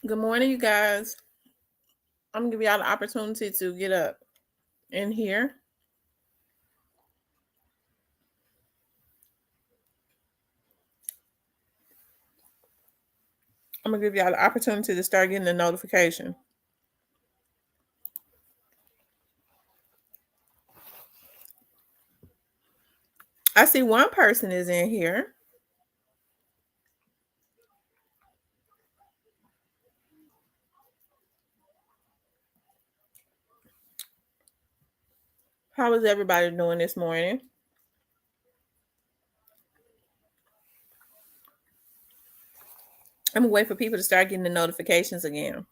Good morning, you guys. I'm gonna give y'all the opportunity to get up in here. I'm gonna give y'all the opportunity to start getting the notification. I see one person is in here. How is everybody doing this morning? I'm gonna wait for people to start getting the notifications again.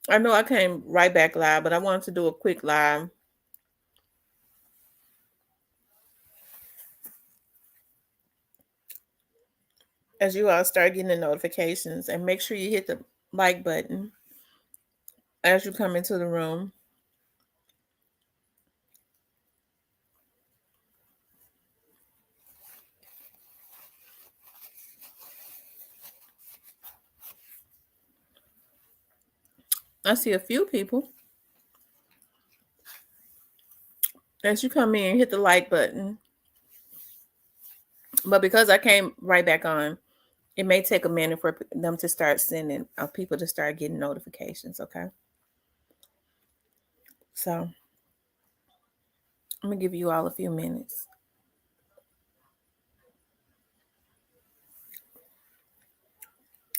I know I came right back live, but I wanted to do a quick live. As you all start getting the notifications, and make sure you hit the like button as you come into the room. I see a few people. As you come in, hit the like button. But because I came right back on, it may take a minute for them to start sending people to start getting notifications. Okay. So I'm gonna give you all a few minutes.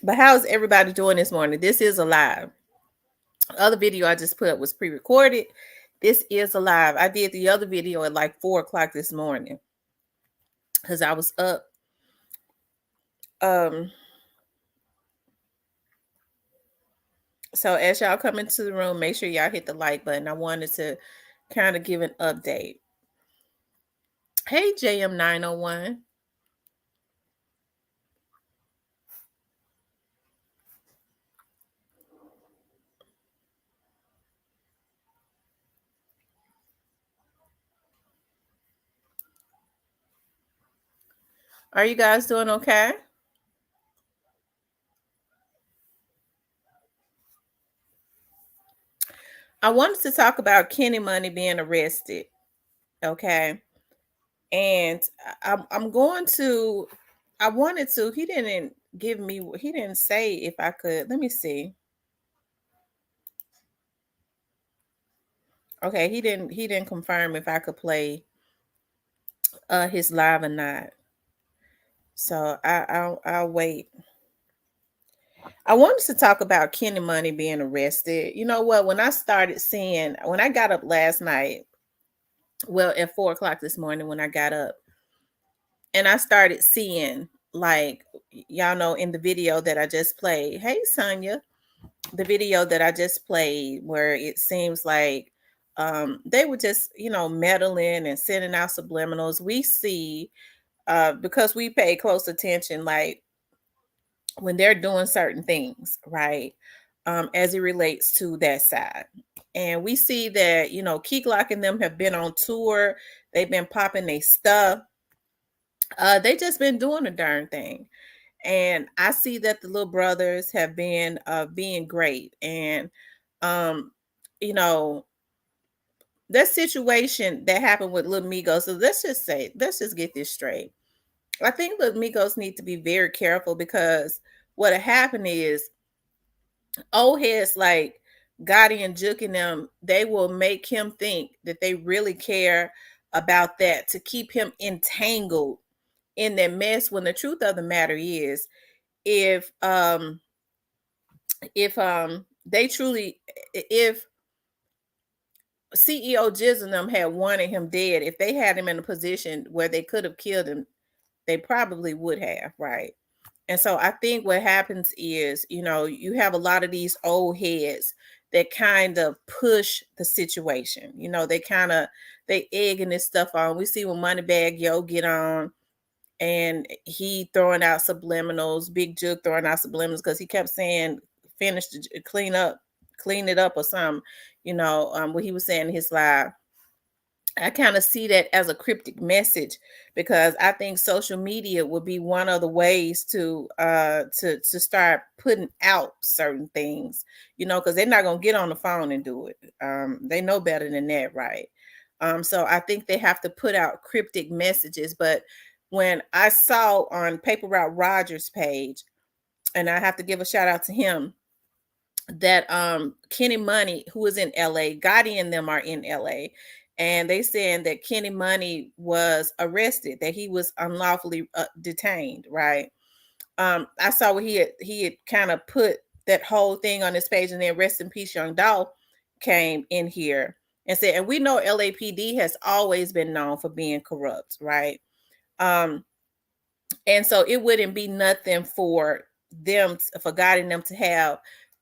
But how's everybody doing this morning? This is a live. Other video I just put up was pre-recorded. This is a live. I did the other video at like 4:00 this morning because I was up. So as y'all come into the room, make sure y'all hit the like button. I wanted to kind of give an update. Hey, JM901. Are you guys doing okay? I wanted to talk about Kenny Money being arrested. Okay. And I'm going to, I wanted to, he didn't give me, he didn't say if I could. Let me see. Okay. He didn't confirm if I could play his live or not. So I'll wait. I wanted to talk about Kenny Money being arrested. You know what? When I got up last night, well, at 4:00 this morning, when I got up and I started seeing, like, y'all know in the video that I just played, hey, Sonya, the video that I just played, where it seems like they were just, meddling and sending out subliminals. We see, because we pay close attention, like, when they're doing certain things, right? As it relates to that side. And we see that, Key Glock and them have been on tour. They've been popping their stuff. They just been doing a darn thing. And I see that the little brothers have been being great. And you know, that situation that happened with Little Migos. So let's just get this straight. I think Little Migos need to be very careful because what happened is old heads like Gotti and Juke and them, they will make him think that they really care about that to keep him entangled in that mess, when the truth of the matter is, if they truly, if CEO Jizz and them had wanted him dead, if they had him in a position where they could have killed him, they probably would have, right? And so I think what happens is, you have a lot of these old heads that kind of push the situation. They egging this stuff on. We see when Moneybag Yo get on and he throwing out subliminals, Big Jug throwing out subliminals because he kept saying, finish the clean it up or something, what he was saying in his live. I kind of see that as a cryptic message, because I think social media would be one of the ways to start putting out certain things, because they're not gonna get on the phone and do it. They know better than that, right? So I think they have to put out cryptic messages. But when I saw on Paper Route Rogers' page, and I have to give a shout out to him, that Kenny Money, who is in LA, Gotti and them are in LA, and they saying that Kenny Money was arrested, that he was unlawfully detained, right? I saw where he had kind of put that whole thing on his page, and then rest in peace, Young Dolph came in here and said, and we know LAPD has always been known for being corrupt, right? Um, and so it wouldn't be nothing for them, for God and them to have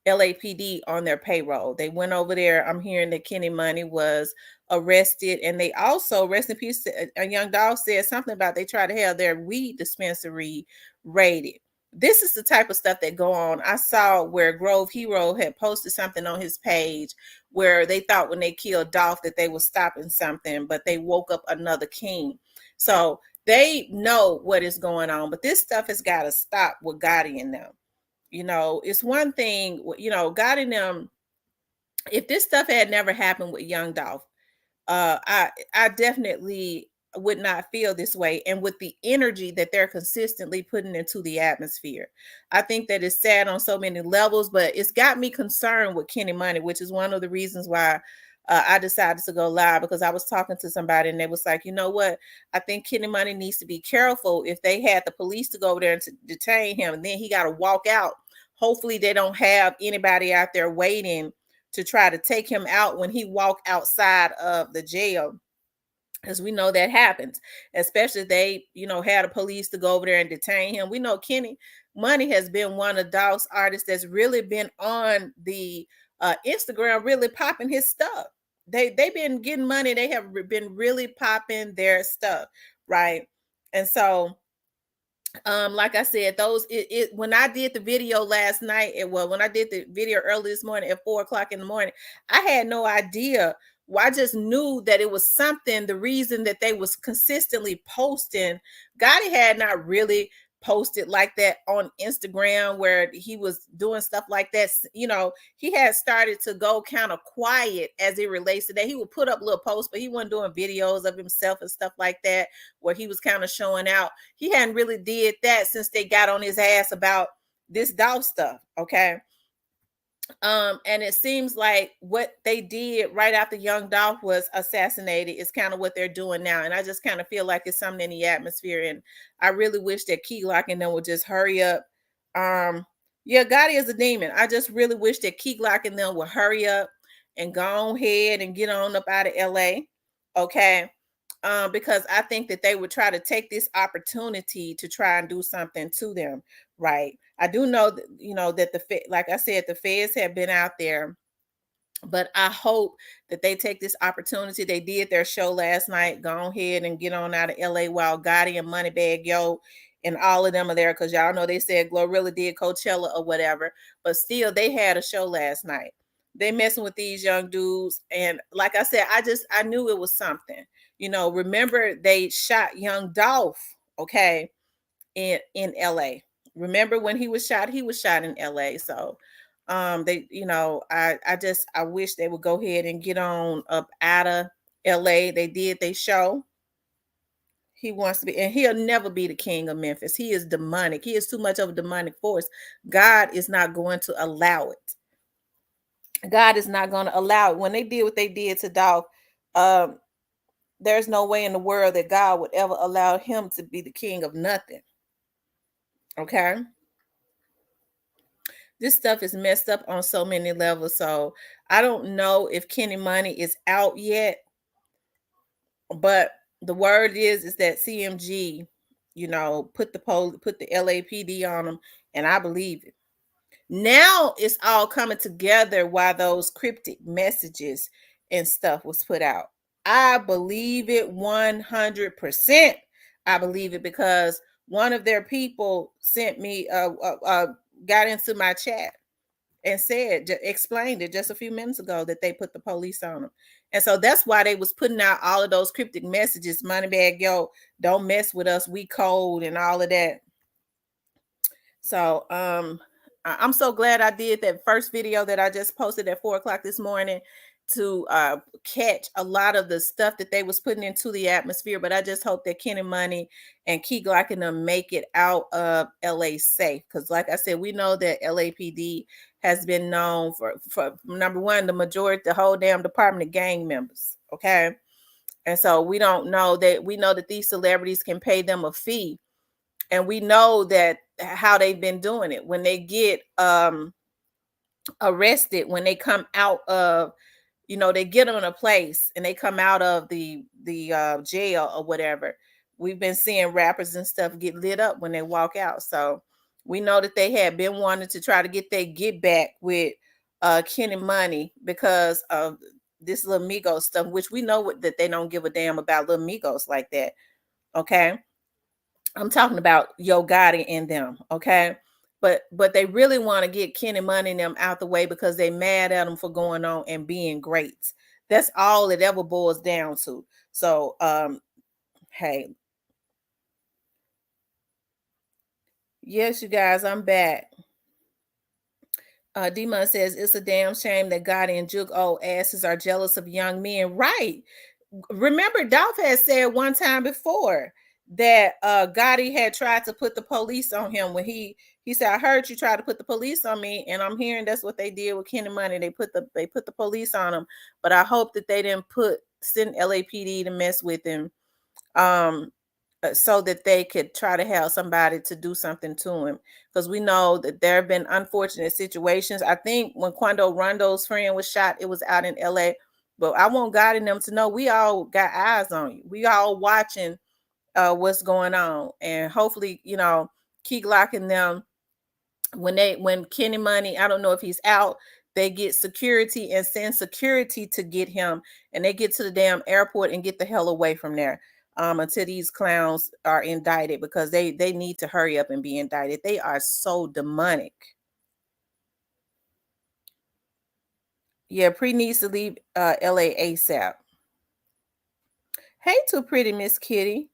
LAPD on their payroll. They went over there. I'm hearing that Kenny Money was arrested, and they also, rest in peace, a young dog said something about they try to have their weed dispensary raided. This is the type of stuff that go on. I saw where Grove Hero had posted something on his page where they thought when they killed Dolph that they were stopping something, but they woke up another king. So they know what is going on, but this stuff has got to stop with Gotti and them. It's one thing, Gotti and them, if this stuff had never happened with Young Dolph, I definitely would not feel this way. And with the energy that they're consistently putting into the atmosphere, I think that it's sad on so many levels, but it's got me concerned with Kenny Money, which is one of the reasons why I decided to go live, because I was talking to somebody and they was like, you know what? I think Kenny Money needs to be careful. If they had the police to go over there and to detain him, and then he got to walk out, hopefully they don't have anybody out there waiting to try to take him out when he walked outside of the jail, because we know that happens, especially if they had a police to go over there and detain him. We know Kenny Money has been one of Dolph's artists that's really been on the Instagram, really popping his stuff. They've been getting money. They have been really popping their stuff, right? And so like I said, those when I did the video last night, when I did the video early this morning at 4 o'clock in the morning, I had no idea. Well, I just knew that it was something. The reason that they was consistently posting, Gotti had not really posted like that on Instagram where he was doing stuff like that. He had started to go kind of quiet as it relates to that. He would put up little posts, but he wasn't doing videos of himself and stuff like that where he was kind of showing out. He hadn't really did that since they got on his ass about this Dolph stuff. Okay. And it seems like what they did right after Young Dolph was assassinated is kind of what they're doing now. And I just kind of feel like it's something in the atmosphere. And I really wish that Key Glock and them would just hurry up. Yeah, Gotti is a demon. I just really wish that Key Glock and them would hurry up and go ahead and get on up out of LA. Okay. Because I think that they would try to take this opportunity to try and do something to them, right? I do know that, that like I said, the feds have been out there, but I hope that they take this opportunity. They did their show last night. Go ahead and get on out of LA while Gotti and Moneybagg Yo and all of them are there, because y'all know they said Glorilla did Coachella or whatever, but still they had a show last night. They messing with these young dudes, and like I said, I knew it was something. Remember they shot Young Dolph, okay, in LA. Remember when he was shot? He was shot in LA. So they, I wish they would go ahead and get on up out of LA. They did they show. He wants to be, and he'll never be the king of Memphis. He is demonic. He is too much of a demonic force. God is not going to allow it. God is not going to allow it. When they did what they did to Dolph, there's no way in the world that God would ever allow him to be the king of nothing. Okay. This stuff is messed up on so many levels. So I don't know if Kenny Money is out yet, but the word is that CMG, put the LAPD on them, and I believe it. Now it's all coming together while those cryptic messages and stuff was put out. I believe it 100%. I believe it because one of their people sent me, got into my chat and explained it just a few minutes ago that they put the police on them. And so that's why they was putting out all of those cryptic messages, Moneybag Yo, don't mess with us, we cold, and all of that. So I'm so glad I did that first video that I just posted at 4 o'clock this morning to catch a lot of the stuff that they was putting into the atmosphere. But I just hope that Kenny Money and Key Glock and them make it out of LA safe. Because like I said, we know that LAPD has been known for number one, the majority, the whole damn department of gang members. Okay. And so we know that these celebrities can pay them a fee, and we know that how they've been doing it when they get arrested, when they come out of, they get them in a place and they come out of the jail or whatever. We've been seeing rappers and stuff get lit up when they walk out. So we know that they had been wanting to try to get back with Kenny Money because of this Lil Migos stuff, which we know that they don't give a damn about Lil Migos like that. Okay. I'm talking about Yo Gotti and them, okay? But they really want to get Kenny Money and them out the way because they mad at them for going on and being great. That's all it ever boils down to. So hey. Yes, you guys, I'm back. Demon says it's a damn shame that Gotti and Juke old asses are jealous of young men. Right. Remember, Dolph had said one time before that Gotti had tried to put the police on him when he said, I heard you try to put the police on me, and I'm hearing that's what they did with Kenny Money. They put the police on him, but I hope that they didn't send LAPD to mess with him, so that they could try to have somebody to do something to him, because we know that there have been unfortunate situations. I think when Quando Rondo's friend was shot, it was out in LA. But I want God in them to know we all got eyes on you. We all watching what's going on. And hopefully, Key Glock and them, when Kenny Money, I don't know if he's out, they get security and send security to get him, and they get to the damn airport and get the hell away from there until these clowns are indicted, because they need to hurry up and be indicted. They are so demonic. Yeah, Pre needs to leave LA ASAP. Hey, too pretty Miss Kitty.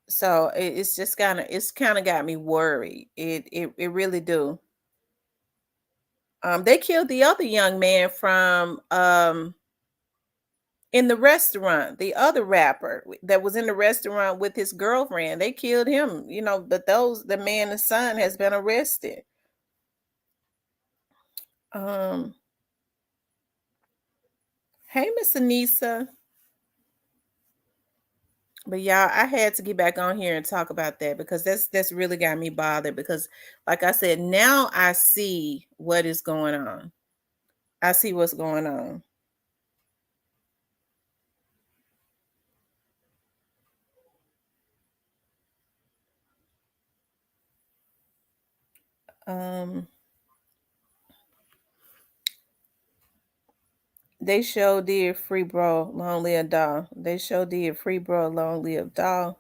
So it's just kind of got me worried. It really do. They killed the other young man from in the restaurant, the other rapper that was in the restaurant with his girlfriend. They killed him, but the man and son has been arrested. Hey, Miss Anissa. But y'all, I had to get back on here and talk about that, because that's really got me bothered, because like I said, now I see what is going on. I see what's going on. They show did free bro, long live doll. They show did free bro, long live doll.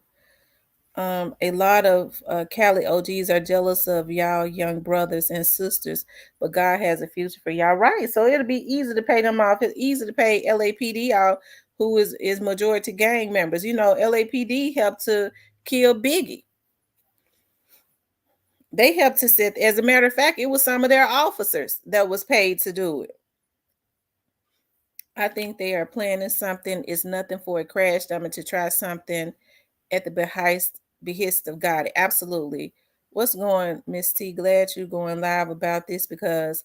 A lot of Cali OGs are jealous of y'all young brothers and sisters, but God has a future for y'all. Right. So it'll be easy to pay them off. It's easy to pay LAPD off, who is majority gang members. LAPD helped to kill Biggie. They helped to set, as a matter of fact, it was some of their officers that was paid to do it. I think they are planning something. It's nothing for a crash dummy to try something at the behest of God. Absolutely. What's going, Miss T? Glad you going live about this, because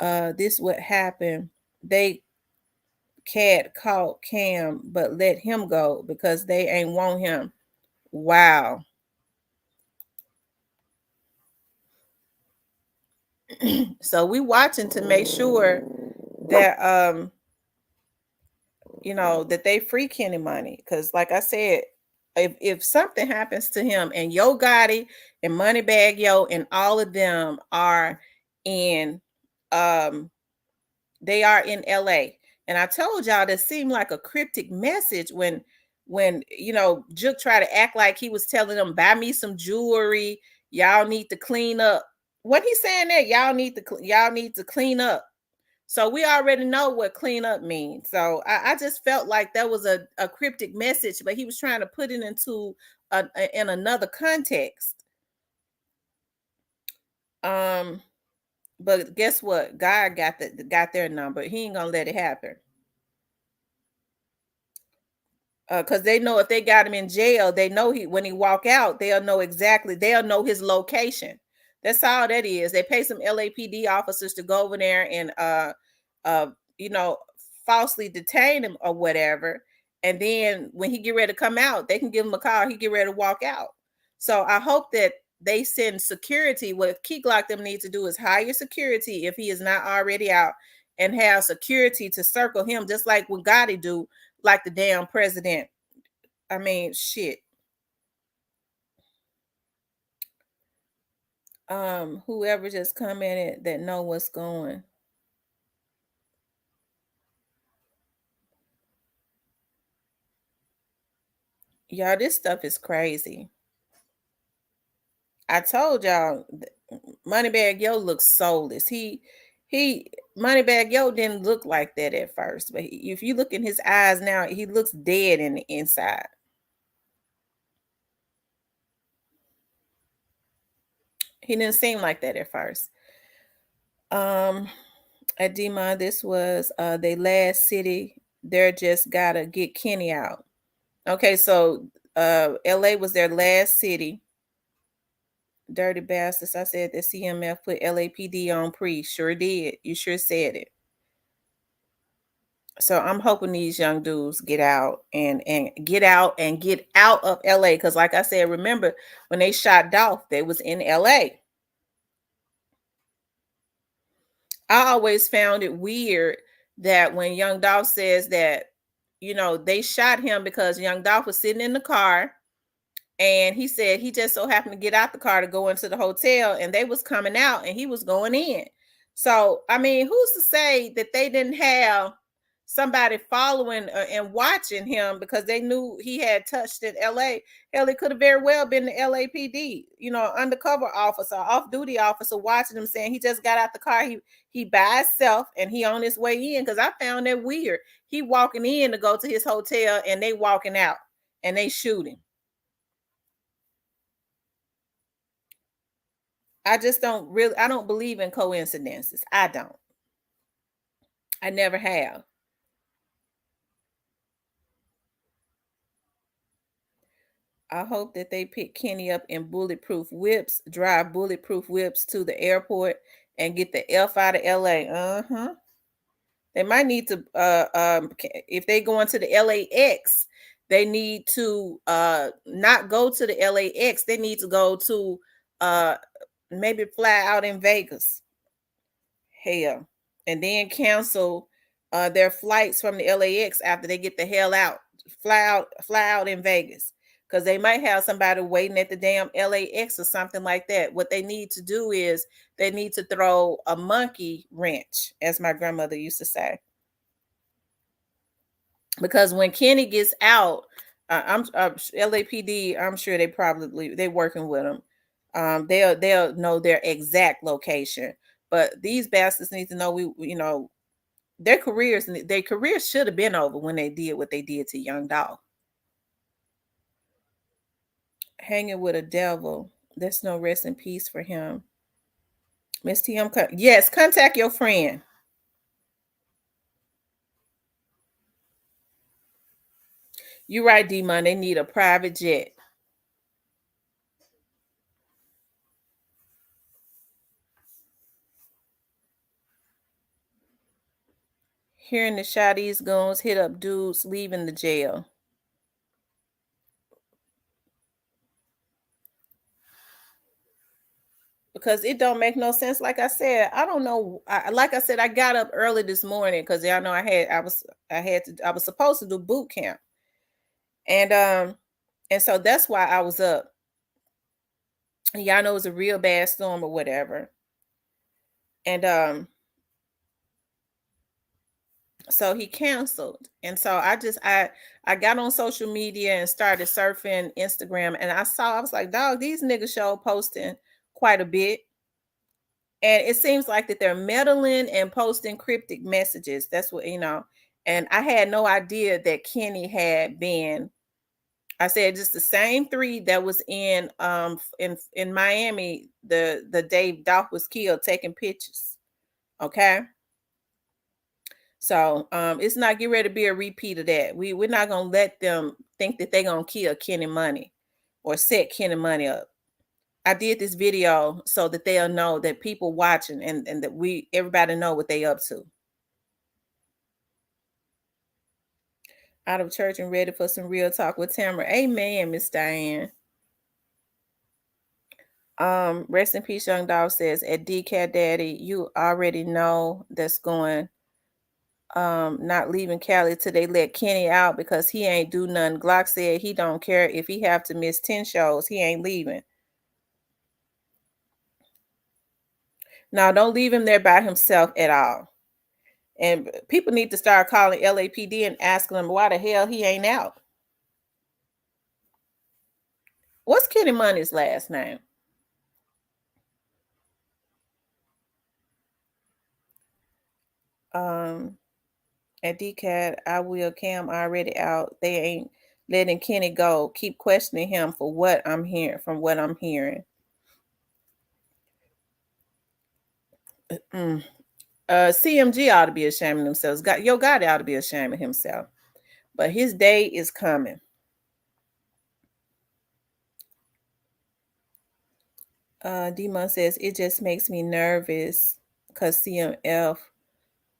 this what happened. They caught Cam, but let him go because they ain't want him. Wow. So we watching to make sure that that they free Kenny Money, because like I said, if something happens to him, and Yo Gotti and Moneybag Yo and all of them are in they are in LA. And I told y'all that seemed like a cryptic message when Juke tried to act like he was telling them, buy me some jewelry, y'all need to clean up What he's saying there, y'all need to clean up. So we already know what clean up means. So I just felt like that was a cryptic message, but he was trying to put it into in another context. Um, but guess what? God got their number. He ain't gonna let it happen. Because they know if they got him in jail, they know when he walk out, they'll know his location. That's all that is. They pay some LAPD officers to go over there and uh you know falsely detain him or whatever. And then when he get ready to come out, they can give him a call. He get ready to walk out. So I hope that they send security. What Key Glock them need to do is hire security if he is not already out, and have security to circle him, just like what Gotti do, like the damn president. I mean, shit. Whoever just commented that know what's going. Y'all, this stuff is crazy. I told y'all, Moneybag Yo looks soulless. He Moneybag Yo didn't look like that at first, but if you look in his eyes now, he looks dead in the inside. He didn't seem like that at first. At Demon, this was their last city. They're just gotta get Kenny out. Okay, so LA was their last city. Dirty bastards. I said that CMF put LAPD on pre. Sure did. You sure said it. So I'm hoping these young dudes get out and get out of LA. Because like I said, remember when they shot Dolph, they was in LA. I always found it weird that when Young Dolph says that, they shot him because Young Dolph was sitting in the car, and he said he just so happened to get out the car to go into the hotel, and they was coming out and he was going in. So I mean, who's to say that they didn't have somebody following and watching him because they knew he had touched in LA? Hell, it could have very well been the LAPD, undercover officer, off-duty officer watching him, saying he just got out the car, he by himself and he on his way in. Because I found that weird. He walking in to go to his hotel and they walking out and they shoot him. I don't believe in coincidences. I don't. I never have. I hope that they pick Kenny up in bulletproof whips, drive bulletproof whips to the airport, and get the F out of LA. Uh-huh. They might need to if they go into the LAX, they need to not go to the LAX. They need to go to maybe fly out in Vegas. Hell. And then cancel their flights from the LAX after they get the hell out. Fly out in Vegas. Because they might have somebody waiting at the damn LAX or something like that. What they need to do is they need to throw a monkey wrench, as my grandmother used to say. Because when Kenny gets out, I'm LAPD. I'm sure they're working with him. They'll know their exact location. But these bastards need to know their careers should have been over when they did what they did to Young Dolph. Hanging with a devil. There's no rest in peace for him. Miss TM, yes, contact your friend. You're right, D-Mon. They need a private jet. Hearing the Shotties goons hit up dudes leaving the jail. Because it don't make no sense. Like I said, I don't know. Like I said, I got up early this morning because y'all know I was supposed to do boot camp, and so that's why I was up. Y'all know it was a real bad storm or whatever, and so he canceled. And so I got on social media and started surfing Instagram, and I was like, dog, these niggas show posting quite a bit. And it seems like that they're meddling and posting cryptic messages. That's what, and I had no idea that Kenny had been. I said just the same three that was in Miami the day Dolph was killed, taking pictures. Okay. So it's not get ready to be a repeat of that. We're not gonna let them think that they're gonna kill Kenny Money or set Kenny Money up. I did this video so that they'll know that people watching and that everybody know what they up to. Out of church and ready for some real talk with Tamara. Amen, Miss Diane. Rest in peace, young dog says at DCAT Daddy, you already know that's going not leaving Cali till they let Kenny out because he ain't do nothing. Glock said he don't care if he have to miss 10 shows, he ain't leaving. Now don't leave him there by himself at all. And people need to start calling LAPD and asking them why the hell he ain't out. What's Kenny Money's last name? At DCAT, I will Cam already out. They ain't letting Kenny go. Keep questioning him for what I'm hearing. From what I'm hearing, CMG ought to be ashamed of themselves. God ought to be ashamed of himself. But his day is coming. D-Mon says it just makes me nervous because CMF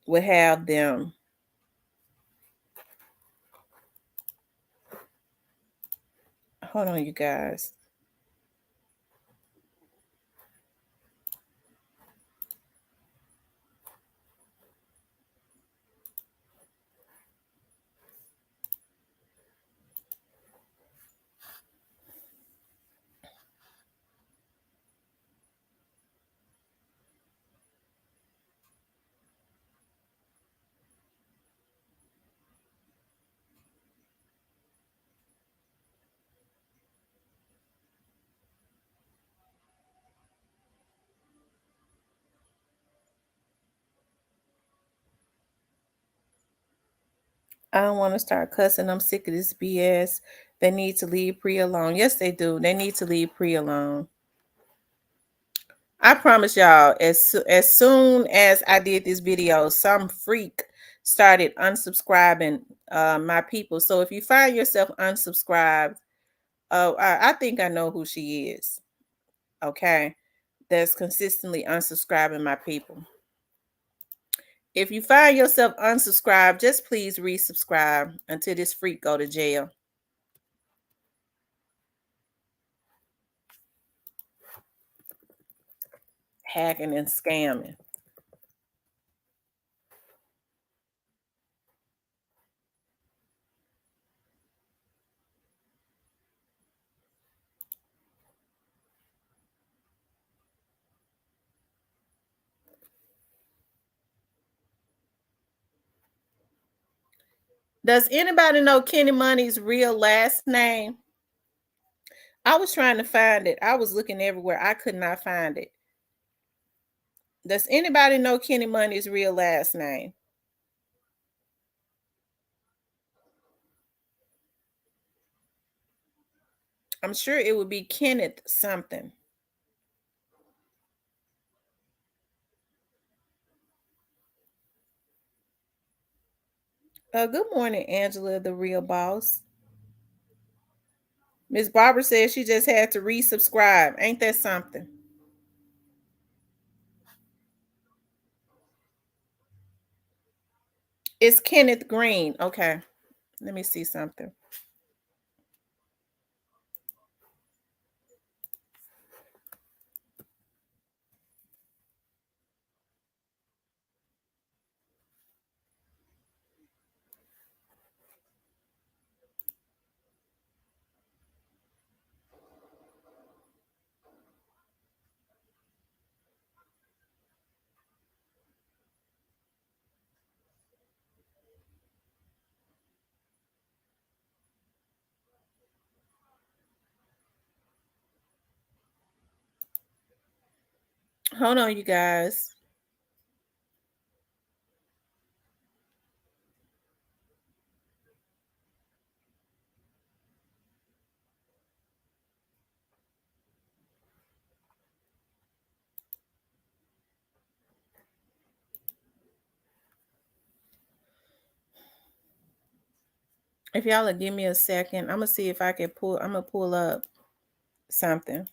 will have them. Hold on, you guys. I don't want to start cussing. I'm sick of this BS. They need to leave Pri alone. Yes, they do. They need to leave Pri alone. I promise y'all, as soon as I did this video, some freak started unsubscribing my people. So if you find yourself unsubscribed, I think I know who she is. Okay, that's consistently unsubscribing my people. If you find yourself unsubscribed, just please resubscribe until this freak go to jail. Hacking and scamming. Does anybody know Kenny Money's real last name? I was trying to find it. I was looking everywhere. I could not find it. Does anybody know Kenny Money's real last name? I'm sure it would be Kenneth something. Good morning, Angela, the real boss. Miss Barbara says she just had to resubscribe. Ain't that something? It's Kenneth Green. Okay. Let me see something. Hold on, you guys. If y'all will give me a second, I'm gonna see if I can pull. I'm gonna pull up something.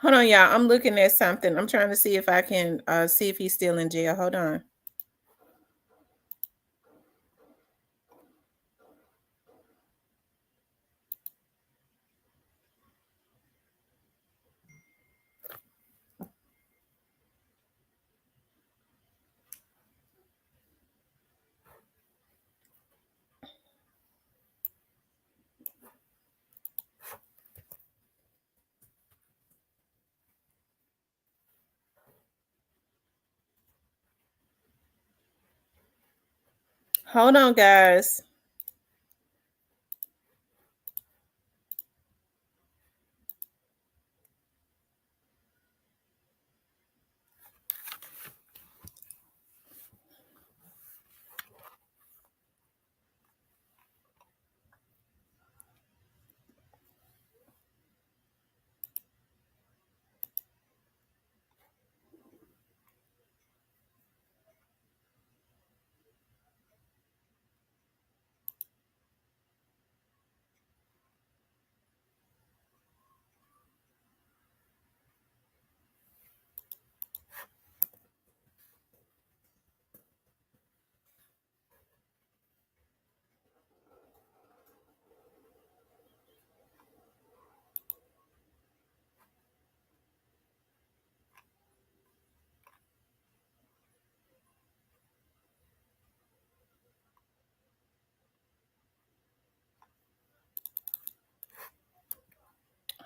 Hold on, y'all. I'm looking at something. I'm trying to see if I can see if he's still in jail. Hold on. Hold on, guys.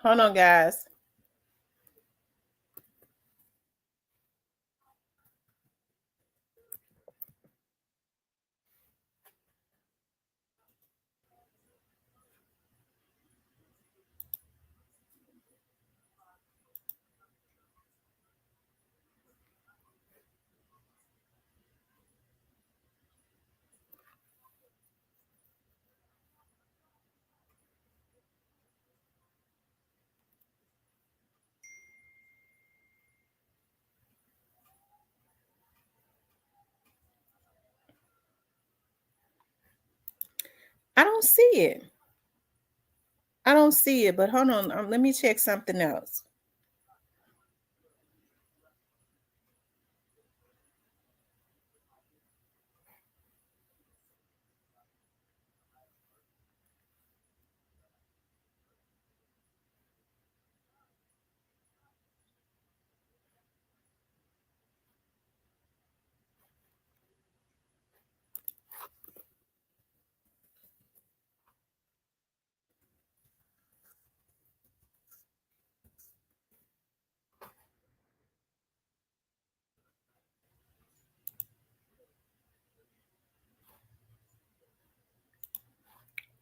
Hold on, guys. I don't see it. I don't see it, but hold on. Let me check something else.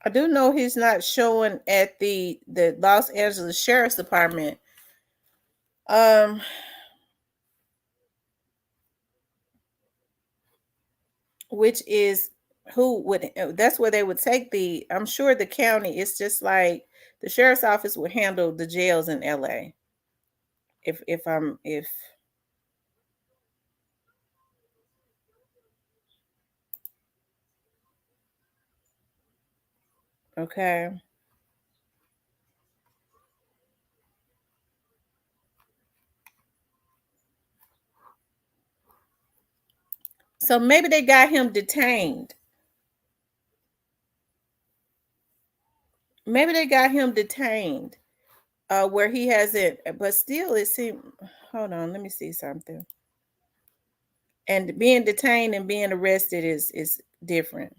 I do know he's not showing at the Los Angeles Sheriff's Department. Um, which is who would that's where they would take the. I'm sure the county. It's just like the sheriff's office would handle the jails in LA. If okay. So maybe they got him detained. Maybe they got him detained where he hasn't, but still it seemed, hold on, let me see something. And being detained and being arrested is different.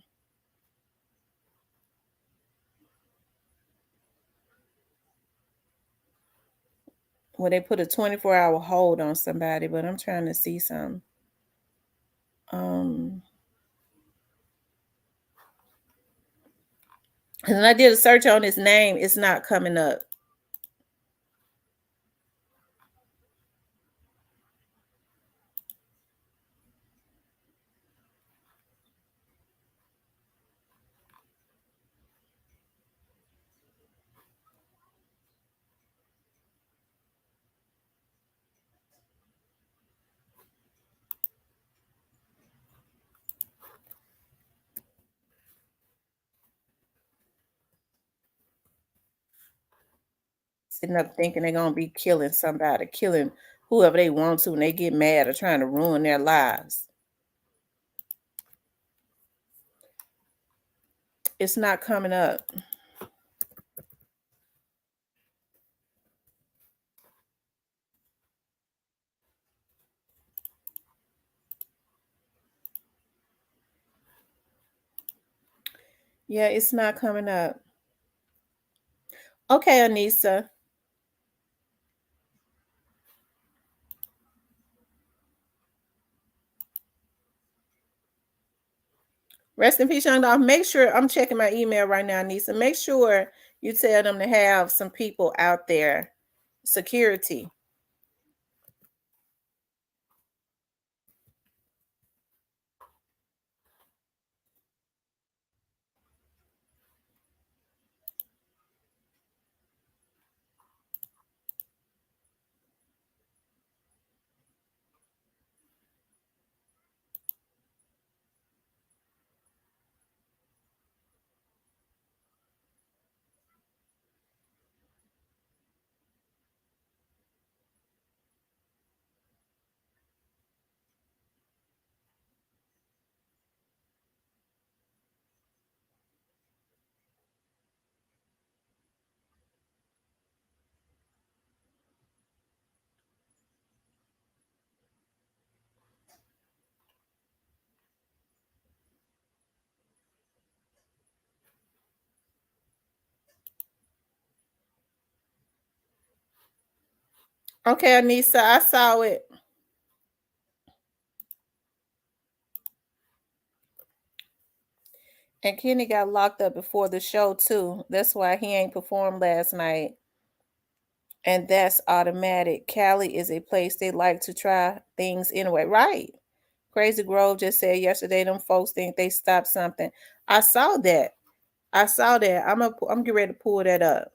Well, they put a 24-hour hold on somebody, but I'm trying to see something. And I did a search on his name, it's not coming up. Sitting up thinking they're gonna be killing somebody, killing whoever they want to, and they get mad or trying to ruin their lives. It's not coming up. Yeah, it's not coming up. Okay, Anissa. Rest in peace, young dog. Make sure I'm checking my email right now, Anissa. Make sure you tell them to have some people out there, security. Okay, Anissa, I saw it. And Kenny got locked up before the show too. That's why he ain't performed last night. And that's automatic. Cali is a place they like to try things anyway. Right. Crazy Grove just said yesterday them folks think they stopped something. I saw that. I'm getting ready to pull that up.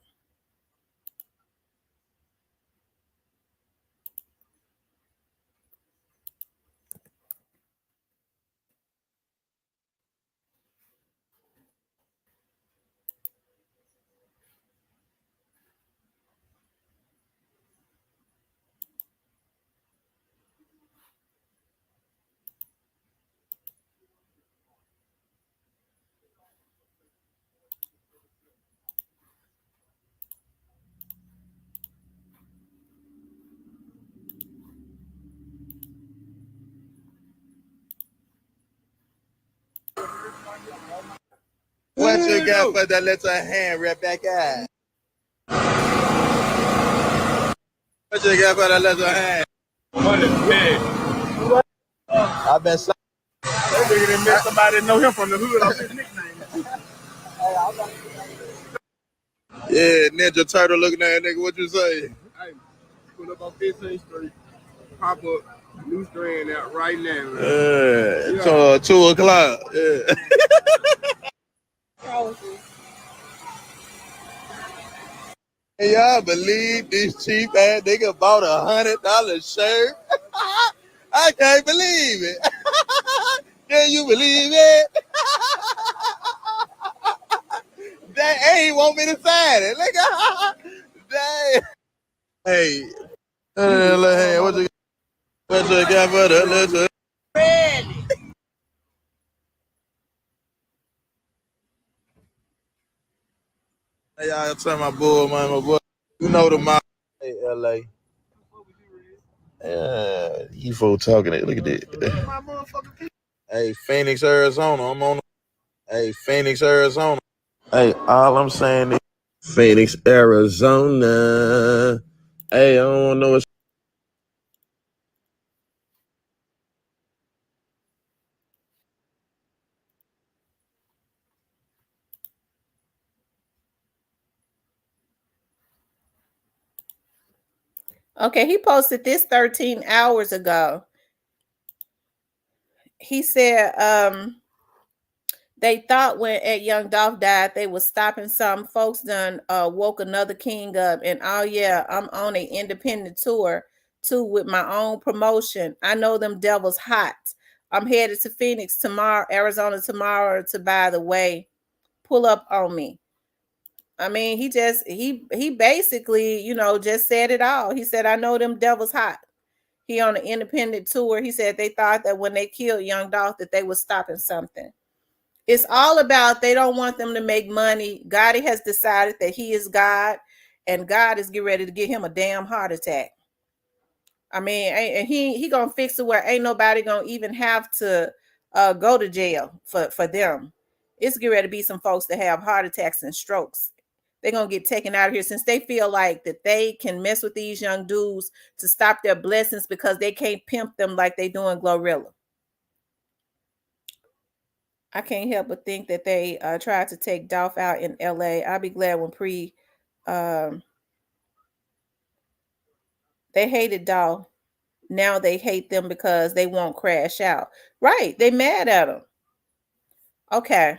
What you got for the little hand, Rebecca? What you got for the little hand? What is big? I bet so. That nigga done met somebody that know him from the hood off his nickname. Yeah, Ninja Turtle looking at that nigga. What you say? Hey, pull up on 15th Street. Pop up. New strand out right now. Yeah. 2 o'clock. Yeah. Y'all believe this cheap ass nigga bought $100 shirt? I can't believe it. Can you believe it? That ain't want me to sign it. Nigga. Dang. Hey, what you got for the little? Ready. Hey, y'all tell my boy, man, my boy. You know the mom. Hey, LA. Yeah, you folks talking it. Look at that. Hey, Phoenix, Arizona. I'm on. Hey, Phoenix, Arizona. Hey, all I'm saying is Phoenix, Arizona. Hey, I don't want to know what's. Okay, he posted this 13 hours ago. He said, they thought when Ed Young Dolph died, they was stopping some folks done woke another king up. And oh yeah, I'm on an independent tour too with my own promotion. I know them devils hot. I'm headed to Phoenix tomorrow, Arizona tomorrow to by the way, pull up on me. I mean, he basically, just said it all. He said, I know them devils hot. He on an independent tour. He said they thought that when they killed Young Dolph that they was stopping something. It's all about they don't want them to make money. Gotti has decided that he is God, and God is getting ready to give him a damn heart attack. I mean, and he gonna fix it where ain't nobody gonna even have to go to jail for them. It's getting ready to be some folks that have heart attacks and strokes. They're gonna get taken out of here since they feel like that they can mess with these young dudes to stop their blessings because they can't pimp them like they doing Glorilla. I can't help but think that they tried to take Dolph out in LA. I'll be glad when um, they hated Dolph. Now they hate them because they won't crash out. Right. They mad at him. Okay.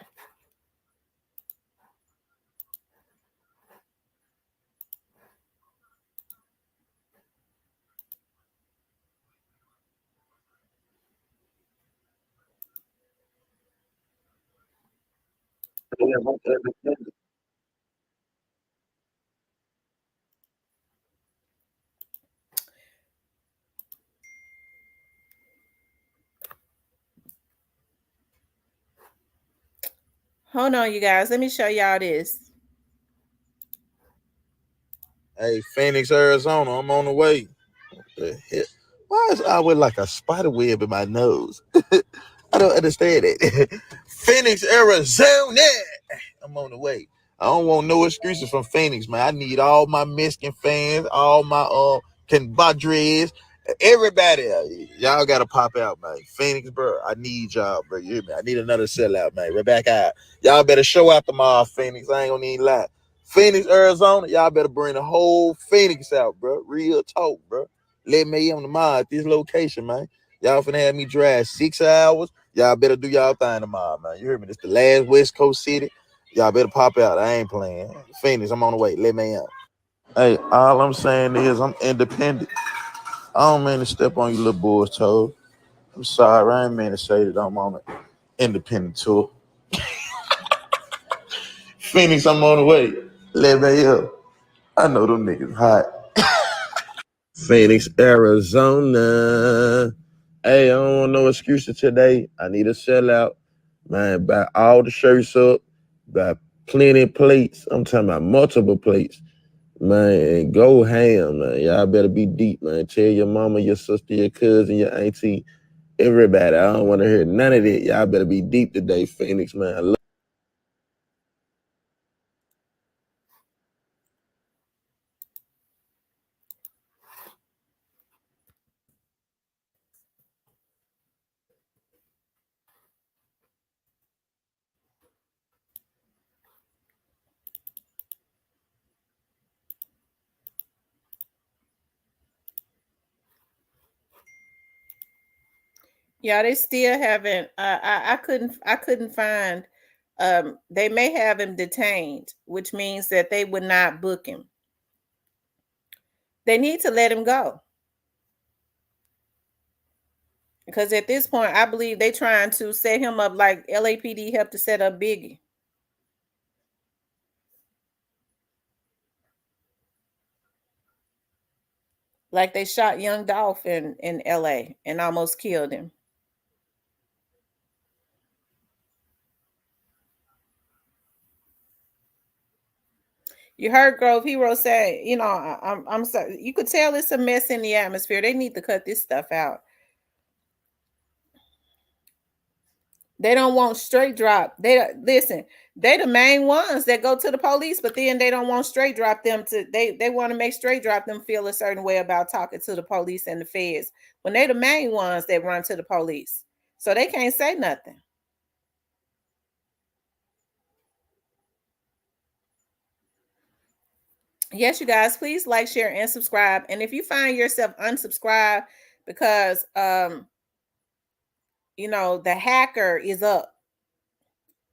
Hold on, you guys. Let me show y'all this. Hey, Phoenix, Arizona. I'm on the way. The hell? Why is I with like a spider web in my nose? I don't understand it. Phoenix, Arizona. I'm on the way. I don't want no excuses from Phoenix, man. I need all my Mexican fans, all my compadres, everybody. Y'all gotta pop out, man. Phoenix, bro. I need y'all, bro. You hear me? I need another sellout, man. Right back out. Y'all better show out tomorrow, Phoenix. I ain't gonna need lie. Phoenix, Arizona. Y'all better bring the whole Phoenix out, bro. Real talk, bro. Let me on the mod at this location, man. Y'all finna have me drive 6 hours. Y'all better do y'all thing tomorrow, man. You hear me? This the last West Coast city. Y'all better pop out. I ain't playing. Phoenix, I'm on the way. Let me out. Hey, all I'm saying is I'm independent. I don't mean to step on you little boys' toes. I'm sorry. I ain't mean to say that I'm on an independent tour. Phoenix, I'm on the way. Let me up. I know them niggas hot. Phoenix, Arizona. Hey, I don't want no excuses today. I need a sellout. Man, buy all the shirts up. Buy plenty of plates. I'm talking about multiple plates. Man, go ham, man. Y'all better be deep, man. Tell your mama, your sister, your cousin, your auntie, everybody. I don't want to hear none of that. Y'all better be deep today, Phoenix, man. I love. Yeah, they still haven't. I couldn't find. They may have him detained, which means that they would not book him. They need to let him go because at this point, I believe they're trying to set him up like LAPD helped to set up Biggie. Like they shot young Dolph in LA and almost killed him. You heard Grove Hero say, I'm sorry. You could tell it's a mess in the atmosphere. They need to cut this stuff out. They don't want straight drop. Listen. They the main ones that go to the police, but then they don't want straight drop them to. They want to make straight drop them feel a certain way about talking to the police and the feds when they the main ones that run to the police, so they can't say nothing. Yes, you guys, please like, share, and subscribe. And if you find yourself unsubscribed because the hacker is up,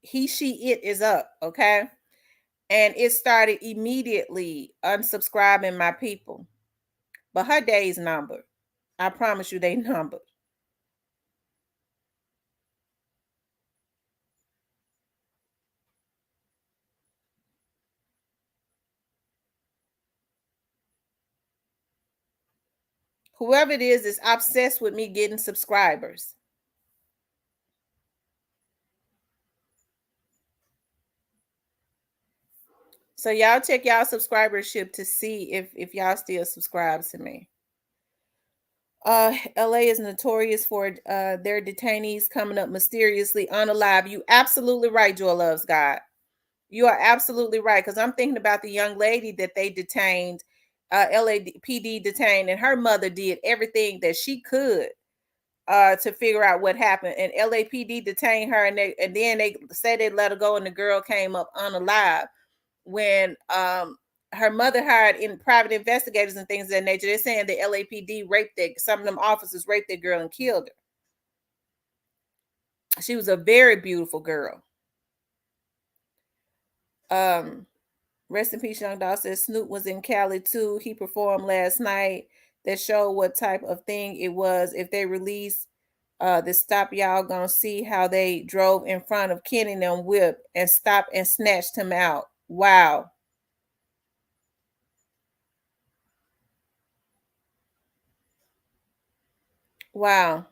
it is up, okay? And it started immediately unsubscribing my people. But her day's numbered. I promise you they numbered. Whoever it is obsessed with me getting subscribers. So y'all check y'all subscribership to see if y'all still subscribe to me. LA is notorious for their detainees coming up mysteriously unalive. You absolutely right, Joy Loves God. You are absolutely right, because I'm thinking about the young lady that they detained, LAPD detained, and her mother did everything that she could to figure out what happened. And LAPD detained her, and then they said they let her go, and the girl came up unalive. When her mother hired in private investigators and things of that nature, they're saying the LAPD raped some of them officers raped that girl and killed her. She was a very beautiful girl. Rest in peace, Young Doll says Snoop was in Cali too. He performed last night. That showed what type of thing it was. If they release the stop, y'all gonna see how they drove in front of Kenny and them whip and stopped and snatched him out. Wow. Wow.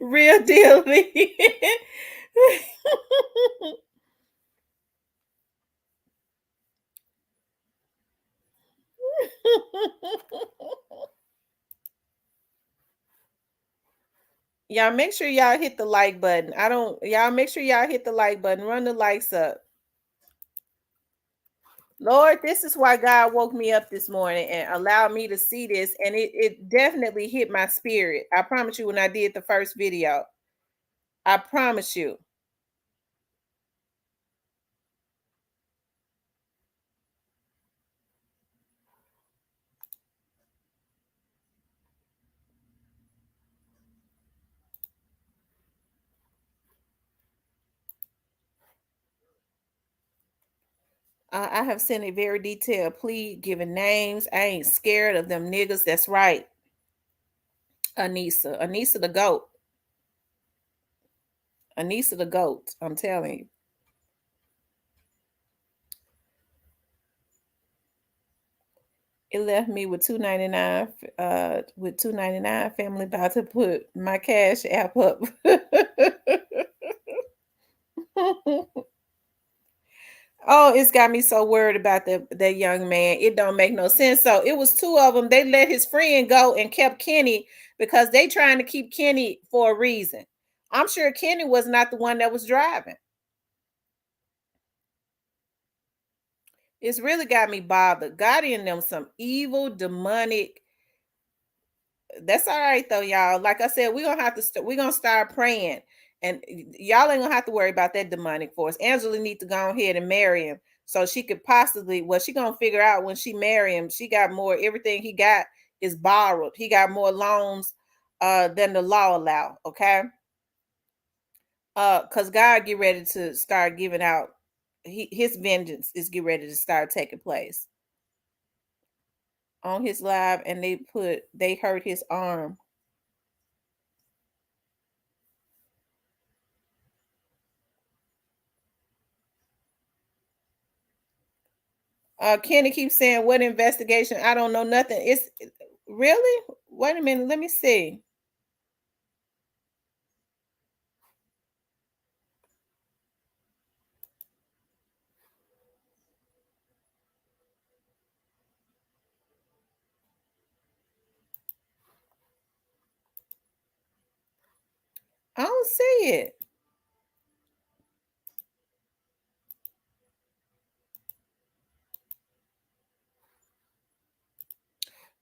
Real deal. Y'all make sure y'all hit the like button. Y'all make sure y'all hit the like button. Run the likes up. Lord, this is why God woke me up this morning and allowed me to see this. And it definitely hit my spirit. I promise you, when I did the first video, I promise you. I have sent a very detailed plea giving names. I ain't scared of them niggas. That's right. Anissa the goat. Anissa the goat. I'm telling you. It left me with $2.99. With $2.99, family about to put my cash app up. Oh, it's got me so worried about that young man. It don't make no sense. So it was two of them. They let his friend go and kept Kenny because they trying to keep Kenny for a reason. I'm sure Kenny was not the one that was driving. It's really got me bothered. God in them some evil, demonic. That's all right though, y'all. Like I said, we're gonna have to we're gonna start praying, and y'all ain't gonna have to worry about that demonic force. Angela need to go ahead and marry him so she could possibly, well, she gonna figure out when she marry him, she got more, everything he got is borrowed. He got more loans than the law allow. Okay. Because God get ready to start giving out, his vengeance is get ready to start taking place on his live, and they hurt his arm. Kenny keeps saying, what investigation? I don't know nothing. It's really, wait a minute, let me see. I don't see it.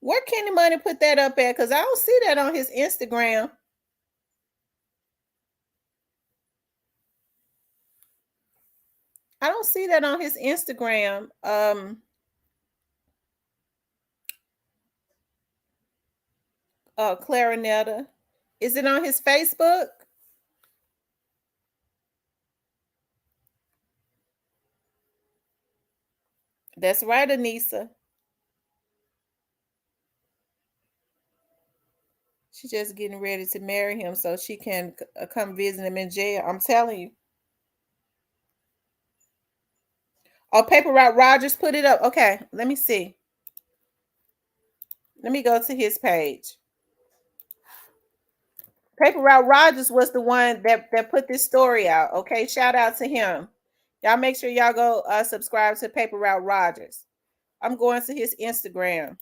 Where Kenny Money put that up at? Because I don't see that on his Instagram. I don't see that on his Instagram. Clarinetta. Is it on his Facebook? That's right, Anissa. She's just getting ready to marry him so she can come visit him in jail. I'm telling you. Oh, Paper Route Rogers put it up. Okay, let me see. Let me go to his page. Paper Route Rogers was the one that put this story out. Okay, shout out to him. Y'all make sure y'all go subscribe to Paper Route Rogers. I'm going to his Instagram.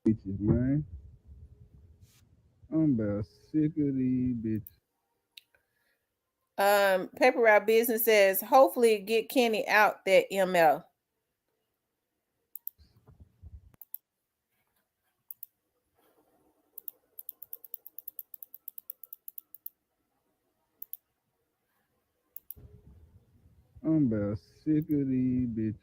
Bitches, man. I'm about sick of these bitches. Paper Route Business says, hopefully get Kenny out that ML. I'm about sick of these bitches.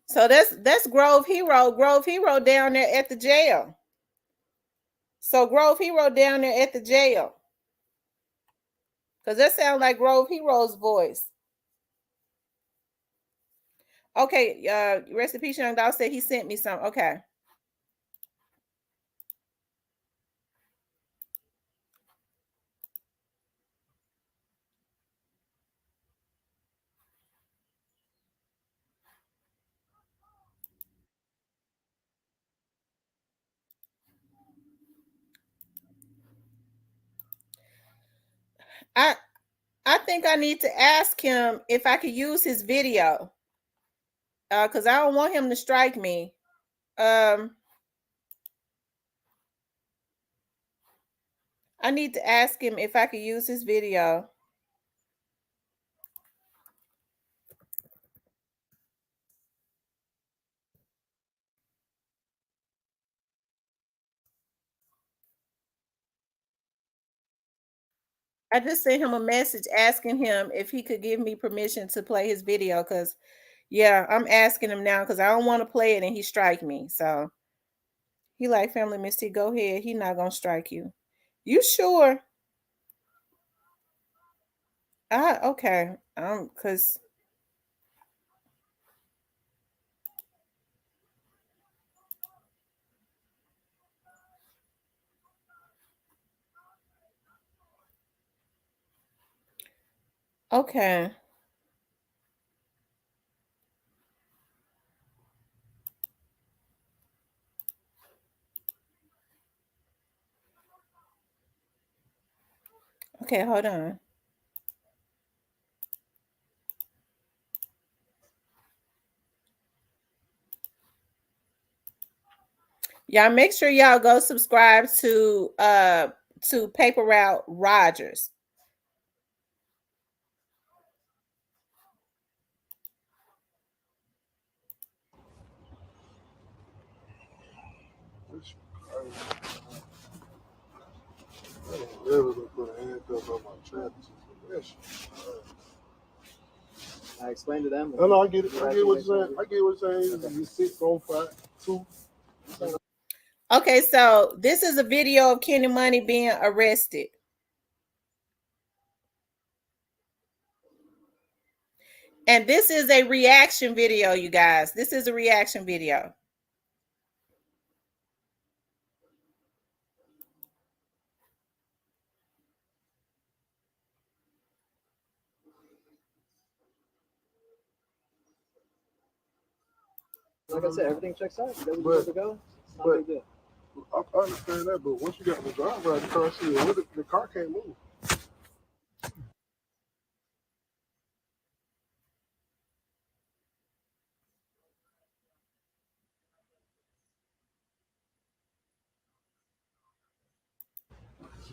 So that's Grove Hero. Grove Hero down there at the jail. So Grove Hero down there at the jail. Because that sounds like Grove Hero's voice. Okay, rest in peace, Young Dog said he sent me some. Okay. I think I need to ask him if I could use his video. Because I don't want him to strike me. I need to ask him if I could use his video. I just sent him a message asking him if he could give me permission to play his video. Because, yeah, I'm asking him now because I don't want to play it and he strike me. So he like, Family Misty, go ahead. He not going to strike you. You sure? Okay. Because okay. Okay, hold on. Y'all make sure y'all go subscribe to Paper Route Rogers. I explained to them. No, I get it. I get what you're saying. I get what you're saying. Okay. You 6, 4, 5, 2. Okay, so this is a video of Kenny Money being arrested. And this is a reaction video, you guys. This is a reaction video. Like I said, everything checks out. You guys are good to go. It's not a big deal. I understand that, but once you got the driver out of the car, the car can't move.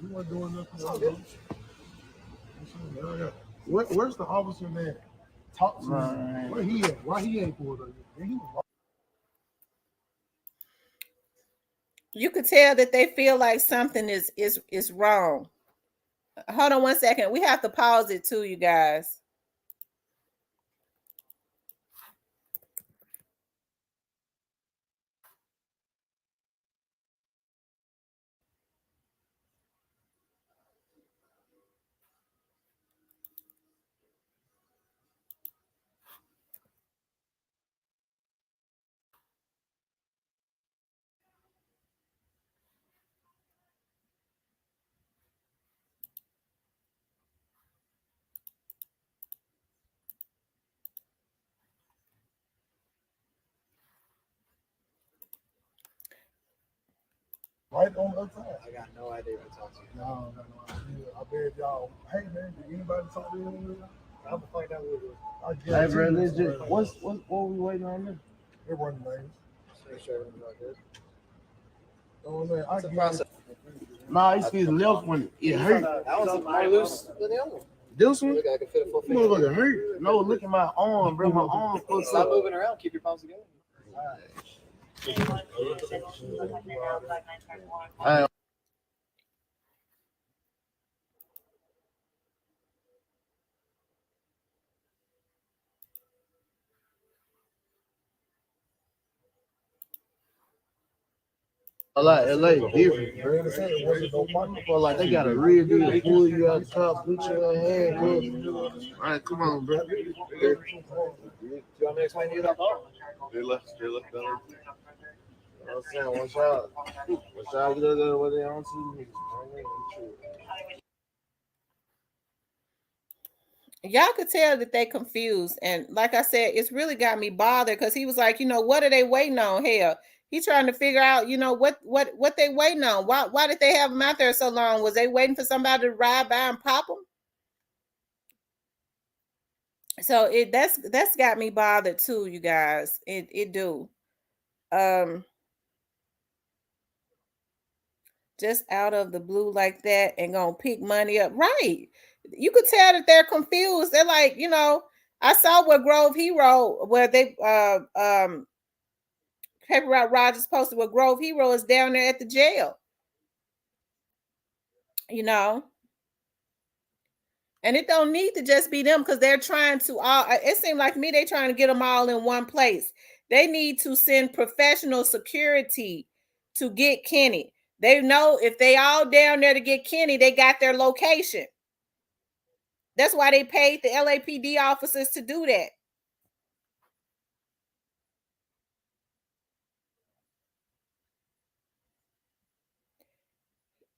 You weren't doing nothing. Where's the officer there? Talk to him. Where he at? Why he ain't pulled up yet? You could tell that they feel like something is wrong. Hold on one second. We have to pause it too, you guys. Right on the other side. I got no idea what to talk to you. No idea. I beg y'all. Hey man, did anybody talk to you? I'm gonna find out what it is. Hey, bro, let's just, what we waiting on this? They're running names. Just make sure everything's all good. Oh, man, It's a process. Nah, it's his left one. It hurt. That one's more loose than the other one. This one? Look, I can fit a full You finger. look hurt. No, look at my arm, bro. My arm fucked Stop up. moving around. Keep your palms together. Hey, LA different, bro. But like they got a real deal pull you out the car, put your hand up. All right, come on, bro. Do you want me to explain to you that part? They left down. I'm saying, once y'all get there, what they on to? Y'all could tell that they confused, and like I said, it's really got me bothered because he was like, what are they waiting on? Hell, he trying to figure out, what they waiting on. Why did they have him out there so long? Was they waiting for somebody to ride by and pop him? So that's got me bothered too, you guys. It do. Just out of the blue like that and gonna pick money up. Right. You could tell that they're confused. They're like, I saw where Grove Hero, where they Paper Route Rogers posted where Grove Hero is down there at the jail. And it don't need to just be them because they're trying to all. It seemed like to me they trying to get them all in one place. They need to send professional security to get Kenny. They know if they all down there to get Kenny, they got their location. That's why they paid the LAPD officers to do that.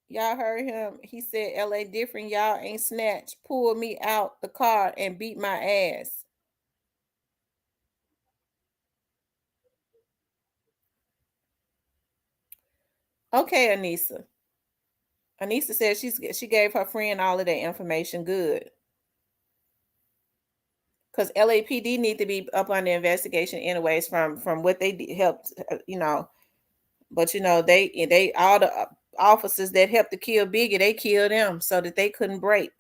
Y'all heard him. He said, LA different. Y'all ain't snatched. Pulled me out the car and beat my ass. Okay, Anissa. Anissa said she gave her friend all of that information. Good. Because LAPD need to be up on the investigation anyways from what they helped, But they all the officers that helped to kill Biggie, they killed them so that they couldn't break.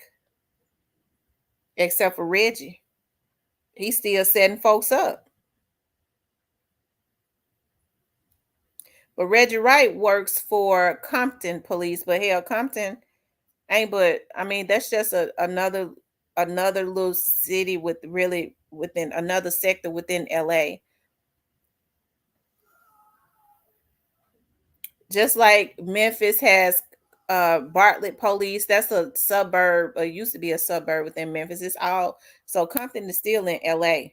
Except for Reggie. He's still setting folks up. But Reggie Wright works for Compton Police, but hell, Compton ain't that's just another little city with really within another sector within LA. Just like Memphis has Bartlett Police, that's a suburb, or used to be a suburb within Memphis. It's all so Compton is still in LA.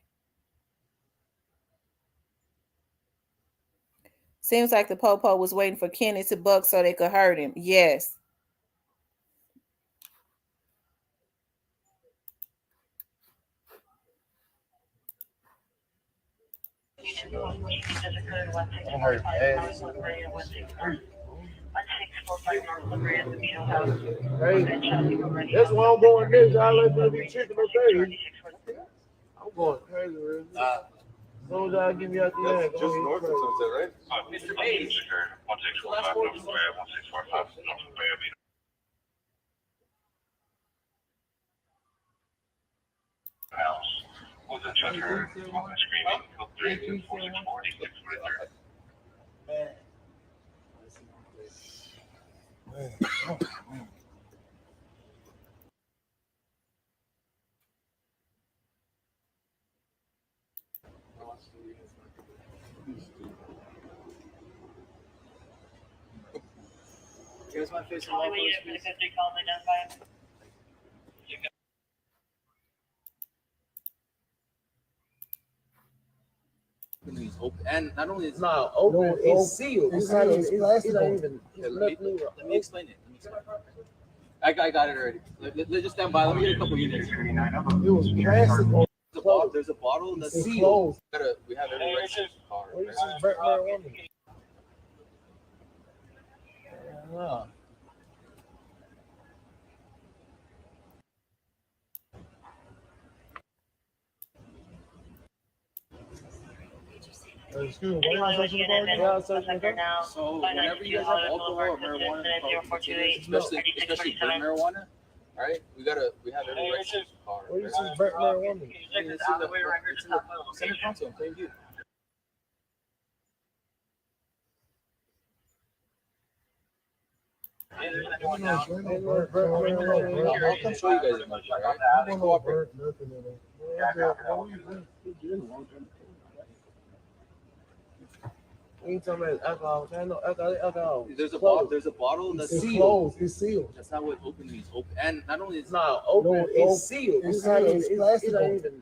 Seems like the Popo was waiting for Kenny to buck so they could hurt him. Yes. That's why I'm going next. Y'all ain't gonna be chicken okay. I'm going crazy, really. As long as y'all give me out the end. Just north of Sunset, right? Mr. Page. House was a chucker, smoking, screaming, code 34643. Here's my face. Open, and not only is it not open, it's sealed. It's not even. Let me explain it. I got it already. Let's just stand by. Let me get a couple units. It was plastic. There's a bottle that's sealed. We have every registered car. Right? Excuse me, what are you So whenever you guys have alcohol or marijuana, especially burnt marijuana, all right, we have every registered car. What is this burnt marijuana? It's in the Center Council in Plainview. I'll come show you guys a much, all right? Cooperate. You talking about alcohol? I know alcohol. There's a bottle that's sealed. Closed. It's sealed. That's not what open means. Open, and not only it's not open, it's sealed. It's not even.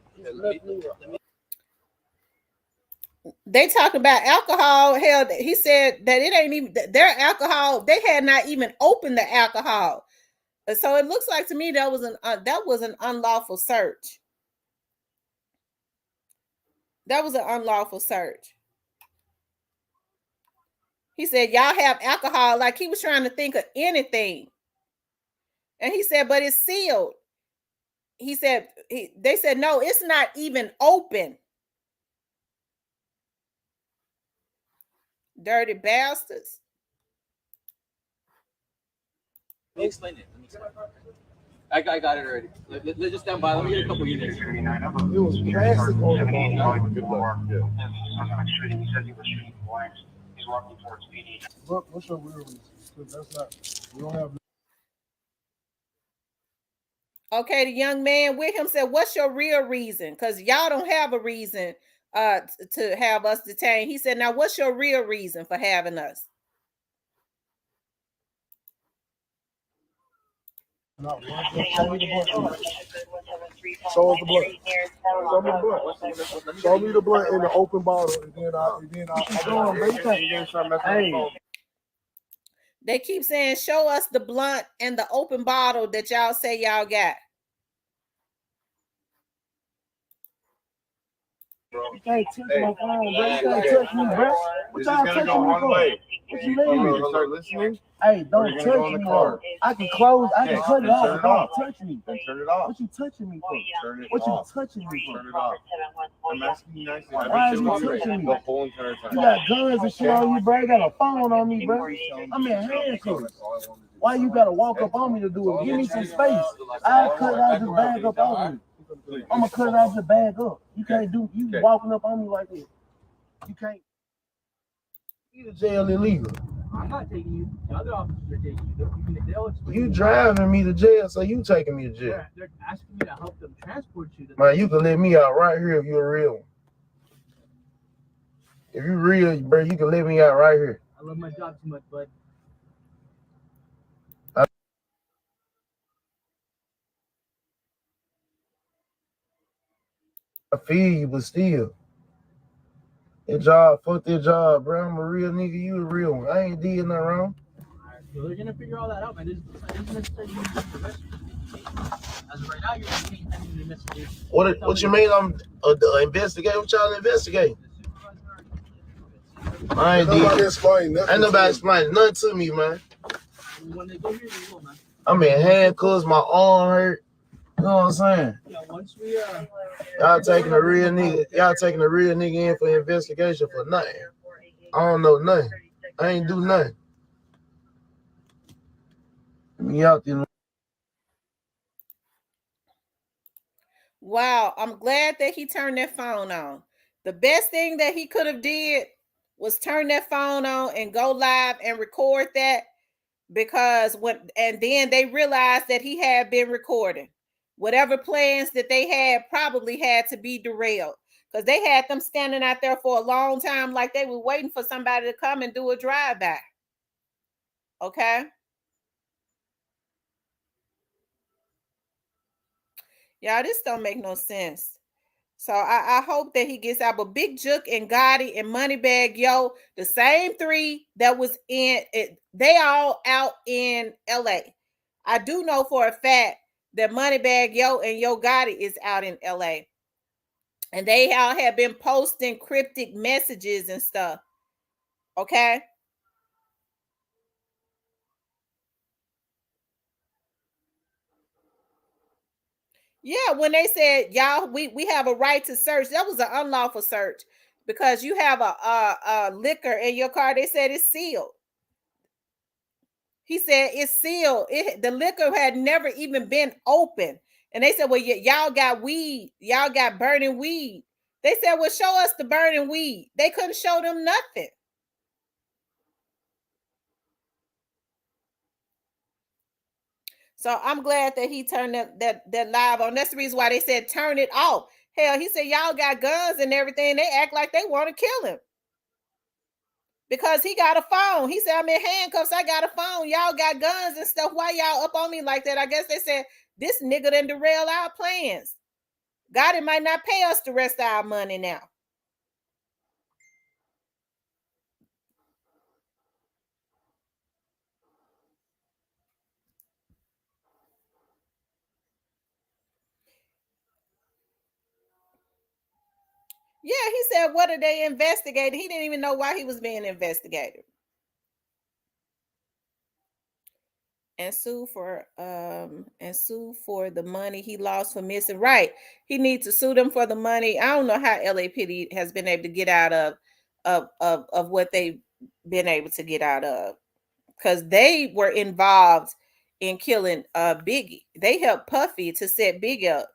They talk about alcohol. Hell, he said that it ain't even their alcohol. They had not even opened the alcohol, so it looks like to me that was an unlawful search. That was an unlawful search. He said, y'all have alcohol, like he was trying to think of anything. And he said, but it's sealed. He said, they said, no, it's not even open. Dirty bastards. Let me explain it. I got it already. Let's just stand by. Let me get a couple units. It was plastic on the ball. He said he was shooting blanks. He's walking towards PD. What's your real reason? That's not. We don't have. Okay, the young man with him said, what's your real reason? Because y'all don't have a reason to have us detained. He said, now what's your real reason for having us? Not one. Show me the blunt. Show us the blunt. Show me the blunt. Show me the blunt in the open bottle, and then Hey. They keep saying, show us the blunt and the open bottle that y'all say y'all got. You can't touch my phone, bro. You can't touch me, bro. What y'all touching me for? What you mean? Start listening. Hey, don't touch me, bro. I can close. I can cut it off. Don't touch me. Then turn it off. What you touching me for? Turn it What you off. touching me for? Turn it off. I'm asking you nicely. Why are you touching me? The whole entire time. You got guns and shit on you, bro. You got a phone on me, bro. I'm in handcuffs. Why you gotta walk up on me to do it? Give me some space. I cut it out, just bag up on me. I'm gonna cut it out, just bag up. You can't do. You walking up on me like this. You can't. You to jail illegal. I'm not taking you. The other officers are taking you. You driving me to jail, so you taking me to jail. They're asking me to help them transport you. Man, you can let me out right here if you're a real one. If you real, bro, you can let me out right here. I love my job too much, bud. I feel you, but still. That job, fuck that job, bro. I'm a real nigga, you a real one. I ain't did nothing wrong. Alright, so they're gonna figure all that out, man. This isn't necessarily as of right now, you're taking the investigation. What you mean I'm investigating? What y'all investigating? The supervisor I ain't nobody explain nothing. Ain't nobody explain nothing to me, man. When they go here, you go, man. I'm in handcuffs, my arm hurt. You know what I'm saying? Yeah, once we y'all taking a real nigga in for investigation for nothing. I don't know nothing. I ain't do nothing. Me out there. Wow, I'm glad that he turned that phone on. The best thing that he could have did was turn that phone on and go live and record that, because and then they realized that he had been recording. Whatever plans that they had probably had to be derailed, because they had them standing out there for a long time like they were waiting for somebody to come and do a drive-by. Okay? Y'all, this don't make no sense. So I hope that he gets out. But Big Jook and Gotti and Moneybag Yo, the same three that was in it, they all out in LA. I do know for a fact that Moneybag Yo and Yo Gotti is out in LA. And they all have been posting cryptic messages and stuff. Okay? Yeah, when they said, y'all, we have a right to search, that was an unlawful search because you have a liquor in your car. They said it's sealed. He said it's sealed. The liquor had never even been open. And they said, well, y'all got weed. Y'all got burning weed. They said, well, show us the burning weed. They couldn't show them nothing. So I'm glad that he turned that live on. That's the reason why they said turn it off. Hell, he said, y'all got guns and everything. They act like they want to kill him. Because he got a phone. He said, I'm in handcuffs. I got a phone. Y'all got guns and stuff. Why y'all up on me like that? I guess they said, this nigga done derail our plans. God, it might not pay us the rest of our money now. Yeah, he said, what are they investigating? He didn't even know why he was being investigated. And sue for the money he lost for missing. Right. He needs to sue them for the money. I don't know how LAPD has been able to get out of what they've been able to get out of, because they were involved in killing Biggie. They helped Puffy to set Big up.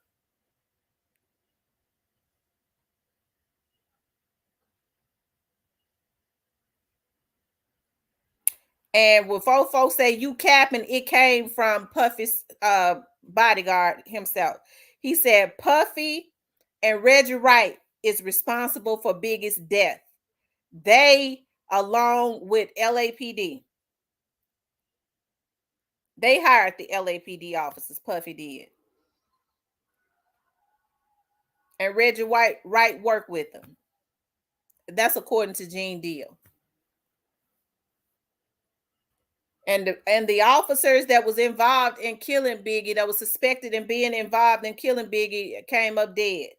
And before folks say you capping, it came from Puffy's bodyguard himself. He said Puffy and Reggie Wright is responsible for Biggie's death. They, along with LAPD, they hired the LAPD officers. Puffy did, and Reggie Wright worked with them. That's according to Gene Deal. And the officers that was involved in killing Biggie, that was suspected in being involved in killing Biggie, came up dead.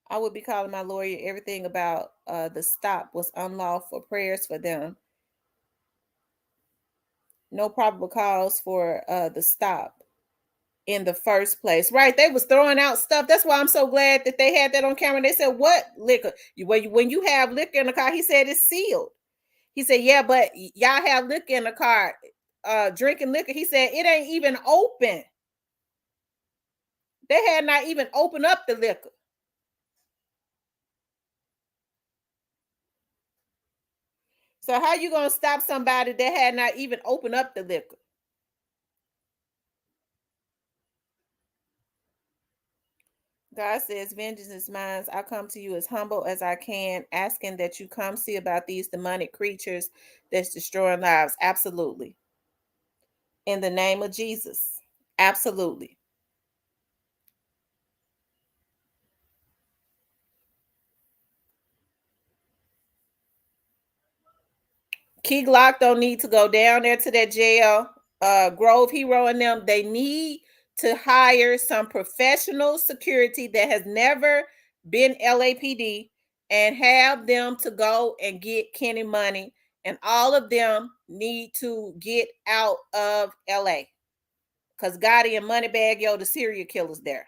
I would be calling my lawyer. Everything about the stop was unlawful. Prayers for them. No probable cause for the stop in the first place. Right? They was throwing out stuff. That's why I'm so glad that they had that on camera. They said, "What liquor? When you have liquor in the car," he said, "it's sealed." He said, "Yeah, but y'all have liquor in the car, drinking liquor." He said, "It ain't even open. They had not even opened up the liquor." So how you gonna stop somebody that had not even opened up the liquor? God says, vengeance is mine. I come to you as humble as I can, asking that you come see about these demonic creatures that's destroying lives. Absolutely. In the name of Jesus. Absolutely. Key Glock don't need to go down there to that jail. Grove Hero and them, they need to hire some professional security that has never been LAPD. and have them to go and get Kenny money, and all of them need to get out of LA because Gotti and Moneybagg Yo, the serial killers there.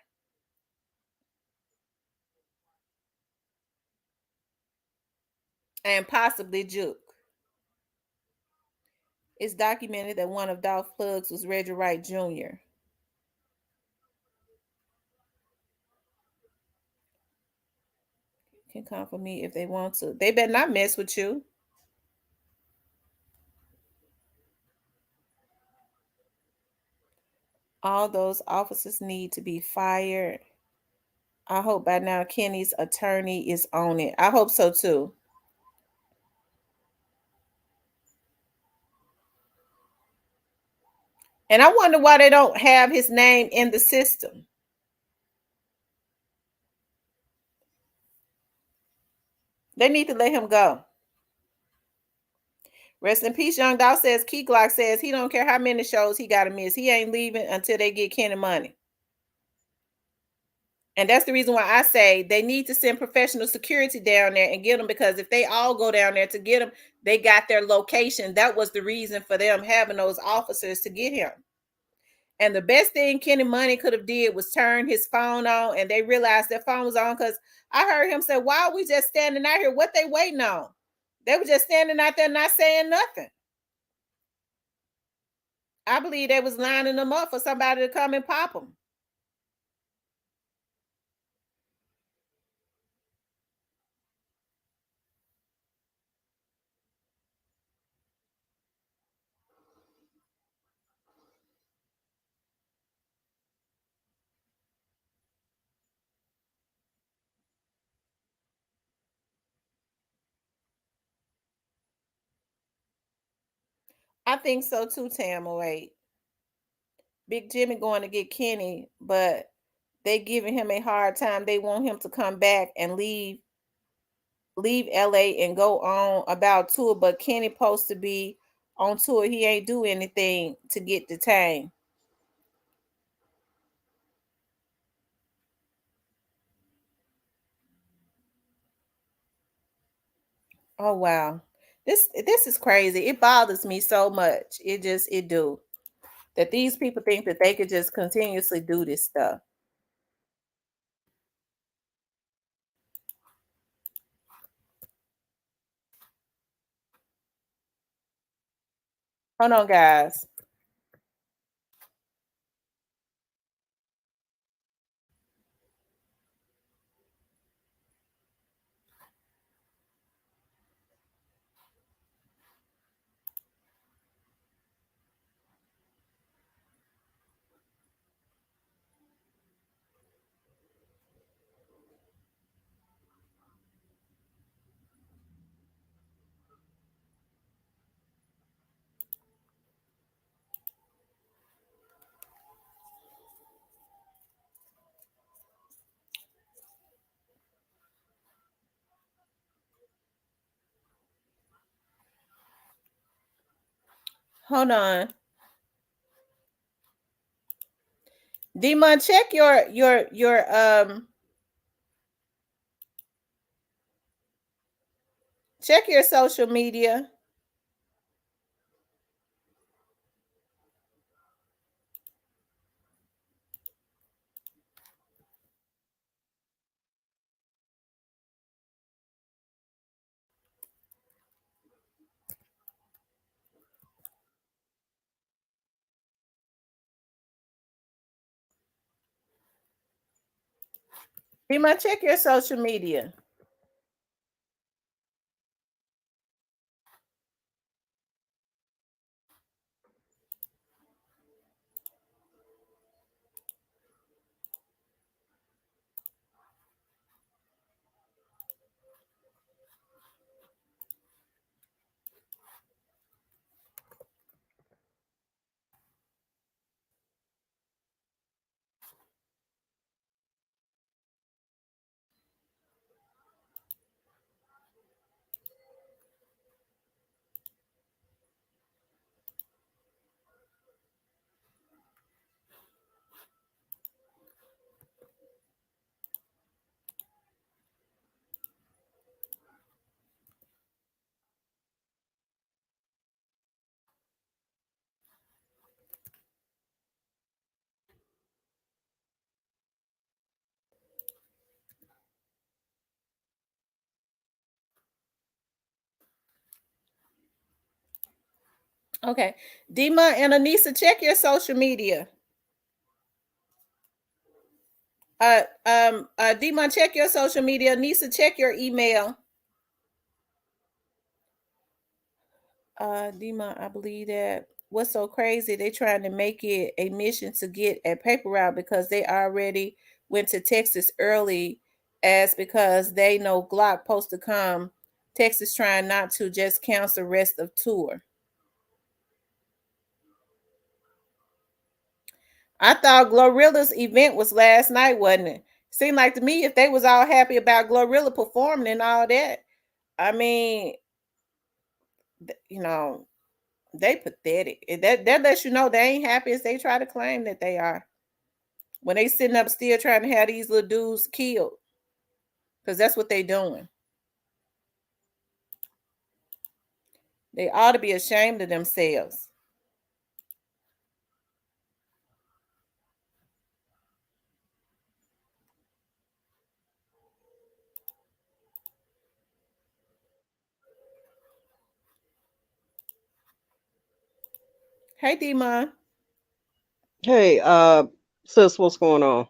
And possibly Juke. It's documented that one of Dolph Plugs was Reggie Wright Jr. Can come for me if they want to. They better not mess with you. All those officers need to be fired. I hope by now Kenny's attorney is on it. I hope so too. And I wonder why they don't have his name in the system. They need to let him go. Rest in peace, Young Doll says, Key Glock says he don't care how many shows he got to miss. He ain't leaving until they get Kenny money. And that's the reason why I say they need to send professional security down there and get them, because if they all go down there to get them, they got their location. That was the reason for them having those officers to get him. And the best thing Kenny Money could have did was turn his phone on, and they realized their phone was on, because I heard him say, why are we just standing out here? What they waiting on? They were just standing out there not saying nothing. I believe they was lining them up for somebody to come and pop them. I think so too, Tam08. Big Jimmy going to get Kenny, but they giving him a hard time. They want him to come back and leave LA and go on about tour, but Kenny supposed to be on tour. He ain't do anything to get detained. Oh wow. This is crazy. It bothers me so much. It do. That these people think that they could just continuously do this stuff. Hold on, guys. Hold on. Demon, check check your social media. Demon, check your social media. Okay. Dima and Anissa, check your social media. Dima, check your social media. Anissa, check your email. Dima, I believe that what's so crazy, they trying to make it a mission to get a paper route because they already went to Texas early as because they know Glock supposed to come. Texas trying not to just cancel rest of tour. I thought Glorilla's event was last night, wasn't it? Seemed like to me if they was all happy about Glorilla performing and all that, I mean, you know, they pathetic. That lets you know they ain't happy as they try to claim that they are. When they sitting up still trying to have these little dudes killed. Because that's what they doing. They ought to be ashamed of themselves. Hey, Demon. Hey, sis, what's going on?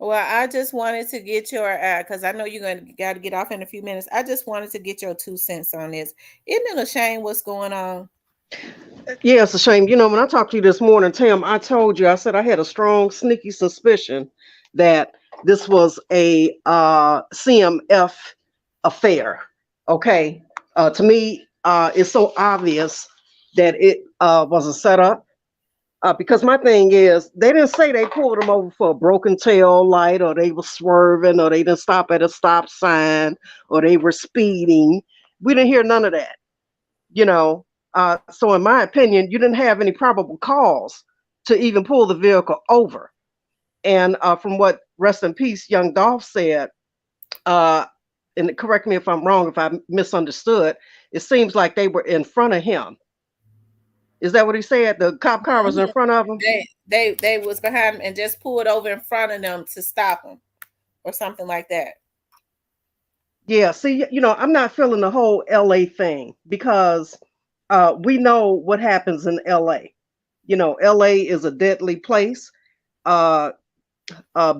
Well, I just wanted to get your because I know you're gonna got to get off in a few minutes. I just wanted to get your 2 cents on this. Isn't it a shame what's going on? Yeah, it's a shame. You know, when I talked to you this morning, Tim, I told you, I said I had a strong, sneaky suspicion that this was a CMF affair. Okay. To me, it's so obvious that it was a setup. Because my thing is, they didn't say they pulled them over for a broken tail light, or they were swerving, or they didn't stop at a stop sign, or they were speeding. We didn't hear none of that. You know, so in my opinion, you didn't have any probable cause to even pull the vehicle over. And from what rest in peace, young Dolph said, uh, and correct me if I'm wrong, if I misunderstood, it seems like they were in front of him. Is that what he said? The cop car was in Mhm. front of him? They was behind him and just pulled over in front of them to stop them or something like that. Yeah, see, you know, I'm not feeling the whole LA thing because we know what happens in LA. You know, LA is a deadly place. Uh,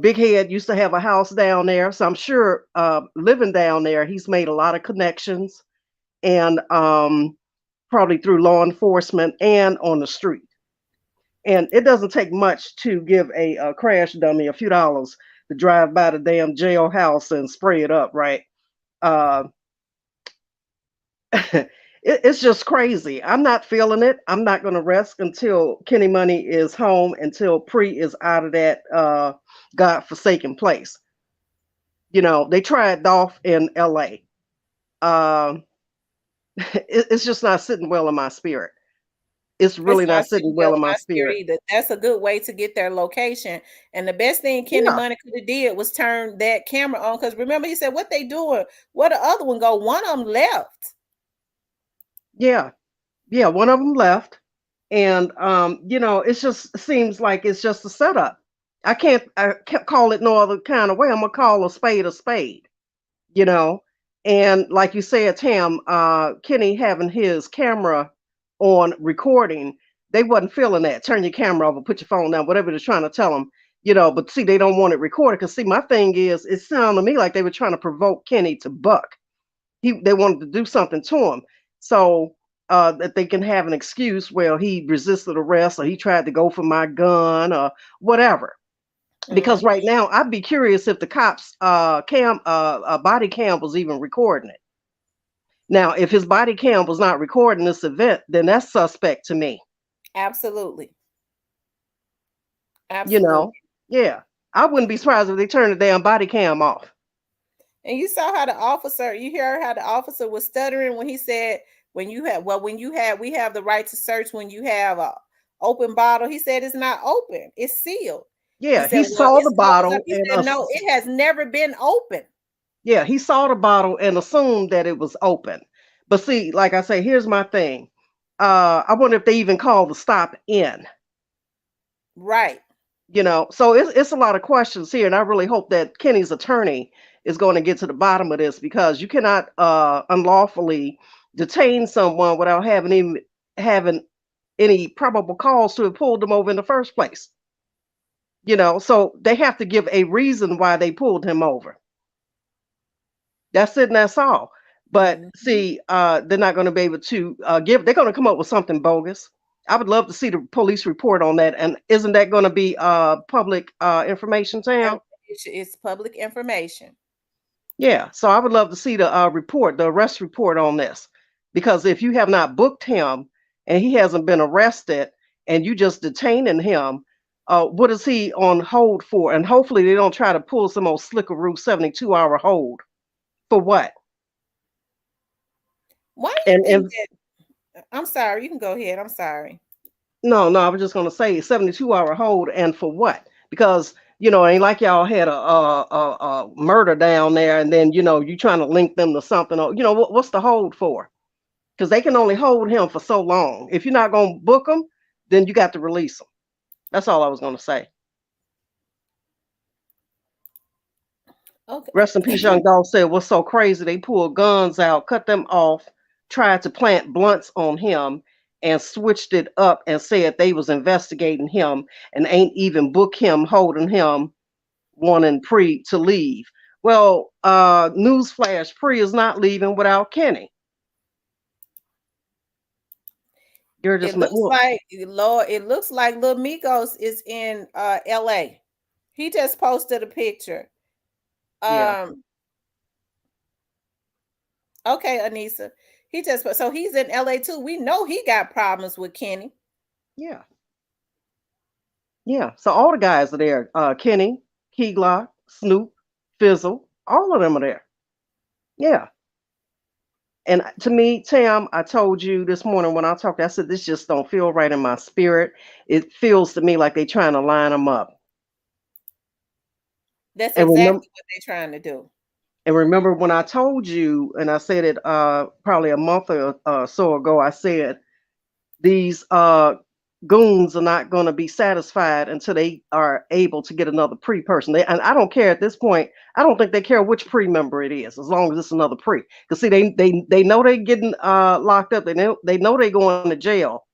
Big Head used to have a house down there, so I'm sure living down there, he's made a lot of connections, and probably through law enforcement and on the street. And it doesn't take much to give a crash dummy a few dollars to drive by the damn jailhouse and spray it up, right? Uh, it's just crazy. I'm not feeling it. I'm not going to rest until Kenny Money is home, until Pre is out of that godforsaken place. You know, they tried Dolph in LA. Um, it's just not sitting well in my spirit. It's It's really not not sitting sitting well well in in my my spirit spirit. either. That's a good way to get their location. And the best thing Kenny Yeah, Money could have did was turn that camera on. Because remember, he said, "What they doing? Where the other one go? One of them left." yeah, yeah. One of them left, and you know, it just seems like it's just a setup. I can't call it no other kind of way. I'm gonna call a spade a spade. You know, and like you said, Tam, Kenny having his camera on recording, they wasn't feeling that. Turn your camera off or put your phone down, whatever they're trying to tell them. You know, but see, they don't want it recorded because see, my thing is, it sounded to me like they were trying to provoke Kenny to buck. They wanted to do something to him, so that they can have an excuse. Well, he resisted arrest, or he tried to go for my gun, or whatever. Because Mhm. right now, I'd be curious if the cops body cam was even recording it. Now, if his body cam was not recording this event, then that's suspect to me. Absolutely. You know, Absolutely. yeah, I wouldn't be surprised if they turned the damn body cam off. And you saw how the officer, you hear how the officer was stuttering when he said, we have the right to search when you have a open bottle. He said it's not open, it's sealed. He Yeah, said, he well, saw it's the closed up. bottle He and said, no, it has never been open. yeah, he saw the bottle and assumed that it was open. But see, like I say, here's my thing. I wonder if they even called the stop in. Right. You know, so it's a lot of questions here, and I really hope that Kenny's attorney is going to get to the bottom of this, because you cannot unlawfully detain someone without having any probable cause to have pulled them over in the first place. So they have to give a reason why they pulled him over. That's it, and that's all. But see, they're not going to be able to they're going to come up with something bogus. I would love to see the police report on that. And isn't that going to be public information, Tam? It's public information. Yeah, so I would love to see the arrest report on this. Because if you have not booked him and he hasn't been arrested and you just detaining him, what is he on hold for? And hopefully they don't try to pull some old slickeroo 72-hour hold. For what? Why do you think that? I'm sorry, you can go ahead. I'm sorry. No, I was just gonna say 72-hour hold, and for what? Because it ain't like y'all had a murder down there, and then you trying to link them to something. Or, what's the hold for? Because they can only hold him for so long. If you're not gonna book him, then you got to release him. That's all I was gonna say. Okay. Rest in peace, young dog said, what's so crazy? They pulled guns out, cut them off, tried to plant blunts on him, and switched it up and said they was investigating him and ain't even book him, holding him, wanting Pre to leave. Well, newsflash, Pre is not leaving without Kenny. You're just it looks like Lil Migos is in LA. He just posted a picture. Yeah. Okay, Anissa. So he's in LA too. We know he got problems with Kenny. Yeah. Yeah. So all the guys are there. Kenny, Key Glock, Snoop, Fizzle, all of them are there. Yeah. And to me, Tam, I told you this morning when I talked, I said, this just don't feel right in my spirit. It feels to me like they're trying to line them up. That's exactly what they're trying to do. And remember when I told you, and I said it probably a month or so ago, I said these goons are not going to be satisfied until they are able to get another pre-person. And I don't care at this point. I don't think they care which pre-member it is, as long as it's another pre. Because see, they know they're getting locked up. They know they're going to jail.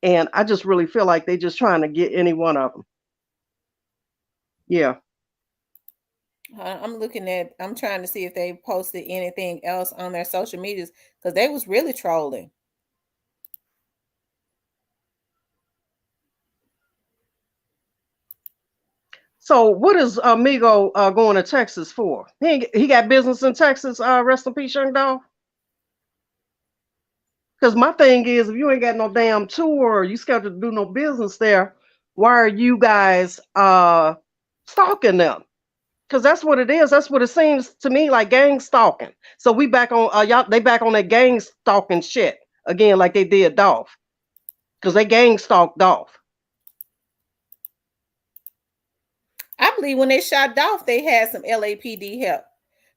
And I just really feel like they're just trying to get any one of them. Yeah. I'm trying to see if they posted anything else on their social medias, because they was really trolling. So what is Amigo going to Texas for? He got business in Texas. Rest in peace, young dog. Because my thing is, if you ain't got no damn tour, or you scheduled to do no business there, why are you guys stalking them? Because that's what it is. That's what it seems to me like, gang stalking. So we back on y'all. They back on that gang stalking shit again, like they did Dolph. Because they gang stalked Dolph. I believe when they shot Dolph, they had some LAPD help.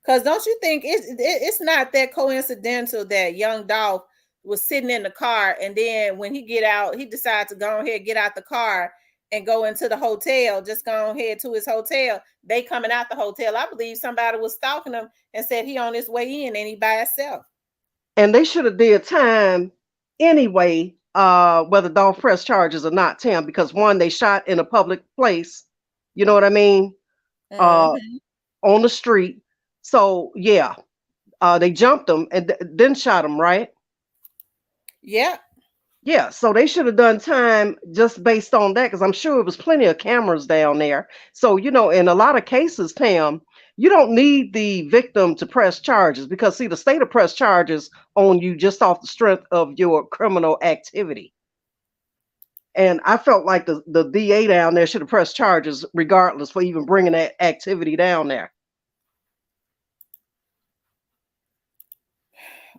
Because don't you think it's not that coincidental that young Dolph was sitting in the car, and then when he get out, he decided to go ahead, get out the car and go into the hotel, just go ahead to his hotel. They coming out the hotel. I believe somebody was stalking him and said he on his way in and he by himself. And they should have did time anyway, whether Dolph press charges or not, Tim, because one, they shot in a public place. You know what I mean? Mm-hmm. On the street. So yeah, they jumped him and then shot him, right? Yeah. Yeah, so they should have done time just based on that, because I'm sure it was plenty of cameras down there. So, in a lot of cases, Tam, you don't need the victim to press charges, because see, the state will press charges on you just off the strength of your criminal activity. And I felt like the DA down there should have pressed charges regardless for even bringing that activity down there.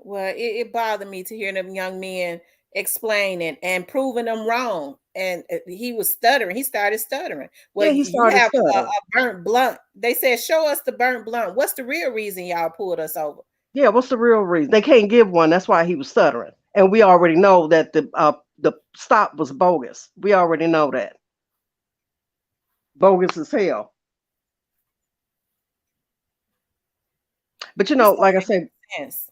Well, it bothered me to hear them young men explaining and proving them wrong. And he was stuttering. He started stuttering. Well, yeah, he started you have stuttering. A burnt blunt. They said, show us the burnt blunt. What's the real reason y'all pulled us over? Yeah, what's the real reason? They can't give one. That's why he was stuttering. And we already know that the stop was bogus. We already know that. Bogus as hell. But like I said, yes.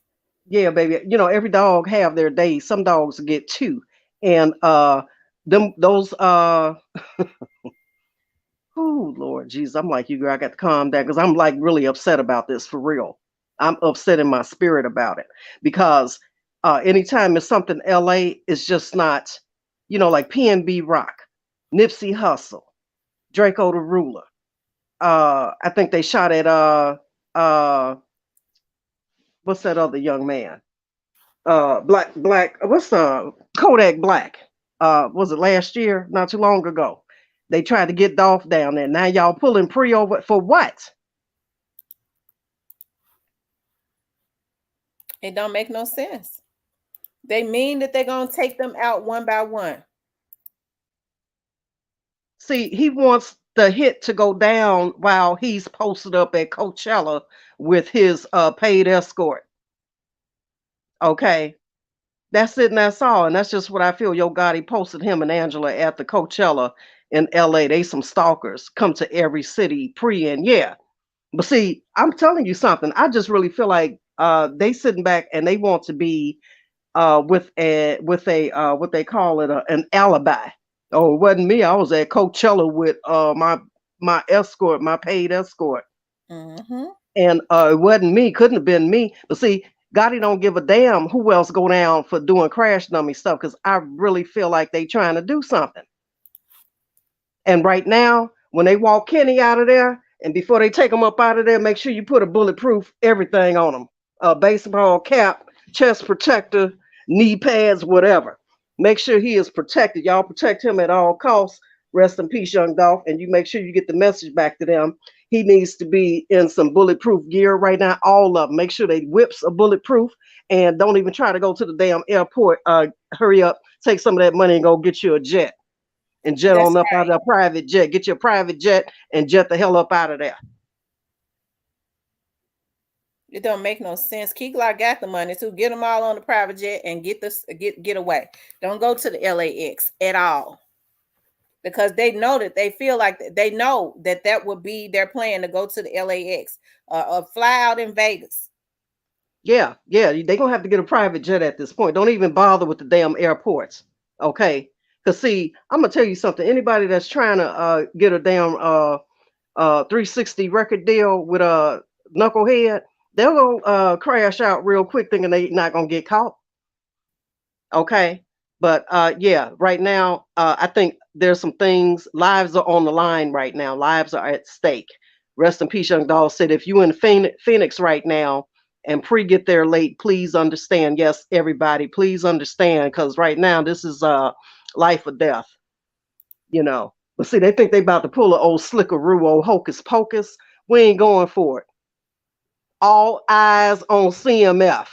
Yeah, baby. Every dog have their days. Some dogs get two. And those oh Lord Jesus, I'm like you, girl. I got to calm down because I'm like really upset about this for real. I'm upset in my spirit about it because anytime it's something LA, it's just not, like PNB Rock, Nipsey Hussle, Draco the Ruler. I think they shot at uh what's that other young man? Black what's Kodak Black. Was it last year? Not too long ago. They tried to get Dolph down there. Now y'all pulling pre over for what? It don't make no sense. They mean that they're gonna take them out one by one. See, he wants the hit to go down while he's posted up at Coachella with his paid escort. Okay. That's it and that's all. And that's just what I feel. Yo Gotti posted him and Angela at the Coachella in LA. They some stalkers. Come to every city pre and yeah. But see, I'm telling you something. I just really feel like they sitting back and they want to be with a what they call it an alibi. Oh, it wasn't me. I was at Coachella with my escort, my paid escort. Mm-hmm. And it wasn't me, couldn't have been me. But see, Gotti don't give a damn who else go down for doing crash dummy stuff because I really feel like they trying to do something. And right now, when they walk Kenny out of there, and before they take him up out of there, make sure you put a bulletproof everything on him. Baseball cap, chest protector, knee pads, whatever. Make sure he is protected. Y'all protect him at all costs. Rest in peace, young Dolph. And you make sure you get the message back to them. He needs to be in some bulletproof gear right now. All of them. Make sure they whips are bulletproof and don't even try to go to the damn airport. Hurry up, take some of that money and go get you a jet and jet That's on up out right. of that private jet. Get your private jet and jet the hell up out of there. It don't make no sense. Key Glock got the money to get them all on the private jet and get away. Don't go to the LAX at all because they know that they feel like they know that would be their plan to go to the LAX or fly out in Vegas. Yeah, they gonna have to get a private jet at this point. Don't even bother with the damn airports, okay? Cause see, I'm gonna tell you something. Anybody that's trying to get a damn 360 record deal with a knucklehead, they'll go crash out real quick, thinking they not gonna get caught. Okay, but yeah, right now I think there's some things. Lives are on the line right now. Lives are at stake. Rest in peace, young dog said. If you in Phoenix right now and pre get there late, please understand. Yes, everybody, please understand, because right now this is life or death. But see, they think they about to pull an old slickeroo, old hocus pocus. We ain't going for it. All eyes on CMF.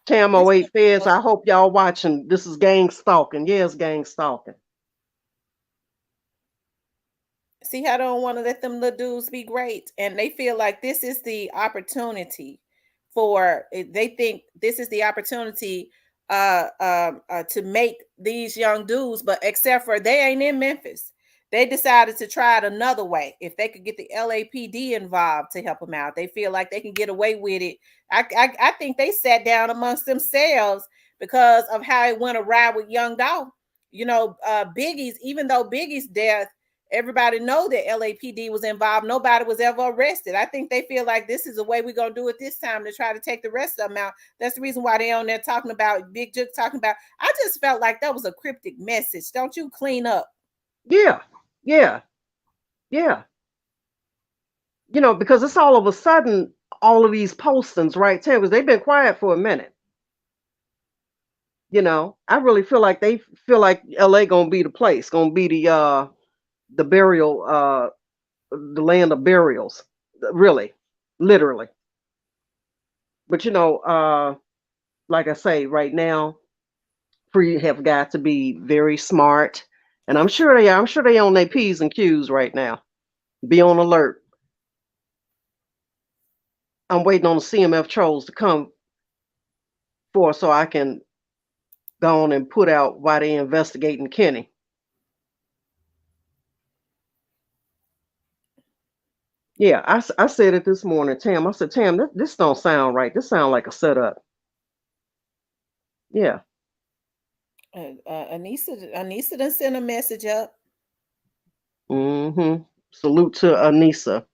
Tam This 08 Feds, I hope y'all watching. This is gang stalking. Yes, gang stalking. See how they don't want to let them little dudes be great, and they feel like this is the opportunity they think this is the opportunity to make these young dudes, but except for they ain't in Memphis. They decided to try it another way. If they could get the LAPD involved to help them out, they feel like they can get away with it. I think they sat down amongst themselves because of how it went awry with Young Dolph. Biggie's, even though Biggie's death, everybody know that LAPD was involved. Nobody was ever arrested. I think they feel like this is the way we're going to do it this time to try to take the rest of them out. That's the reason why they're on there talking about Big Jook talking about. I just felt like that was a cryptic message. Don't you clean up? Yeah, yeah, yeah. Because it's all of a sudden, all of these postings, right, Tim? Because they've been quiet for a minute. I really feel like they feel like LA gonna be the place, gonna be the burial, the land of burials, really, literally. But like I say, right now, free have got to be very smart, and I'm sure they are. I'm sure they on their P's and Q's right now. Be on alert. I'm waiting on the CMF trolls to come so I can go on and put out why they investigating Kenny. Yeah, I said it this morning, Tam. I said, Tam, this don't sound right. This sound like a setup. Yeah. Anissa done sent a message up. Mm-hmm. Salute to Anissa.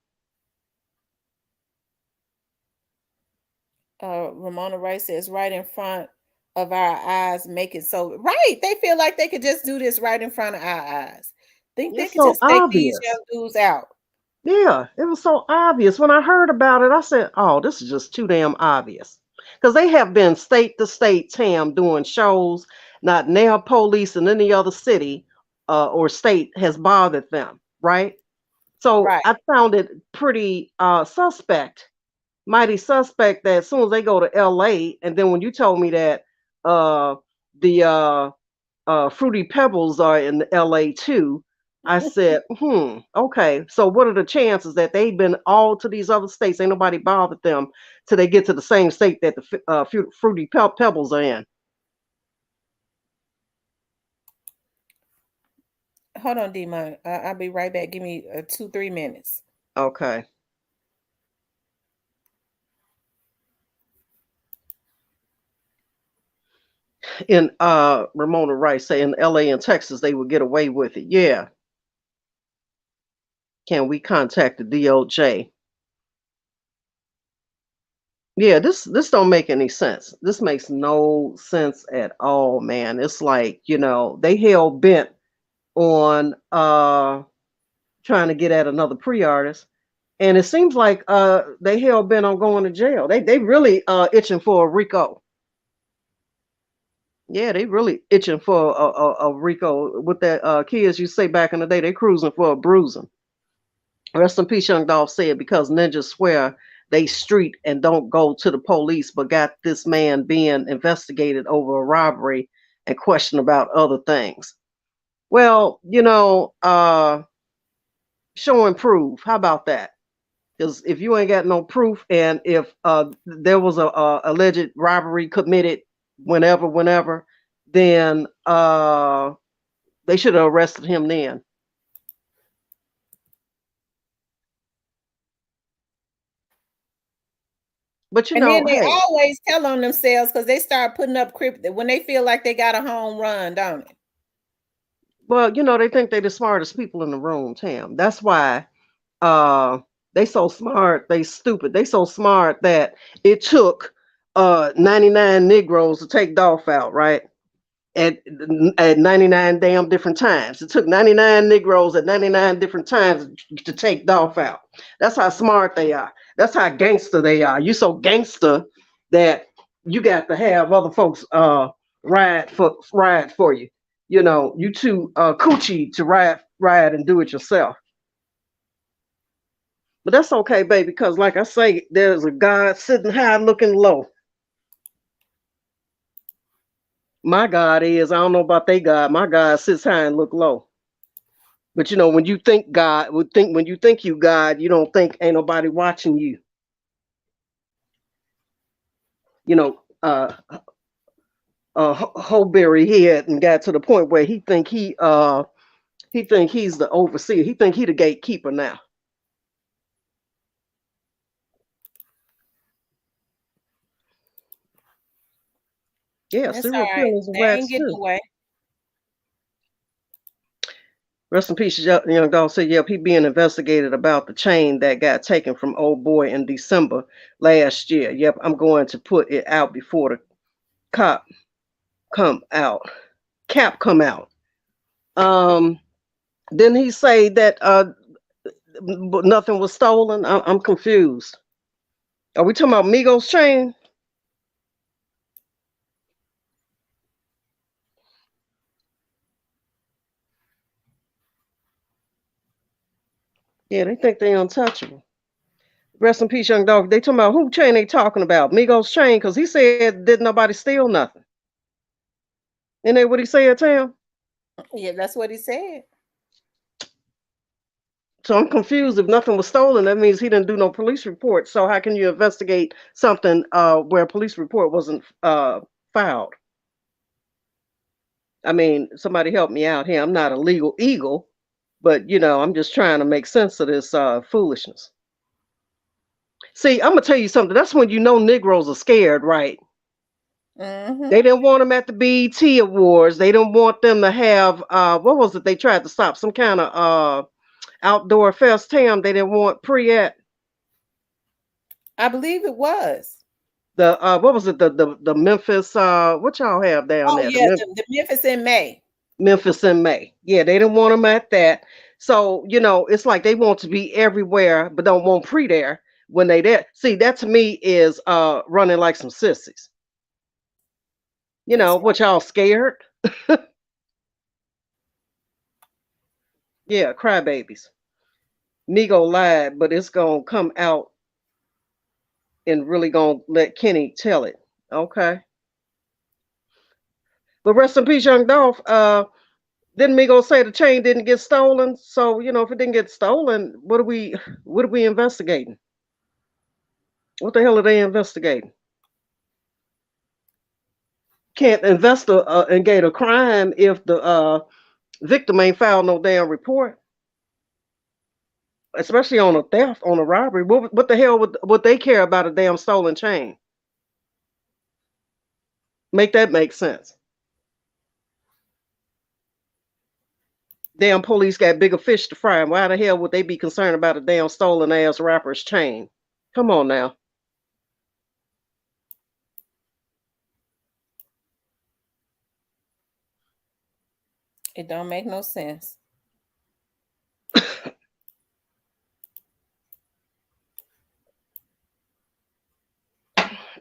Ramona Rice says, right in front of our eyes, make it so right. They feel like they could just do this right in front of our eyes. Think they It's could so just take these obvious. young dudes out. Yeah, it was so obvious. When I heard about it, I said, oh, this is just too damn obvious. Because they have been state to state, Tam, doing shows. Not now police in any other city or state has bothered them, right? So Right. I found it pretty suspect, mighty suspect that as soon as they go to LA, and then when you told me that uh, the Fruity Pebbles are in LA too, I said, okay. So what are the chances that they've been all to these other states? Ain't nobody bothered them till they get to the same state that the Fruity Pebbles are in. Hold on, D-Mon. I'll be right back. Give me 2-3 minutes. Okay. In Ramona Rice say in LA and Texas they would get away with it. Yeah. Can we contact the DOJ? Yeah, this don't make any sense. This makes no sense at all, man. It's like, they hell bent on trying to get at another pre-artist. And it seems like they hell bent on going to jail. They really itching for a Rico. Yeah, they really itching for a Rico. With that kids you say back in the day, they cruising for a bruising. Rest in peace, Young Dolph said, because ninjas swear they street and don't go to the police, but got this man being investigated over a robbery and questioned about other things. Well, show and prove. How about that? Because if you ain't got no proof, and if there was a alleged robbery committed whenever, then they should have arrested him then. But And then they hey, always tell on themselves because they start putting up crypto when they feel like they got a home run, don't it? well, they think they're the smartest people in the room, Tam. That's why uh they so smart, they stupid. They so smart that it took 99 Negroes to take Dolph out, right? At 99 damn different times. It took 99 Negroes at 99 different times to take Dolph out. That's how smart they are. That's how gangster they are. You so gangster that you got to have other folks ride for you. You too coochie to ride and do it yourself. But that's okay, baby, because like I say, there's a God sitting high looking low. My God is, I don't know about they God. My God sits high and look low. But when you think God, when you think you God, you don't think ain't nobody watching you. You know, Hoberry head and got to the point where he think he's the overseer. He think he the gatekeeper now. Yeah, That's all serial right. killers and They ain't rats getting too. away. Rest in peace, Young Dog said, yep, he being investigated about the chain that got taken from old boy in December last year. Yep, I'm going to put it out before the cop come out. Cap come out. Um, didn't he say that nothing was stolen? I'm confused. Are we talking about Migos chain? Yeah, they think they untouchable. Rest in peace, Young Dog. They talking about who chain they talking about? Migos chain, because he said did nobody steal nothing. Isn't that what he said, Tam? Yeah, that's what he said. So I'm confused. If nothing was stolen, that means he didn't do no police report. So how can you investigate something where a police report wasn't filed? I mean, somebody help me out here. I'm not a legal eagle, but I'm just trying to make sense of this foolishness. See, I'm gonna tell you something. That's when you know Negroes are scared, right? Mm-hmm. They didn't want them at the BET Awards. They didn't want them to have what was it? They tried to stop some kind of outdoor fest. Tam, they didn't want pre at I believe it was. the what was it? The Memphis what y'all have down Oh there? yeah, the Memphis in May. Memphis in May. Yeah, they didn't want them at that. So, it's like they want to be everywhere, but don't want pre there when they there. See, that to me is running like some sissies. That's What y'all scared? Yeah, crybabies. Migo lied, but it's gonna come out and really gonna let Kenny tell it. Okay. But rest in peace, young Dolph. Didn't Migo say the chain didn't get stolen? So, if it didn't get stolen, what are we investigating? What the hell are they investigating? Can't investigate a crime if the victim ain't filed no damn report, especially on a theft, on a robbery. What the hell would they care about a damn stolen chain? Make that make sense. Damn police got bigger fish to fry. Why the hell would they be concerned about a damn stolen ass rapper's chain? Come on now. It don't make no sense.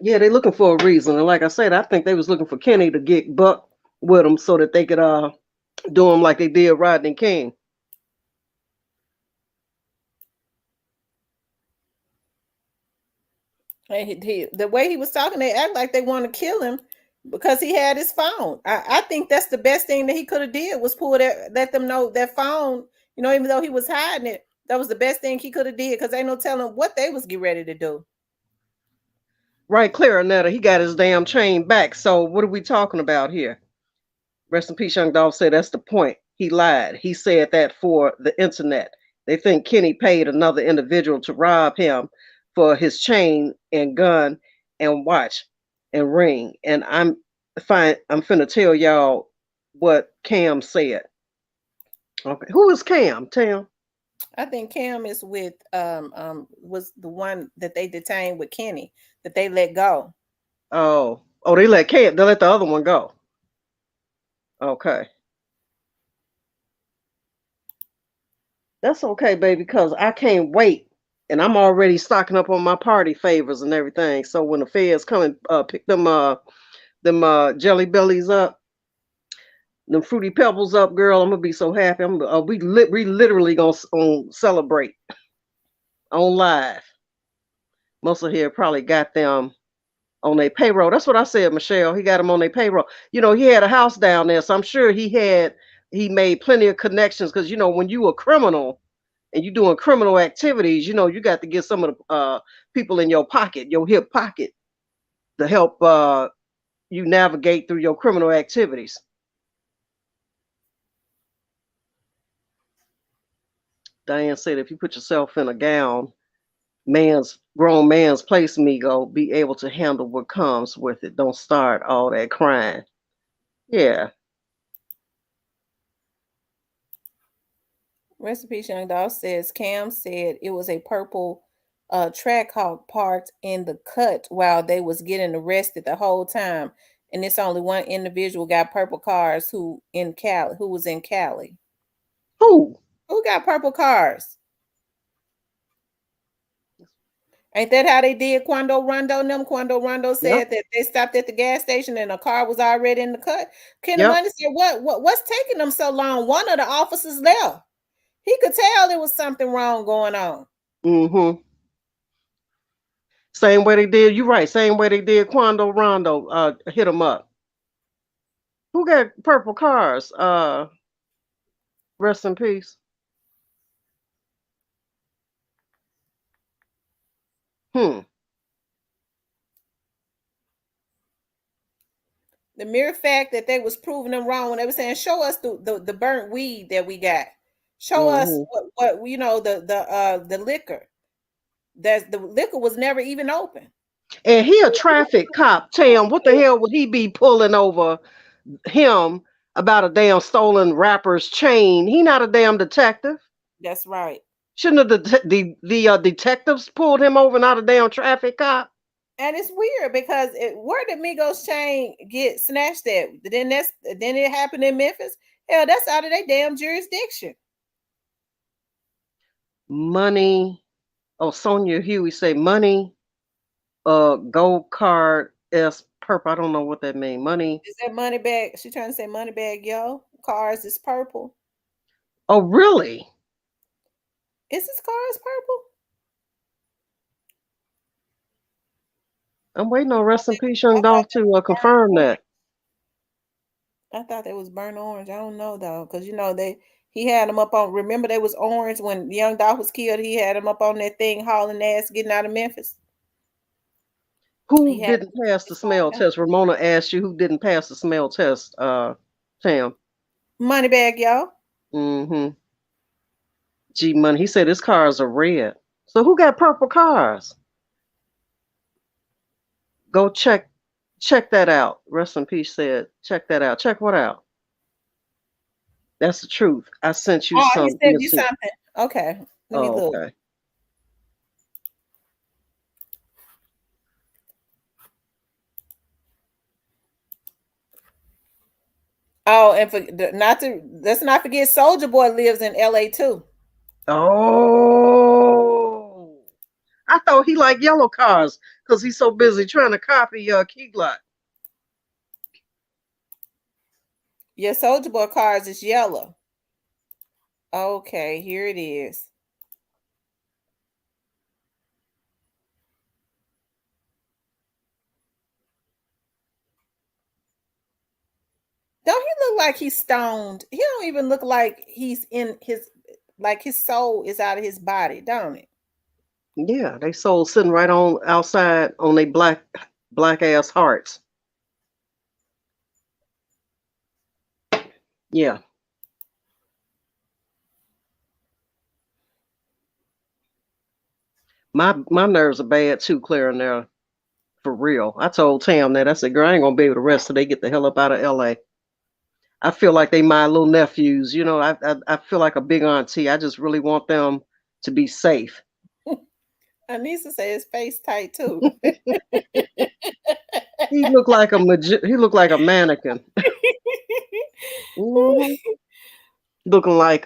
Yeah, they looking for a reason. And like I said, I think they was looking for Kenny to get Buck with them so that they could do him like they did Rodney King. And the way he was talking, they act like they want to kill him because he had his phone. I think that's the best thing that he could have did was let them know that phone. Even though he was hiding it, that was the best thing he could have did because ain't no telling what they was getting ready to do. Right, clear, Netta. He got his damn chain back. So what are we talking about here? Rest in peace, young Dolph said that's the point. He lied. He said that for the internet. They think Kenny paid another individual to rob him for his chain and gun and watch and ring. And I'm finna tell y'all what Cam said. Okay. Who is Cam, Tam? I think Cam is with was the one that they detained with Kenny that they let go. Oh, they let the other one go. Okay. That's okay, baby, because I can't wait. And I'm already stocking up on my party favors and everything. So when the feds come and pick them jelly bellies up, them fruity pebbles up, girl, I'm gonna be so happy. We literally gonna celebrate on live. Most of here probably got them on their payroll. That's what I said, Michelle. He got them on their payroll. He had a house down there, so I'm sure he made plenty of connections because when you a criminal and you doing criminal activities, you got to get some of the people in your pocket, your hip pocket, to help you navigate through your criminal activities. Diane said, if you put yourself in a gown, grown man's place, Migo, be able to handle what comes with it. Don't start all that crying. Yeah. Recipe Young Dog says Cam said it was a purple Trackhawk parked in the cut while they was getting arrested the whole time, and it's only one individual got purple cars who was in Cali. Who got purple cars? Ain't that how they did Quando Rondo? Quando Rondo said that they stopped at the gas station and a car was already in the cut. Kenny Money said, what's taking them so long? One of the officers left. He could tell there was something wrong going on. Mm-hmm. Same way they did, you're right, same way they did Quando Rondo, hit him up. Who got purple cars? Rest in peace. The mere fact that they was proving them wrong when they were saying, show us the burnt weed that we got. Show us what the liquor. the liquor was never even open. And he a traffic cop. Tam, what the hell would he be pulling over him about a damn stolen rapper's chain? He not a damn detective. That's right. Shouldn't have the detectives pulled him over, not a damn traffic cop? And it's weird because where did Migos chain get snatched at? Then it happened in Memphis. Hell, that's out of their damn jurisdiction. Money. Oh, Sonia Huey say money. Gold card S purple. I don't know what that means. Money. Is that money bag? She trying to say money bag, yo. Cars is purple. Oh, really? Is this cars purple? I'm waiting on Rest in Peace Young Dolph to confirm that. I thought they was burnt orange. I don't know though, because he had them up on. Remember, they was orange when Young Dolph was killed. He had them up on that thing, hauling ass, getting out of Memphis. Who didn't pass the smell test? Ramona asked you who didn't pass the smell test. Tam. Moneybag, y'all. Mm-hmm. G Money. He said his cars are red. So who got purple cars? Go check that out. Rest in Peace said, check that out. Check what out? That's the truth. I sent you He sent you something. Okay. Let me look. Okay. Oh, and let's not forget Soldier Boy lives in LA too. Oh, I thought he liked yellow cars because he's so busy trying to copy Key Glock. Yeah, Soldier Boy cars is yellow. Okay, here it is. Don't he look like he's stoned? He don't even look like he's in his soul is out of his body, don't it? Yeah, they soul sitting right on outside on their black ass hearts. Yeah. My nerves are bad too, Claire, and there for real. I told Tam that. I said, girl, I ain't gonna be able to rest till they get the hell up out of LA. I feel like they my little nephews, I feel like a big auntie. I just really want them to be safe. Anissa say his face tight too. He looked like a mannequin. Mm-hmm. Looking like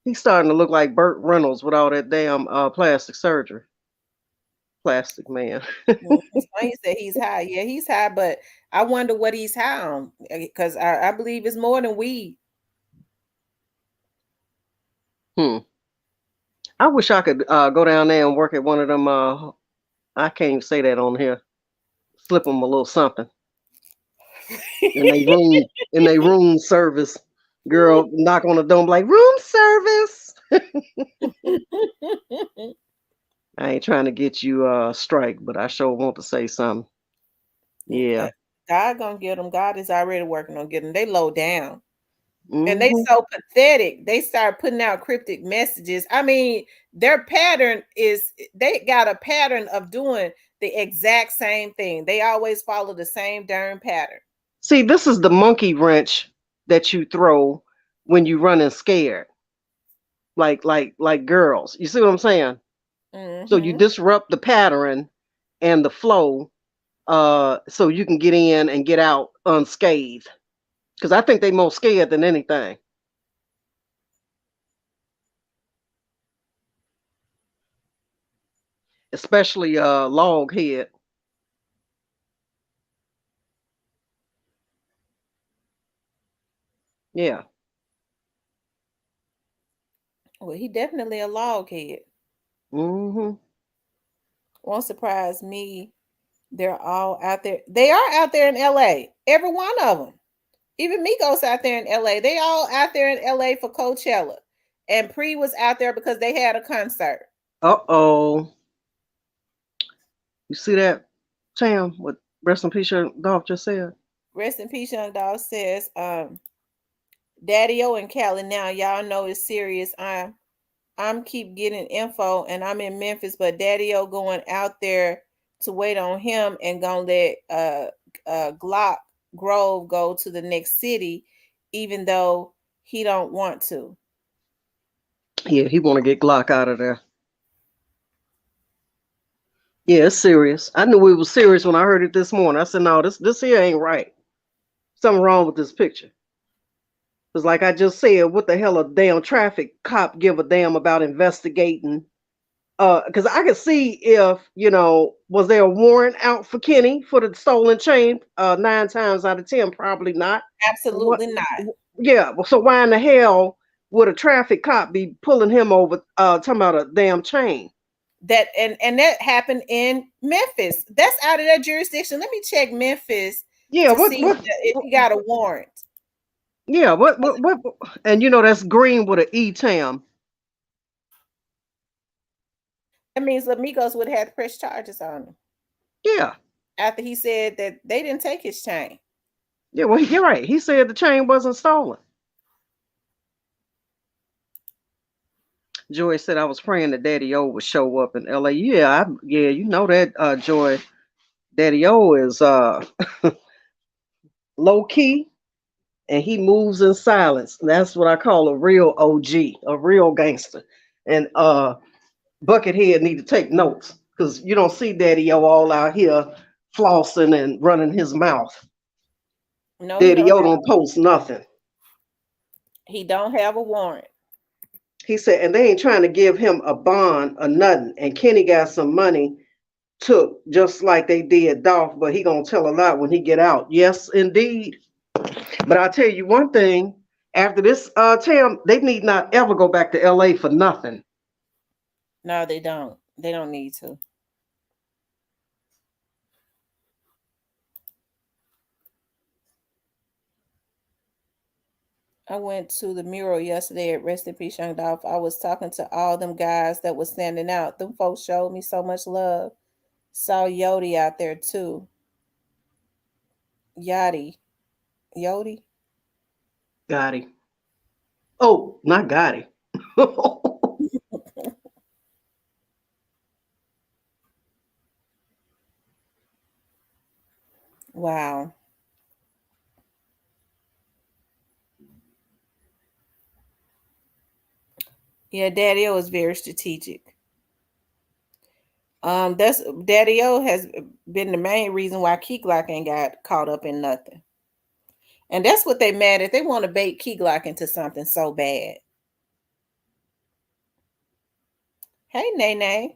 he's starting to look like Burt Reynolds with all that damn plastic surgery. Plastic man. He said he's high. Yeah, he's high, but I wonder what he's high on because I believe it's more than weed. I wish I could go down there and work at one of them. I can't even say that on here. Slip them a little something. in their room service. Girl, knock on the door, like room service. I ain't trying to get you strike, but I sure want to say something. Yeah. God gonna get them. God is already working on getting them. They low down. Mm-hmm. And they so pathetic. They start putting out cryptic messages. I mean, their pattern is they got a pattern of doing the exact same thing. They always follow the same darn pattern. See, this is the monkey wrench that you throw when you running scared. Like girls. You see what I'm saying? Mm-hmm. So you disrupt the pattern and the flow so you can get in and get out unscathed. Because I think they more scared than anything. Especially log head. Yeah. Well, he definitely a log head. Mm-hmm. Won't surprise me. They're all out there. They are out there in LA. Every one of them. Even Migos out there in LA. They all out there in LA for Coachella. And Pre was out there because they had a concert. Uh-oh. You see that, Tam? What Rest in Peace Young Dolph just said? Rest in Peace Young Dolph says, Daddy O and Cali now, y'all know it's serious. I'm keep getting info and I'm in Memphis, but Daddy O going out there to wait on him and gonna let Glock Grove go to the next city, even though he don't want to. Yeah, he want to get Glock out of there. Yeah, it's serious. I knew it was serious when I heard it this morning. I said, no, this here ain't right. Something wrong with this picture. Because like I just said, what the hell a damn traffic cop give a damn about investigating? Because I could see if, was there a warrant out for Kenny for the stolen chain? 9 times out of 10, probably not. What? Absolutely not. Yeah. So why in the hell would a traffic cop be pulling him over, talking about a damn chain? That and that happened in Memphis. That's out of their jurisdiction. Let me check Memphis Yeah. to What? see What? if he got a warrant. Yeah. What? And that's green with an E Tam. That means Amigos would have had to press charges on him Yeah. after he said that they didn't take his chain. Yeah. Well, you're right. He said the chain wasn't stolen. Joy said I was praying that Daddy O would show up in LA. Yeah, yeah, you know that, Joy. Daddy O is low key and he moves in silence. That's what I call a real OG, a real gangster. And Buckethead need to take notes because you don't see Daddy O all out here flossing and running his mouth. No, Daddy O don't post nothing. he don't have a warrant. He said, and they ain't trying to give him a bond or nothing. And Kenny got some money took just like they did Dolph, but he gonna tell a lot when he get out. Yes, indeed. But I'll tell you one thing. After this, Tam, they need not ever go back to LA for nothing. No, they don't. They don't need to. I went to the mural yesterday at Rest in Peace Young Dolph. I was talking to all them guys that was standing out. Them folks showed me so much love. Saw Yodi out there too. Yachty. Yodi? Gotti. Oh, not Gotti. Wow. Yeah, Daddy O is very strategic. That's Daddy O has been the main reason why Key Glock ain't got caught up in nothing. And that's what they mad at. They want to bait Key Glock into something so bad. Hey, Nene.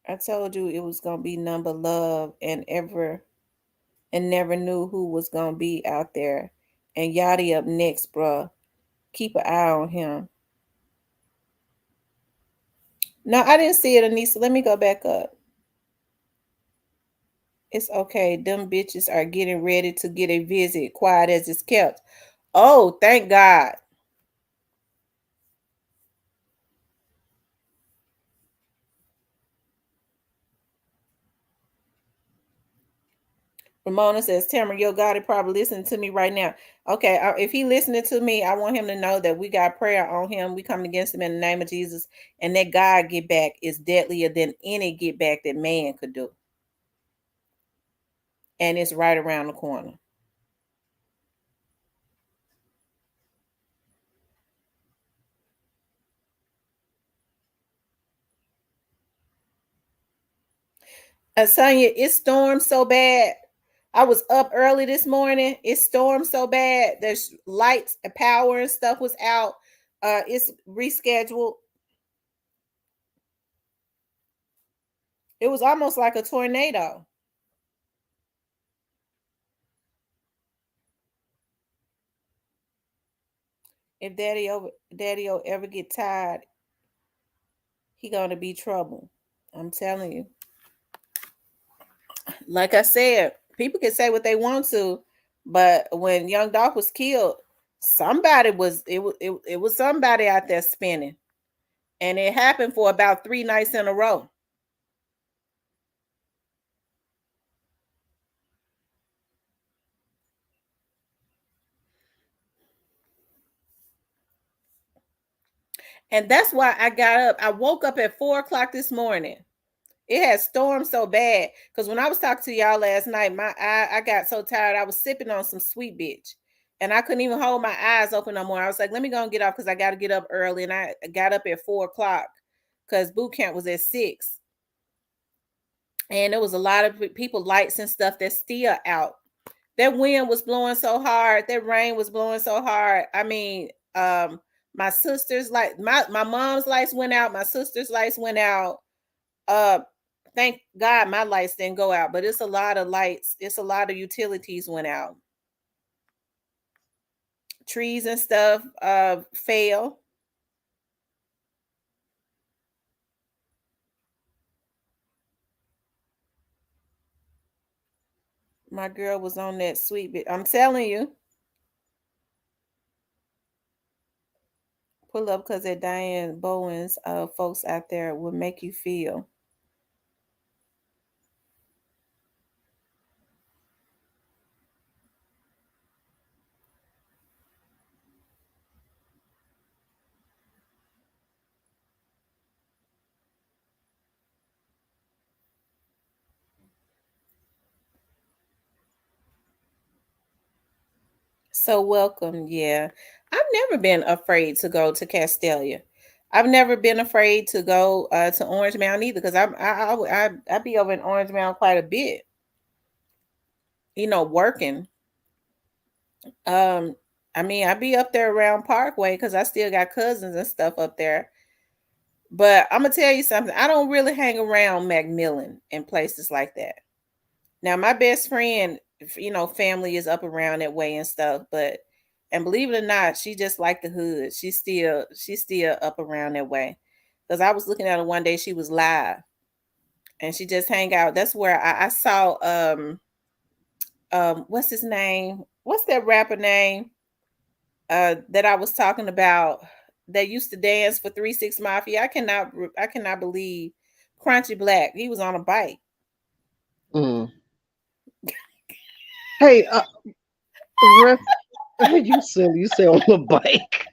I told you it was gonna be number love and never knew who was gonna be out there. And Yachty up next, bruh. Keep an eye on him. No, I didn't see it, Anissa. Let me go back up. It's okay. Them bitches are getting ready to get a visit, quiet as it's kept. Oh, thank God. Ramona says, Tamara, your God is probably listening to me right now. Okay, if he listening to me, I want him to know that we got prayer on him. We coming against him in the name of Jesus. And that God get back is deadlier than any get back that man could do. And it's right around the corner. Sonya, it stormed so bad. I was up early this morning. It stormed so bad. There's lights and power and stuff was out. It's rescheduled. It was almost like a tornado. If Daddy-O ever get tired, he gonna be trouble. I'm telling you. Like I said, people can say what they want to, but when Young Dolph was killed, it was somebody out there spinning. And it happened for about 3 nights in a row. And that's why I got up. I woke up at 4 o'clock this morning. It had stormed so bad because when I was talking to y'all last night, I got so tired. I was sipping on some sweet bitch, and I couldn't even hold my eyes open no more. I was like, "Let me go and get off because I got to get up early." And I got up at 4 o'clock because boot camp was at 6, and there was a lot of people, lights and stuff that's still out. That wind was blowing so hard. That rain was blowing so hard. I mean, my sister's light, my mom's lights went out. My sister's lights went out. Uh, thank God my lights didn't go out, but it's a lot of lights. It's a lot of utilities went out. Trees and stuff fell. My girl was on that sweet bit. I'm telling you. Pull up because that Diane Bowen's folks out there will make you feel. So welcome, yeah. I've never been afraid to go to Castelia. I've never been afraid to go to Orange Mound either because I be over in Orange Mound quite a bit. You know, working. Um, I mean, I be up there around Parkway because I still got cousins and stuff up there. But I'm gonna tell you something. I don't really hang around Macmillan and places like that. Now, my best friend, you know, family is up around that way and stuff, but and believe it or not, she just like the hood. She's still up around that way. Because I was looking at her one day, she was live and she just hang out. That's where I saw what's his name? What's that rapper name? That I was talking about that used to dance for 3 6 Mafia. I cannot believe Crunchy Black. He was on a bike. Mm. Hey, you silly. You say on the bike.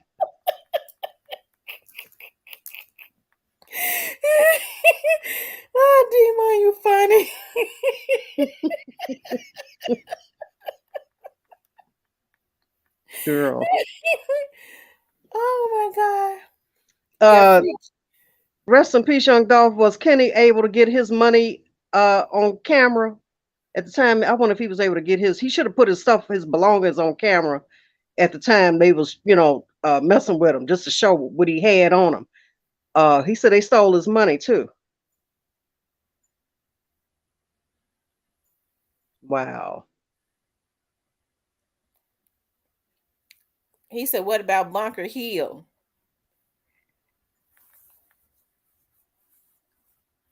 Oh, Demon, you funny. Girl. Oh my God. Yeah, Uh, Rest in peace, young Dolph. Was Kenny able to get his money on camera at the time? I wonder if he was able to get his. He should have put his stuff, his belongings on camera at the time they was, messing with him just to show what he had on him. He said they stole his money too. Wow. he said, what about Bunker Hill?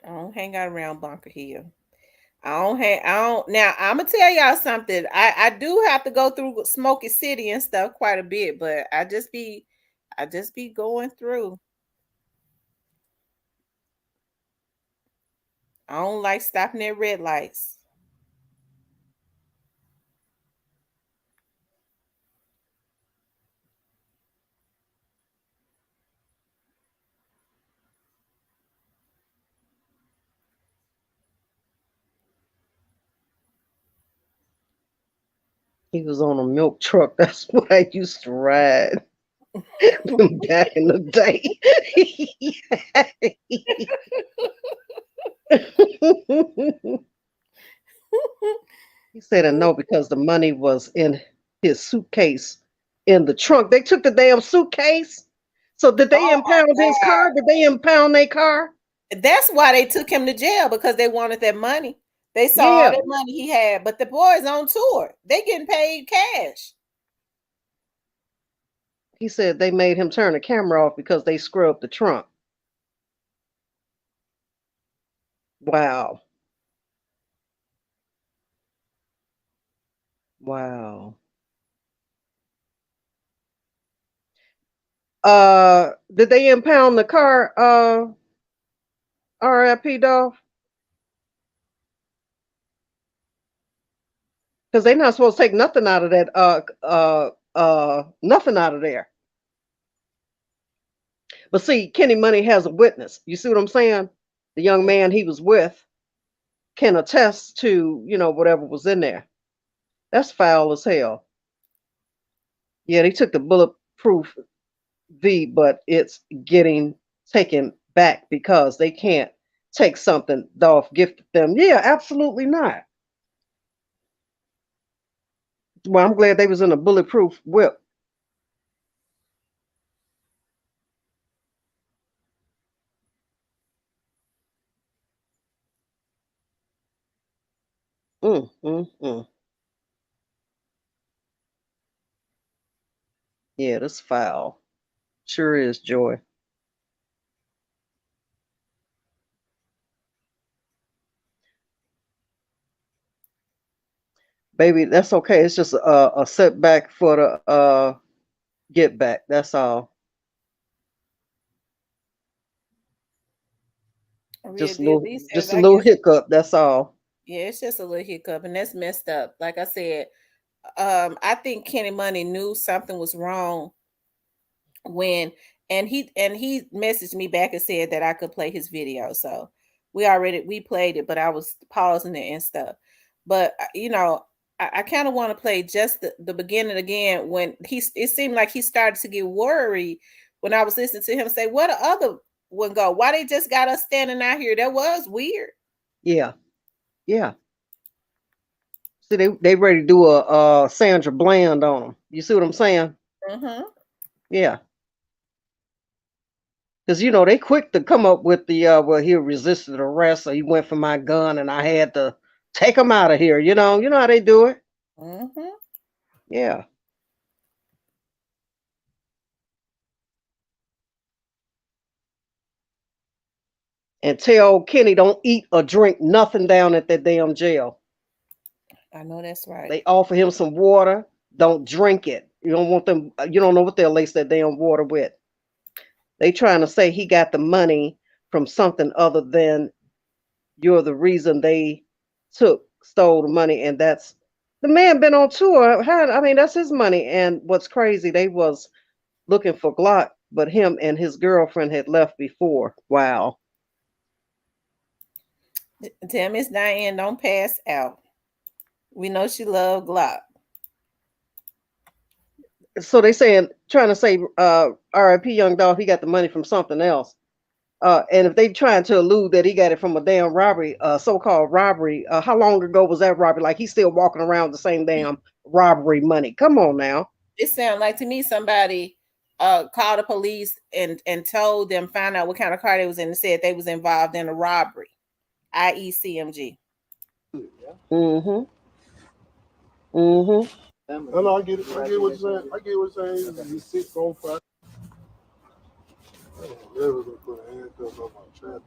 I don't hang out around Bunker Hill. I don't now I'm gonna tell y'all something. I do have to go through Smoky City and stuff quite a bit, but I just be going through. I don't like stopping at red lights. He was on a milk truck. That's what I used to ride back in the day. He said a no because the money was in his suitcase in the trunk. They took the damn suitcase. So did they Oh impound his my car? Did they impound their car? God. That's why they took him to jail because they wanted that money. They saw all Yeah. that money he had, but the boys on tour. They getting paid cash. He said they made him turn the camera off because they scrubbed the trunk. Wow. Wow. Did they impound the car, RIP Dolph? Because they're not supposed to take nothing out of that, nothing out of there. But see, Kenny Money has a witness. You see what I'm saying? The young man he was with can attest to, whatever was in there. That's foul as hell. Yeah, they took the bulletproof V, but it's getting taken back because they can't take something Dolph gifted them. Yeah, absolutely not. Well, I'm glad they was in a bulletproof whip. Mm, mm, mm. Yeah, that's foul. Sure is, Joy. Baby, that's okay. It's just a setback for the get back. That's all. Real Just a deal. little, These says, just a I little guess, hiccup. That's all. yeah, it's just a little hiccup, and that's messed up. Like I said, I think Kenny Money knew something was wrong when, and he messaged me back and said that I could play his video. So we played it, but I was pausing it and stuff. But I kind of want to play just the beginning again when it seemed like he started to get worried when I was listening to him say, "What the other one go? Why they just got us standing out here? That was weird." Yeah, yeah. See, they ready to do a Sandra Bland on them. You see what I'm saying? Mm-hmm. Yeah, because they quick to come up with the well, he resisted arrest, so he went for my gun, and I had to take him out of here. You know how they do it. Mm-hmm. Yeah. And tell Kenny don't eat or drink nothing down at that damn jail. I know that's right. They offer him some water. Don't drink it. You don't want them. You don't know what they'll lace that damn water with. They trying to say he got the money from something other than you're the reason they stole the money, and that's the man been on tour. I mean, that's his money. And what's crazy, they was looking for Glock, but him and his girlfriend had left before. Wow. Tell Miss Diane don't pass out. We know she loved Glock. So they trying to say, R.I.P. Young Dolph, he got the money from something else. And if they trying to allude that he got it from a damn robbery, so-called robbery, how long ago was that robbery? Like he's still walking around with the same damn robbery money. Come on now. It sounded like to me somebody called the police and told them, find out what kind of car they was in, and said they was involved in a robbery, i.e. CMG. Mm-hmm. Mm-hmm. No, I get it. I get what you're saying. I get what you're saying. You sit on fire. I never gonna put a handcuff on my trap.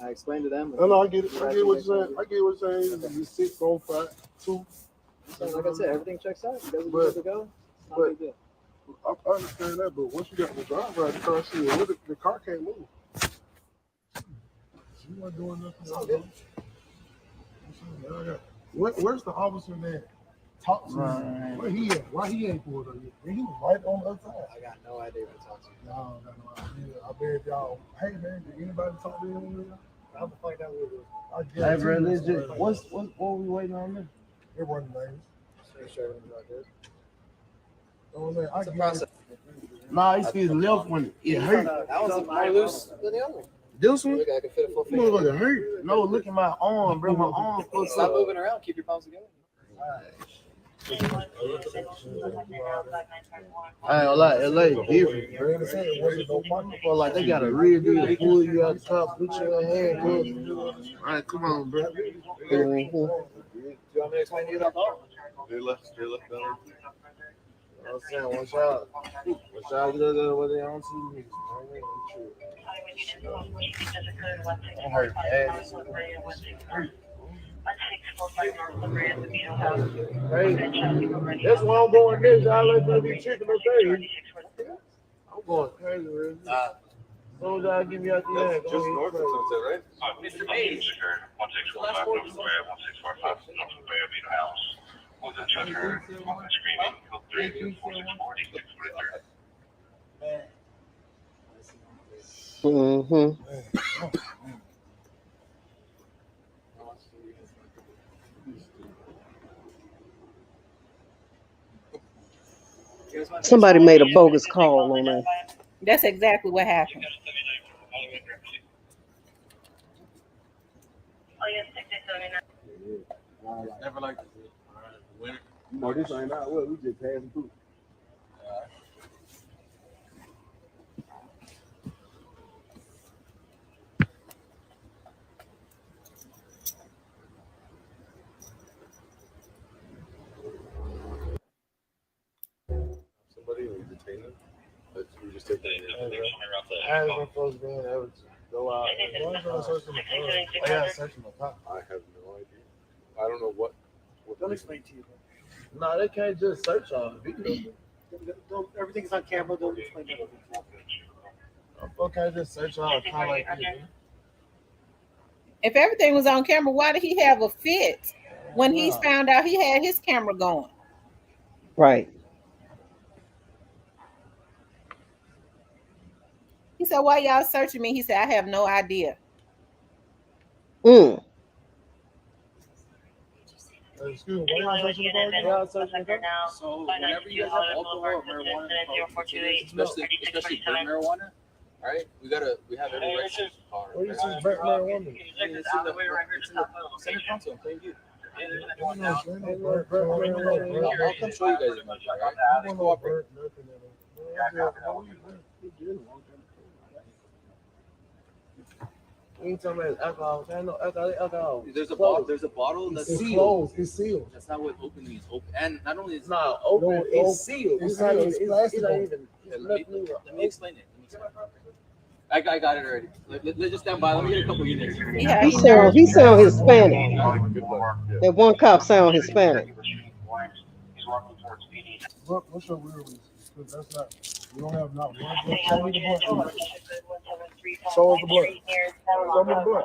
I explained to them. No, I get it. I get what you're saying. I get what you're saying. You sit on fire too. So like I said, everything checks out. You guys are good to go. It's not a big deal. I understand that, but once you got the driver out of the car, the car can't move. You weren't doing nothing. Where's the officer there? Talk to him. Where he at? Why he ain't pulled up yet? He was right on the other side. I got no idea what to talk to you. No, got no idea. I bet y'all. Hey man, did anybody talk to him? I'm gonna find out what it is. Hey, bro, legit. What we waiting on there? It wasn't names. Make sure everything's all good. It's a process. Nah, it's his left one. It hurt. That one's more loose than the other one. This one? Look, I can fit a full You look like it hurt. No, look at my arm, bro. My arm fucked Stop up. moving around. Keep your palms together. I ain't gonna lie, LA different. But like they got a real deal pull you out the top, put you in hand. All right, come on, bro. Do you want me to explain to you about that? They left down. I'm saying, watch out. Watch out, get over what they on TV. I'm hurt bad. Hey, that's why I'm going this. I like to be chicken okay. I'm going crazy, man. As soon as I give you out the end, Just north of Sunset, right? Mr. Mays. 1645 North Square, 1645 North Square, Vita House. Was a trucker, smoking, screaming, killed 3, 4640, 643. Mm-hmm. Somebody made a bogus call on that. That's exactly what happened. Never like winner. No, this ain't out. Well, we just passing through. Somebody will detain them. But we just take that. I was supposed to be able to go out. Why is I searching the car? Oh, yeah, searching the car. I have no idea. I don't know what. They'll explain to you. No, they can't just search on video. Everything's on camera. They'll explain everything. Okay, just search on a car like this. If everything was on camera, why did he have a fit when he found out he had his camera going? Right. He said, "Why y'all searching me?" He said, "I have no idea." Mm. Excuse me, why y'all searching the car? So whenever you guys have alcohol or marijuana, especially burnt marijuana, all right, we have every right to car. What is this burnt marijuana? It's in the Senate Council in Plainview. I'll come show you guys a bunch, all right? Just cooperate. You ain't talking about alcohol. I know alcohol. There's a bottle that's It's sealed. closed. It's sealed. That's not what opening is. Open, and not only is It's not open. No, It's sealed. It's not even. Let me explain it. I got it already. Let's just stand by. Let me get a couple units. Yeah, He sound Hispanic. That one cop sound Hispanic. What's your real reason? Because that's not. We don't have not one. Show me the blunt. Show us the blunt. Show me the blunt.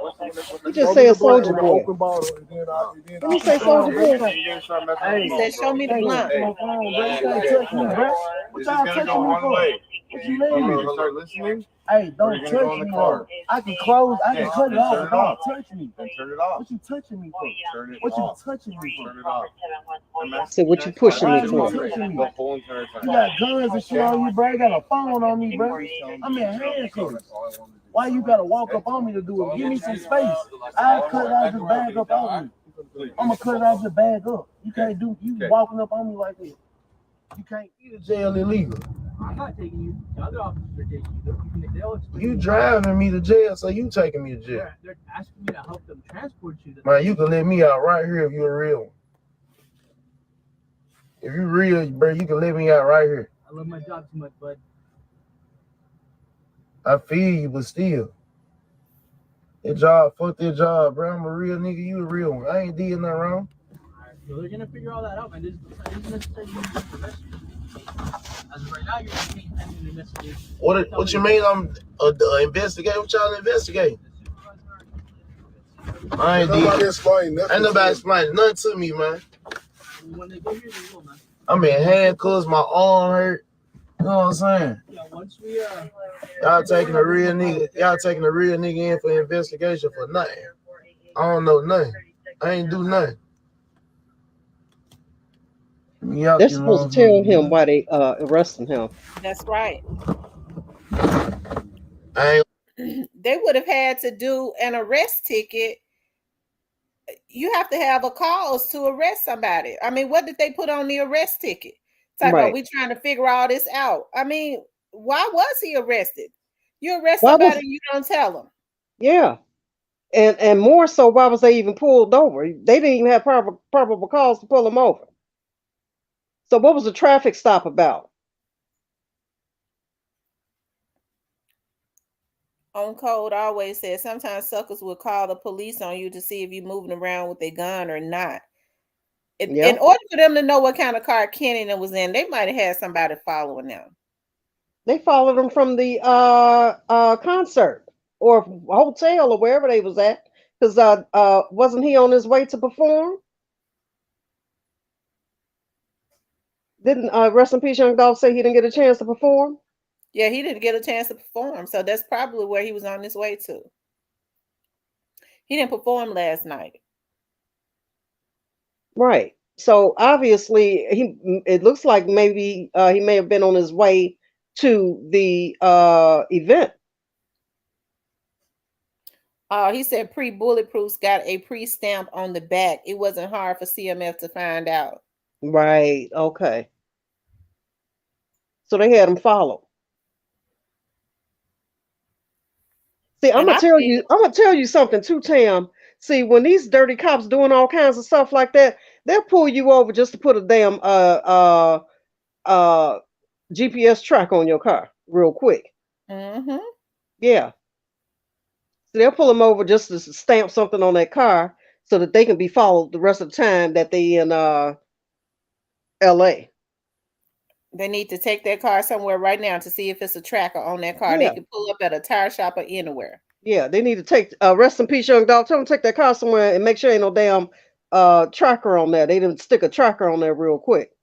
You just say a soldier boy. Open bottle. Let me say soldier boy. He said, "Show me the blunt." What y'all touching me for? What you mean? Start listening. Hey, don't touch me. I can close. I can cut it off. Don't touch me. Turn it off. What you touching me for? Turn it What you off. touching me for? Turn it off. Say what you pushing me for. The whole entire time. You got guns and shit on you, bro. You got a phone on me, bro. I'm in handcuffs. Why you gotta walk up on me to do it? Give me some space. I'll cut it out your bag up on me. I'm gonna cut it out your bag up. You can't do you walking up on me like that. You can't get a jail illegal. I'm not taking you. The other officers are taking you. You driving me to jail, so you taking me to jail. They're asking me to help them transport you. Man, you can let me out right here if you're a real one. If you real, bro, you can let me out right here. I love my job too much, bud. I feel you, but still. That job, fuck that job, bro. I'm a real nigga, you a real one. I ain't did nothing wrong. So they're gonna figure all that out, man. This is necessary. As of right now, you're pending an investigation. What you mean? I'm investigating? What y'all investigating? I ain't nobody explain nothing. Ain't nobody explain nothing to me, man. When they go here, they will, man. I'm in handcuffs. My arm hurt. You know what I'm saying? Yeah, once we Y'all taking a real nigga. Y'all taking a real nigga in for investigation for nothing. I don't know nothing. I ain't do nothing. They're supposed to tell him why they arresting him. That's right. I They would have had to do an arrest ticket. You have to have a cause to arrest somebody. I mean, what did they put on the arrest ticket? It's like, Right. are we trying to figure all this out? I mean, why was he arrested? You arrest Why somebody was- and you don't tell them. Yeah. And more so, why was they even pulled over? They didn't even have probable cause to pull him over. So what was the traffic stop about? On code always says sometimes suckers will call the police on you to see if you're moving around with a gun or not. In order for them to know what kind of car Kenny was in, they might have had somebody following them. They followed him from the concert or hotel or wherever they was at. Because wasn't he on his way to perform? Didn't Rest in Peace Young Dolph say he didn't get a chance to perform? Yeah, he didn't get a chance to perform, so that's probably where he was on his way to. He didn't perform last night. Right. So obviously, it looks like maybe he may have been on his way to the event. He said pre-bulletproofs got a pre-stamp on the back. It wasn't hard for CMF to find out. Right. Okay. So they had him followed. See, I'm And gonna I tell think, you. I'm gonna tell you something too, Tam. See, when these dirty cops doing all kinds of stuff like that, they'll pull you over just to put a damn GPS track on your car real quick. mm-hmm. Yeah. So they'll pull them over just to stamp something on that car so that they can be followed the rest of the time that they in LA. They need to take their car somewhere right now to see if it's a tracker on that car. They Yeah. can pull up at a tire shop or anywhere. Yeah, they need to take rest in peace, young dog. Tell them to take their car somewhere and make sure ain't no damn tracker on there. They didn't stick a tracker on there real quick.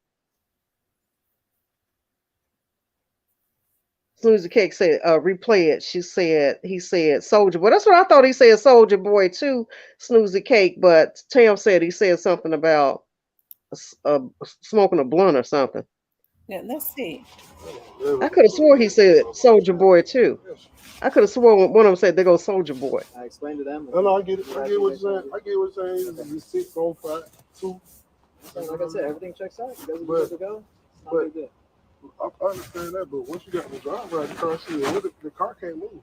As soon as the cake said replay it, he said soldier boy. That's what I thought he said soldier boy too, Snoozy Cake, but Tam said he said something about smoking a blunt or something. Yeah, let's see. I could have swore he said soldier boy too. I could have sworn one of them said they go soldier boy. I explained to them. No, I get it. I get what you're saying. I get what you're saying. You 6, 4, 5, 2. Like I said, everything checks out. You guys are good to go. It's not big deal. I understand that, but once you got the driver out of the car, the car can't move.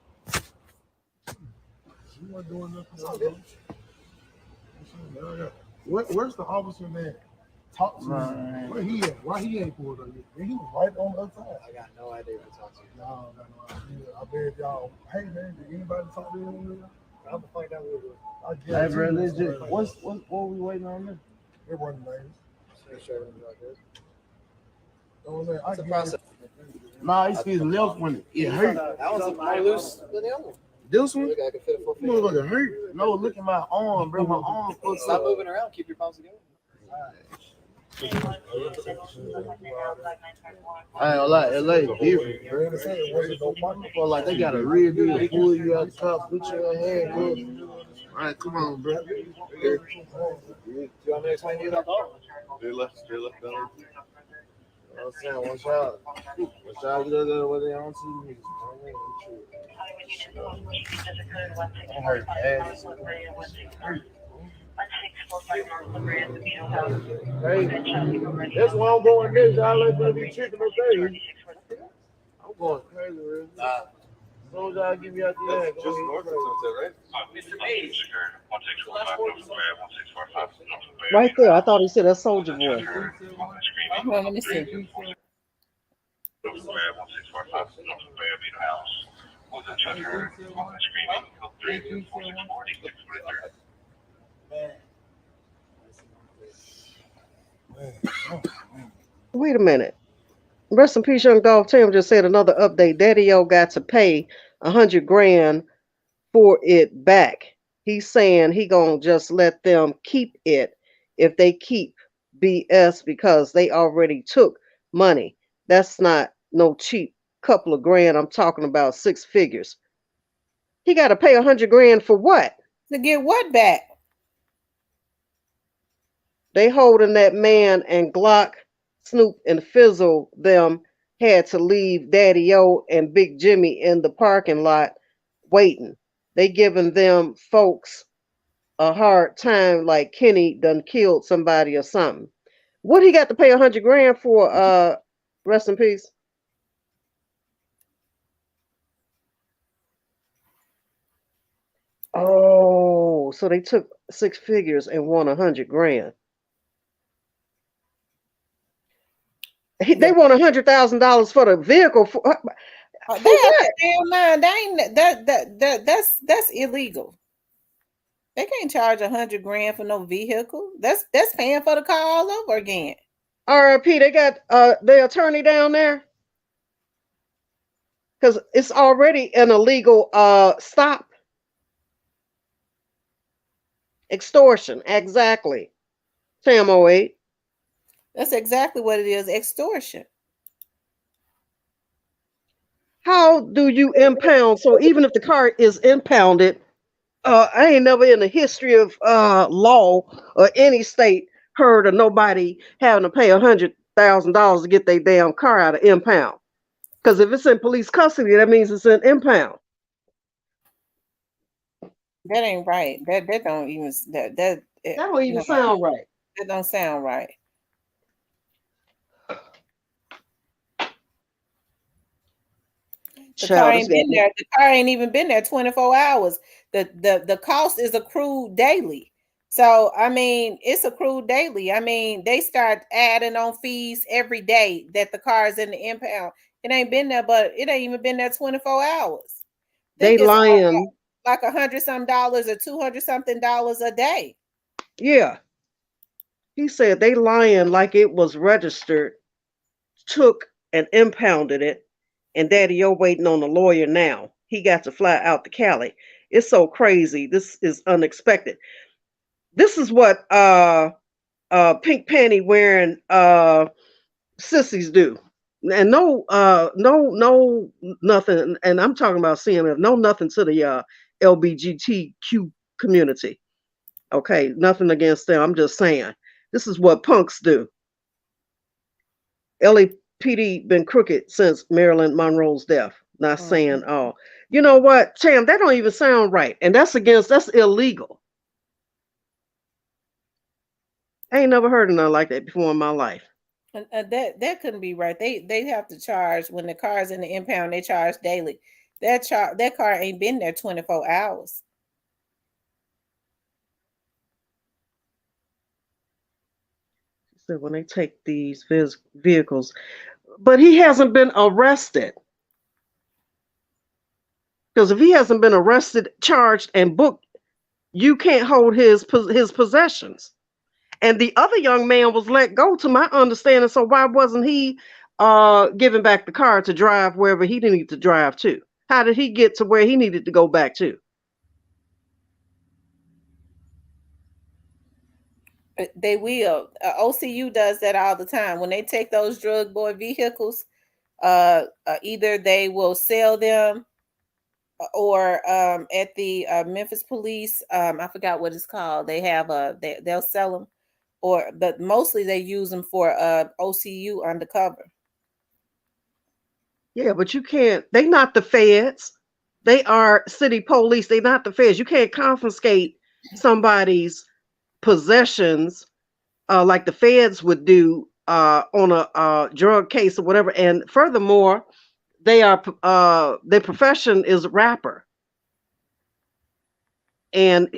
You weren't doing nothing. Where's the officer there? Talk to me. Where he at? Why he ain't pulled up yet? He was right on the other side. I got no idea what to talk to you. No, I got no idea. I bet y'all. Hey man, did anybody talk to him? I'm gonna find out what it Hey, bro, legit. What we waiting on them? It wasn't names. was. Sure, everything's all good. It's a process. Nah, it's his left one. It hurt. That one's more loose than the other one. This one? Look, I can fit a full You look like a hurt. No, look at my arm, bro. My arm. Stop moving around. Keep your palms together. I ain't gonna lie, LA different, bro. For like they got a real deal pull you out the car, put you in hand, bro. All right, come on, bro. Do you want me to explain to you about that? They left down. I'm saying, once y'all get there, what they on TV. I'm hurt bad. Hey, that's why I'm going next. Y'all ain't gonna be tripping up there. I'm going crazy, bro. As soon as y'all give me out the end, Just north of Sunset, right? Mr. Page. Right there. I thought he said that's soldier boy. Well, let me see. Wait a minute. Rest in peace, young dog. Tam just said another update. Daddy-O got to pay $100 grand for it back. He's saying he gonna just let them keep it if they keep BS because they already took money. That's not no cheap couple of grand. I'm talking about 6 figures. He got to pay $100 grand for what? To get what back? They holding that man and Glock, Snoop, and Fizzle them had to leave Daddy-O and Big Jimmy in the parking lot waiting. They giving them folks a hard time like Kenny done killed somebody or something. What he got to pay $100 grand for? Rest in peace. Oh, so they took 6 figures and won $100 grand. They won $100,000 for the vehicle. They have to damn mind. They ain't that's illegal. They can't charge $100 grand for no vehicle. That's paying for the car all over again. RIP, they got their attorney down there because it's already an illegal stop. Extortion, exactly. Tam 08. That's exactly what it is. Extortion. How do you impound? So even if the car is impounded, I ain't never in the history of law or any state heard of nobody having to pay $100,000 to get their damn car out of impound. Because if it's in police custody, that means it's in impound. That ain't right. That don't even That don't even sound right. That don't sound right. The car ain't been there. The car ain't even been there 24 hours. The cost is accrued daily. So I mean, it's accrued daily. I mean, they start adding on fees every day that the car is in the impound. It ain't been there, but it ain't even been there 24 hours. They lying like $100-some or $200-something a day. Yeah. He said they lying like it was registered, took and impounded it, and Daddy O waiting on the lawyer now. He got to fly out to Cali. It's so crazy. This is unexpected. This is what pink panty wearing sissies do. And no nothing, and I'm talking about CMF, no nothing to the LBGTQ community. Okay, nothing against them. I'm just saying. This is what punks do. LAPD been crooked since Marilyn Monroe's death. Not saying, oh, you know what, Tam, that don't even sound right. And that's illegal. I ain't never heard of nothing like that before in my life. And that couldn't be right. They have to charge when the car's in the impound. They charge daily. That car ain't been there 24 hours. She said when they take these vehicles, but he hasn't been arrested. Because if he hasn't been arrested, charged, and booked, you can't hold his possessions. And the other young man was let go, to my understanding. So why wasn't he giving back the car to drive wherever he needed to drive to? How did he get to where he needed to go back to? They will. OCU does that all the time. When they take those drug boy vehicles, either they will sell them, or at the Memphis police, I forgot what it's called. They have they'll sell them, but mostly they use them for OCU undercover. Yeah, but you can't. They not the feds. They are city police. They not the feds. You can't confiscate somebody's possessions like the feds would do on a drug case or whatever. And furthermore, their profession is rapper, and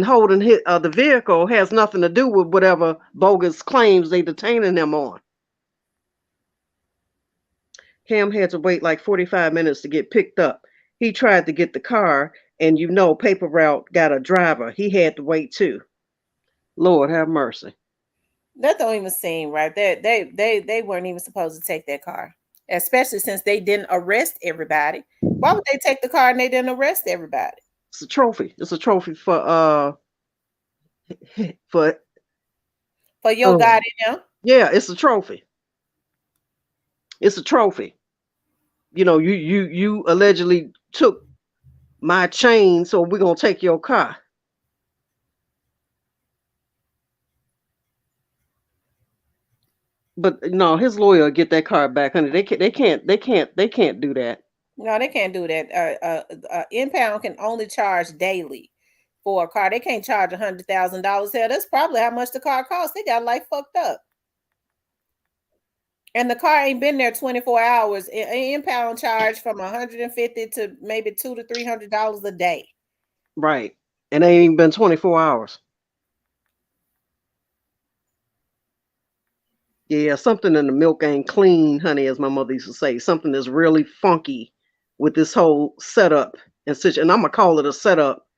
holding the vehicle has nothing to do with whatever bogus claims they detaining them on. Cam had to wait like 45 minutes to get picked up. He tried to get the car, and paper route got a driver. He had to wait too. Lord have mercy. That don't even seem right. They weren't even supposed to take that car, especially since they didn't arrest everybody. Why would they take the car and they didn't arrest everybody? It's a trophy. It's a trophy for your God in him. Yeah, it's a trophy. It's a trophy. You allegedly took my chain, so we're gonna take your car. But no, his lawyer will get that car back, honey. They can't do that. No, they can't do that. Impound can only charge daily for a car. They can't charge $100,000. Hell, that's probably how much the car costs. They got life fucked up. And the car ain't been there 24 hours. Impound charge from $150 to maybe $200 to $300 a day. Right. And they ain't even been 24 hours. Yeah, something in the milk ain't clean, honey, as my mother used to say. Something is really funky with this whole setup and such. And I'm gonna call it a setup,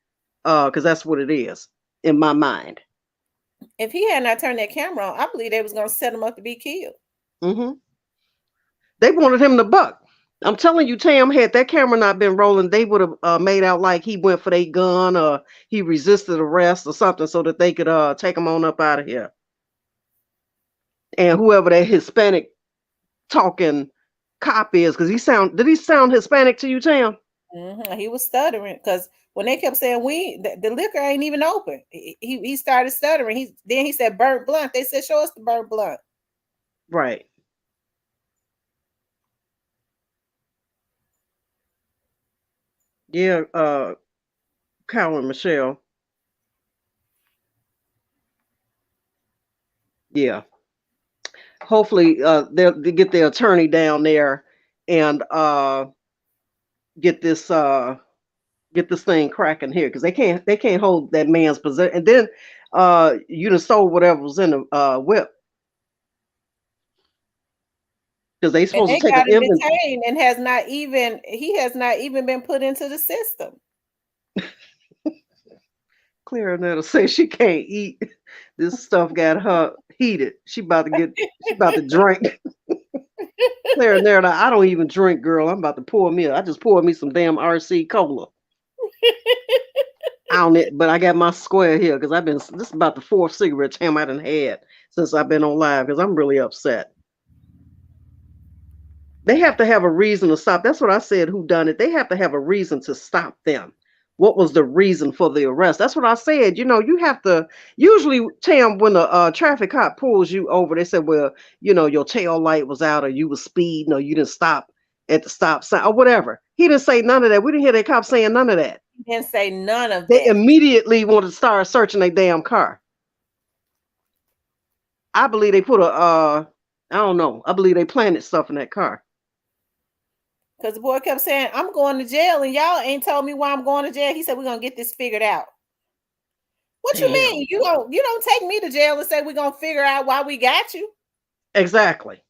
because that's what it is in my mind. If he had not turned that camera on, I believe they was gonna set him up to be killed. Mm-hmm. They wanted him to buck. I'm telling you, Tam, had that camera not been rolling, they would have made out like he went for their gun or he resisted arrest or something, so that they could take him on up out of here. And whoever that Hispanic talking cop is, because did he sound Hispanic to you, Tam? He was stuttering because when they kept saying the liquor ain't even open, he started stuttering. Then he said burnt blunt. They said show us the burnt blunt. Right. Yeah, Kyle and Michelle. Yeah. Hopefully they'll get their attorney down there and get this thing cracking here, because they can't hold that man's possession. And then you done stole whatever was in the whip, because they And supposed they to take an got him inventory. detained and he has not even been put into the system. Clear to say she can't eat. This stuff got her heated. She about to drink. Clear there, I don't even drink, girl. I'm about to pour me. I just poured me some damn RC cola. On it, but I got my square here because this is about the fourth cigarette Tam I done had since I've been on live, because I'm really upset. They have to have a reason to stop. That's what I said. Who done it? They have to have a reason to stop them. What was the reason for the arrest? That's what I said. You have to usually, Tam, when a traffic cop pulls you over, they said, well, your tail light was out, or you was speeding, or you didn't stop at the stop sign, or whatever. He didn't say none of that. We didn't hear that cop saying none of that. He didn't say none of They that. immediately wanted to start searching their damn car. I believe they put I don't know. I believe they planted stuff in that car. Because the boy kept saying, I'm going to jail, and y'all ain't told me why I'm going to jail. He said, we're going to get this figured out. What you mean? You don't take me to jail and say we're going to figure out why we got you. Exactly.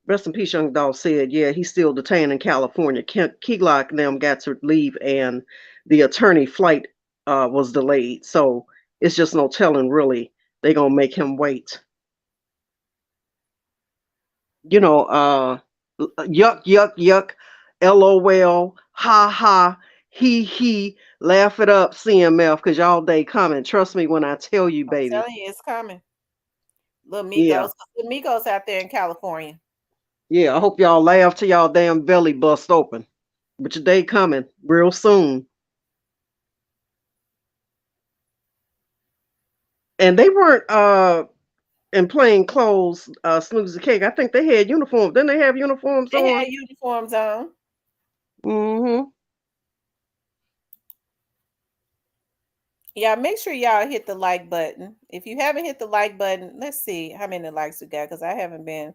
Rest in peace, Young Dog said, yeah, he's still detained in California. Keylock and them got to leave, and the attorney flight was delayed. So it's just no telling, really. They're going to make him wait. Yuck, yuck, yuck, LOL, ha ha, he, laugh it up, CMF, because y'all day coming. Trust me when I tell you, baby. I'm telling you, it's coming. Little Migos, Yeah. Little Migos out there in California. Yeah, I hope y'all laugh till y'all damn belly bust open. But your day coming real soon. And they weren't in plain clothes, Snooze the Cake. I think they had uniforms. Didn't they have uniforms on? They had uniforms on. Mm-hmm. Yeah, make sure y'all hit the like button. If you haven't hit the like button, let's see how many likes we got, because I haven't been.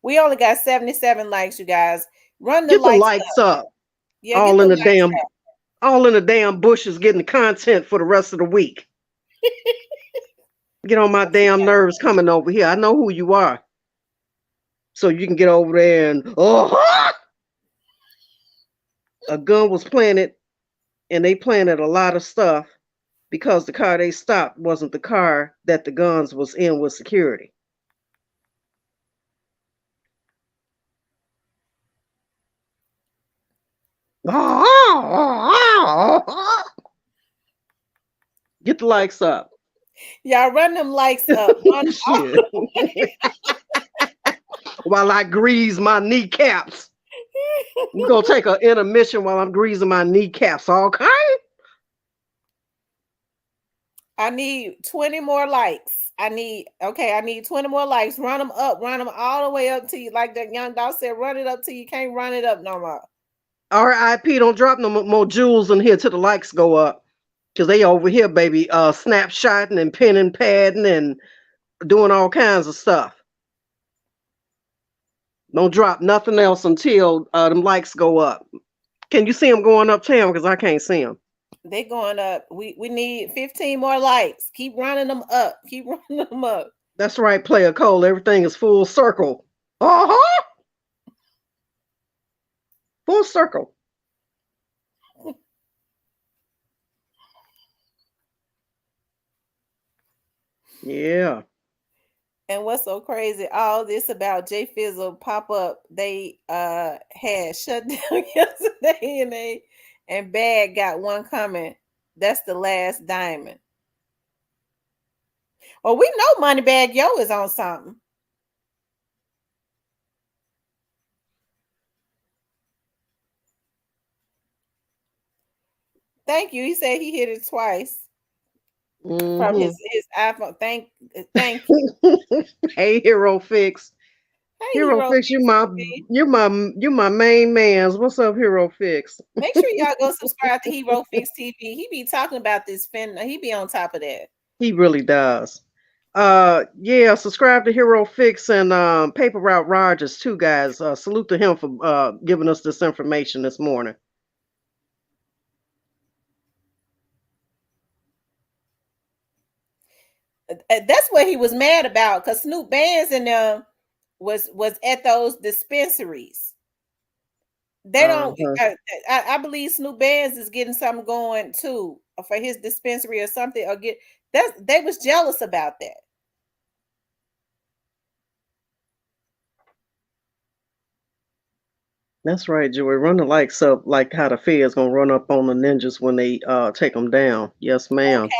We only got 77 likes, you guys. Run the Get the likes likes up. Yeah, all get in the the likes damn up. all in the damn bushes getting the content for the rest of the week. Get on my damn nerves coming over here. I know who you are. So you can get over there and a gun was planted, and they planted a lot of stuff because the car they stopped wasn't the car that the guns was in with security. Get the likes up. Y'all run them likes up. Shit. While I grease my kneecaps. We're going to take an intermission while I'm greasing my kneecaps. Okay? I need 20 more likes. I need 20 more likes. Run them up. Run them all the way up to you. Like that young dog said, run it up till you can't run it up no more. RIP, don't drop no more jewels in here till the likes go up. Because they over here, baby, snapshotting and pen and padding and doing all kinds of stuff. Don't drop nothing else until them likes go up. Can you see them going up, Tam? Because I can't see them. They going up. We need 15 more likes. Keep running them up. Keep running them up. That's right, Player Cole. Everything is full circle. Uh-huh. Full circle. Yeah. And what's so crazy, all this about J Fizzle pop up, they had shut down yesterday, and Bag got one coming. That's the last diamond. Well, we know Moneybag Yo is on something. Thank you. He said he hit it twice from Mm-hmm. his iPhone. Thank you. Hey, Hero Fix. Hey, Hero Hero Fix, Fix TV. you're my main man's. What's up, Hero Fix? Make sure y'all go subscribe to Hero Fix TV. He be talking about this fin. He be on top of that. He really does. Yeah, subscribe to Hero Fix and Paper Route Rogers too, guys. Salute to him for giving us this information this morning. That's what he was mad about because Snoop Bands and was at those dispensaries. They don't. Uh-huh. I believe Snoop Bands is getting something going too for his dispensary or something. Or get that they was jealous about that. That's right, Joey. Run the likes up like how the Fed's gonna run up on the ninjas when they take them down. Yes, ma'am. Okay.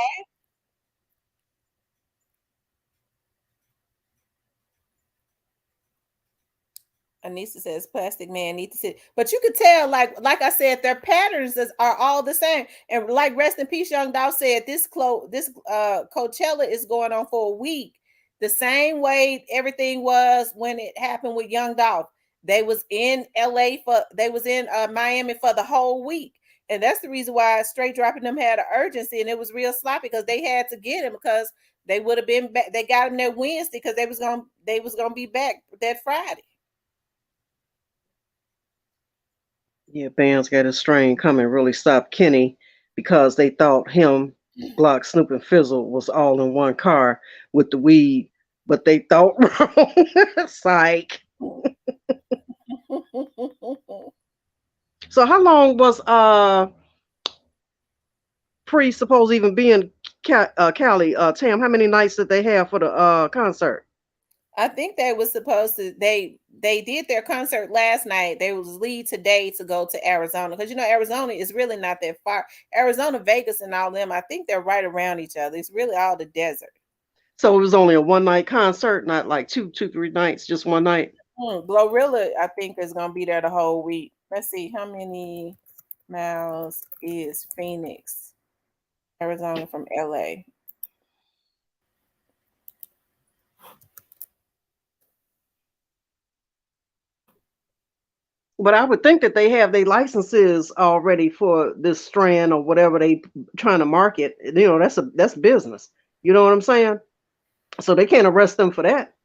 Anissa says Plastic Man need to sit, but you could tell, like I said, their patterns are all the same. And like Rest in Peace, Young Dolph said, this Coachella is going on for a week, the same way everything was when it happened with Young Dolph. They was in Miami for the whole week, and that's the reason why Straight Dropping them had an urgency, and it was real sloppy because they had to get him because they would have been back. They got him there Wednesday because they was gonna be back that Friday. Yeah, bands got a strain coming really stopped Kenny because they thought him, Glock, Snoop, and Fizzle was all in one car with the weed, but they thought wrong. Psych. So how long was Pre supposed to even be in Cali? Tam, how many nights did they have for the concert? I think they was supposed to they did their concert last night. They was leave today to go to Arizona because Arizona is really not that far. Arizona, Vegas, and all them, I think they're right around each other. It's really all the desert. So it was only a one night concert, not like two, 3 nights, just one night. Glorilla, I think, is gonna be there the whole week. Let's see how many miles is Phoenix, Arizona from LA. But I would think that they have their licenses already for this strand or whatever they trying to market. That's business. You know what I'm saying? So they can't arrest them for that.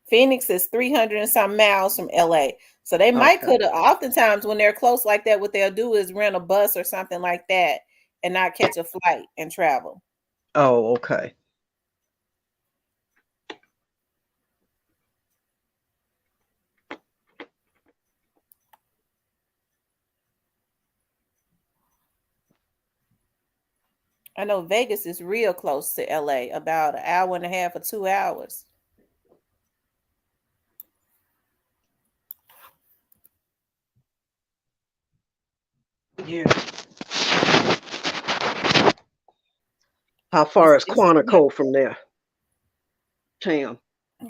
Phoenix is 300 and some miles from LA. So they might Okay. could have, oftentimes when they're close like that, what they'll do is rent a bus or something like that and not catch a flight and travel. Oh, okay. I know Vegas is real close to LA, about an hour and a half or 2 hours. Yeah. How far is Quantico from there? Tam.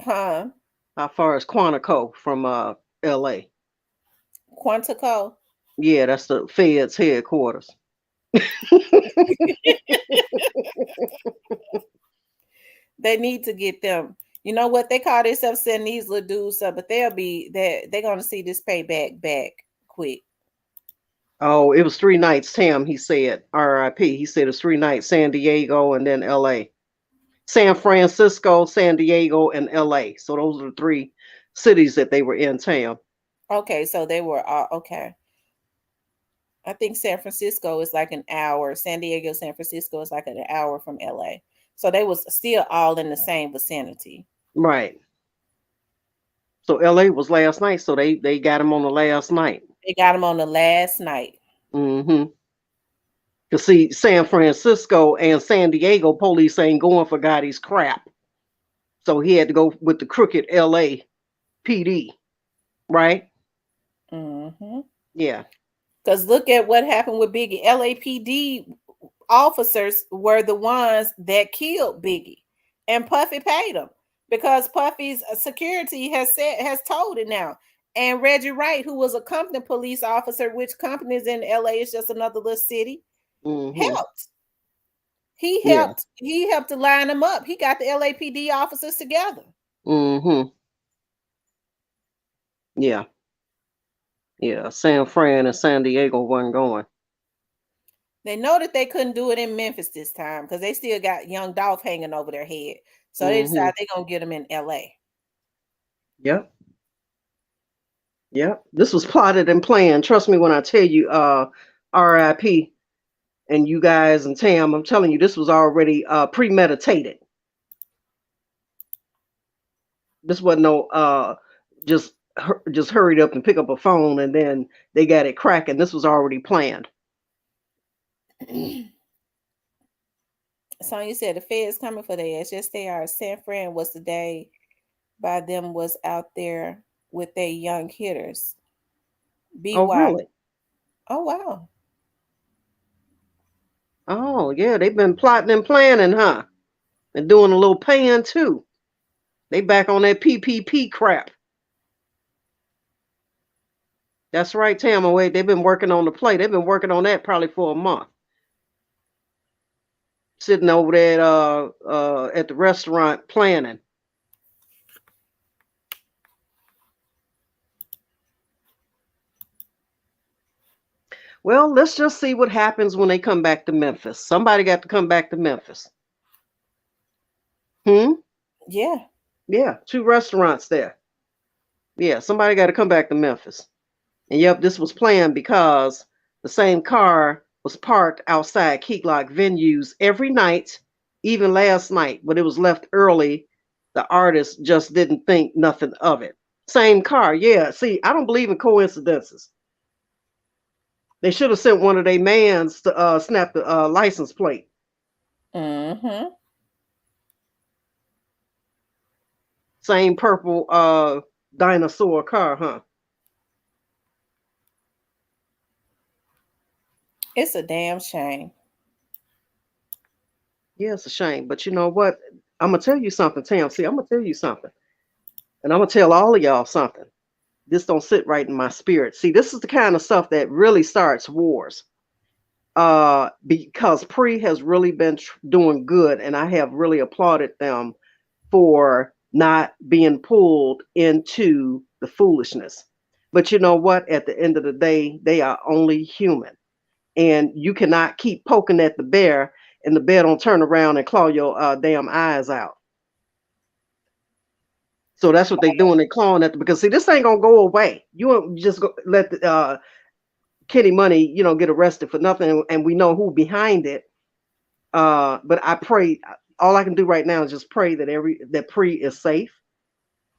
Huh? How far is Quantico from LA? Quantico. Yeah, that's the Fed's headquarters. They need to get them. You know what? They call themselves sending these little dudes up, but they're gonna see this payback back quick. Oh, it was 3 nights, Tam, he said. RIP. He said it's 3 nights, San Diego and then LA. San Francisco, San Diego, and LA. So those are the 3 cities that they were in, Tam. Okay, so they were okay. I think San Francisco is like an hour. San Diego, San Francisco is like an hour from LA. So they was still all in the same vicinity. Right. So LA was last night, so they got him on the last night. They got him on the last night. Mm-hmm. You see, San Francisco and San Diego police ain't going for Gotti's crap. So he had to go with the crooked LA PD, right? Mm-hmm. Yeah. Because look at what happened with Biggie. LAPD officers were the ones that killed Biggie, and Puffy paid them because Puffy's security has told it now. And Reggie Wright, who was a Compton police officer, which Compton is in LA, is just another little city. Mm-hmm. helped. He Yeah. helped. He helped to line them up. He got the LAPD officers together. Mm-hmm. Yeah. Yeah. San Fran and San Diego wasn't going. They know that they couldn't do it in Memphis this time because they still got young Dolph hanging over their head. So they Mm-hmm. decided they're gonna get him in LA. Yep. Yep. This was plotted and planned. Trust me when I tell you, RIP and you guys and Tam, I'm telling you, this was already premeditated. This wasn't no just just hurried up and pick up a phone and then they got it cracking. This was already planned. Sonya said the Feds coming for their ass. Yes, they are. San Fran was the day by them was out there with their young hitters. Oh, BY. really? Oh wow. Oh, yeah. They've been plotting and planning, huh? And doing a little paying too. They back on that PPP crap. That's right, Tam. Wait, they've been working on the play. They've been working on that probably for a month. Sitting over there at the restaurant planning. Well, let's just see what happens when they come back to Memphis. Somebody got to come back to Memphis. Hmm? Yeah. Yeah, 2 restaurants there. Yeah, somebody got to come back to Memphis. And yep, this was planned because the same car was parked outside Key Glock venues every night, even last night, but it was left early. The artist just didn't think nothing of it. Same car, yeah. See, I don't believe in coincidences. They should have sent one of their mans to snap the license plate. Mm-hmm. Same purple dinosaur car, huh? It's a damn shame. Yeah, it's a shame. But you know what? I'm gonna tell you something, Tam. See, I'm gonna tell you something. And I'm gonna tell all of y'all something. This don't sit right in my spirit. See, this is the kind of stuff that really starts wars. Because Pre has really been doing good, and I have really applauded them for not being pulled into the foolishness. But you know what? At the end of the day, they are only human, and you cannot keep poking at the bear, and the bear don't turn around and claw your damn eyes out. So that's what they're doing. They're clawing at the because see, this ain't gonna go away. You won't just go, let the Kitty Money, get arrested for nothing, and we know who behind it. But I pray. All I can do right now is just pray that Pre is safe,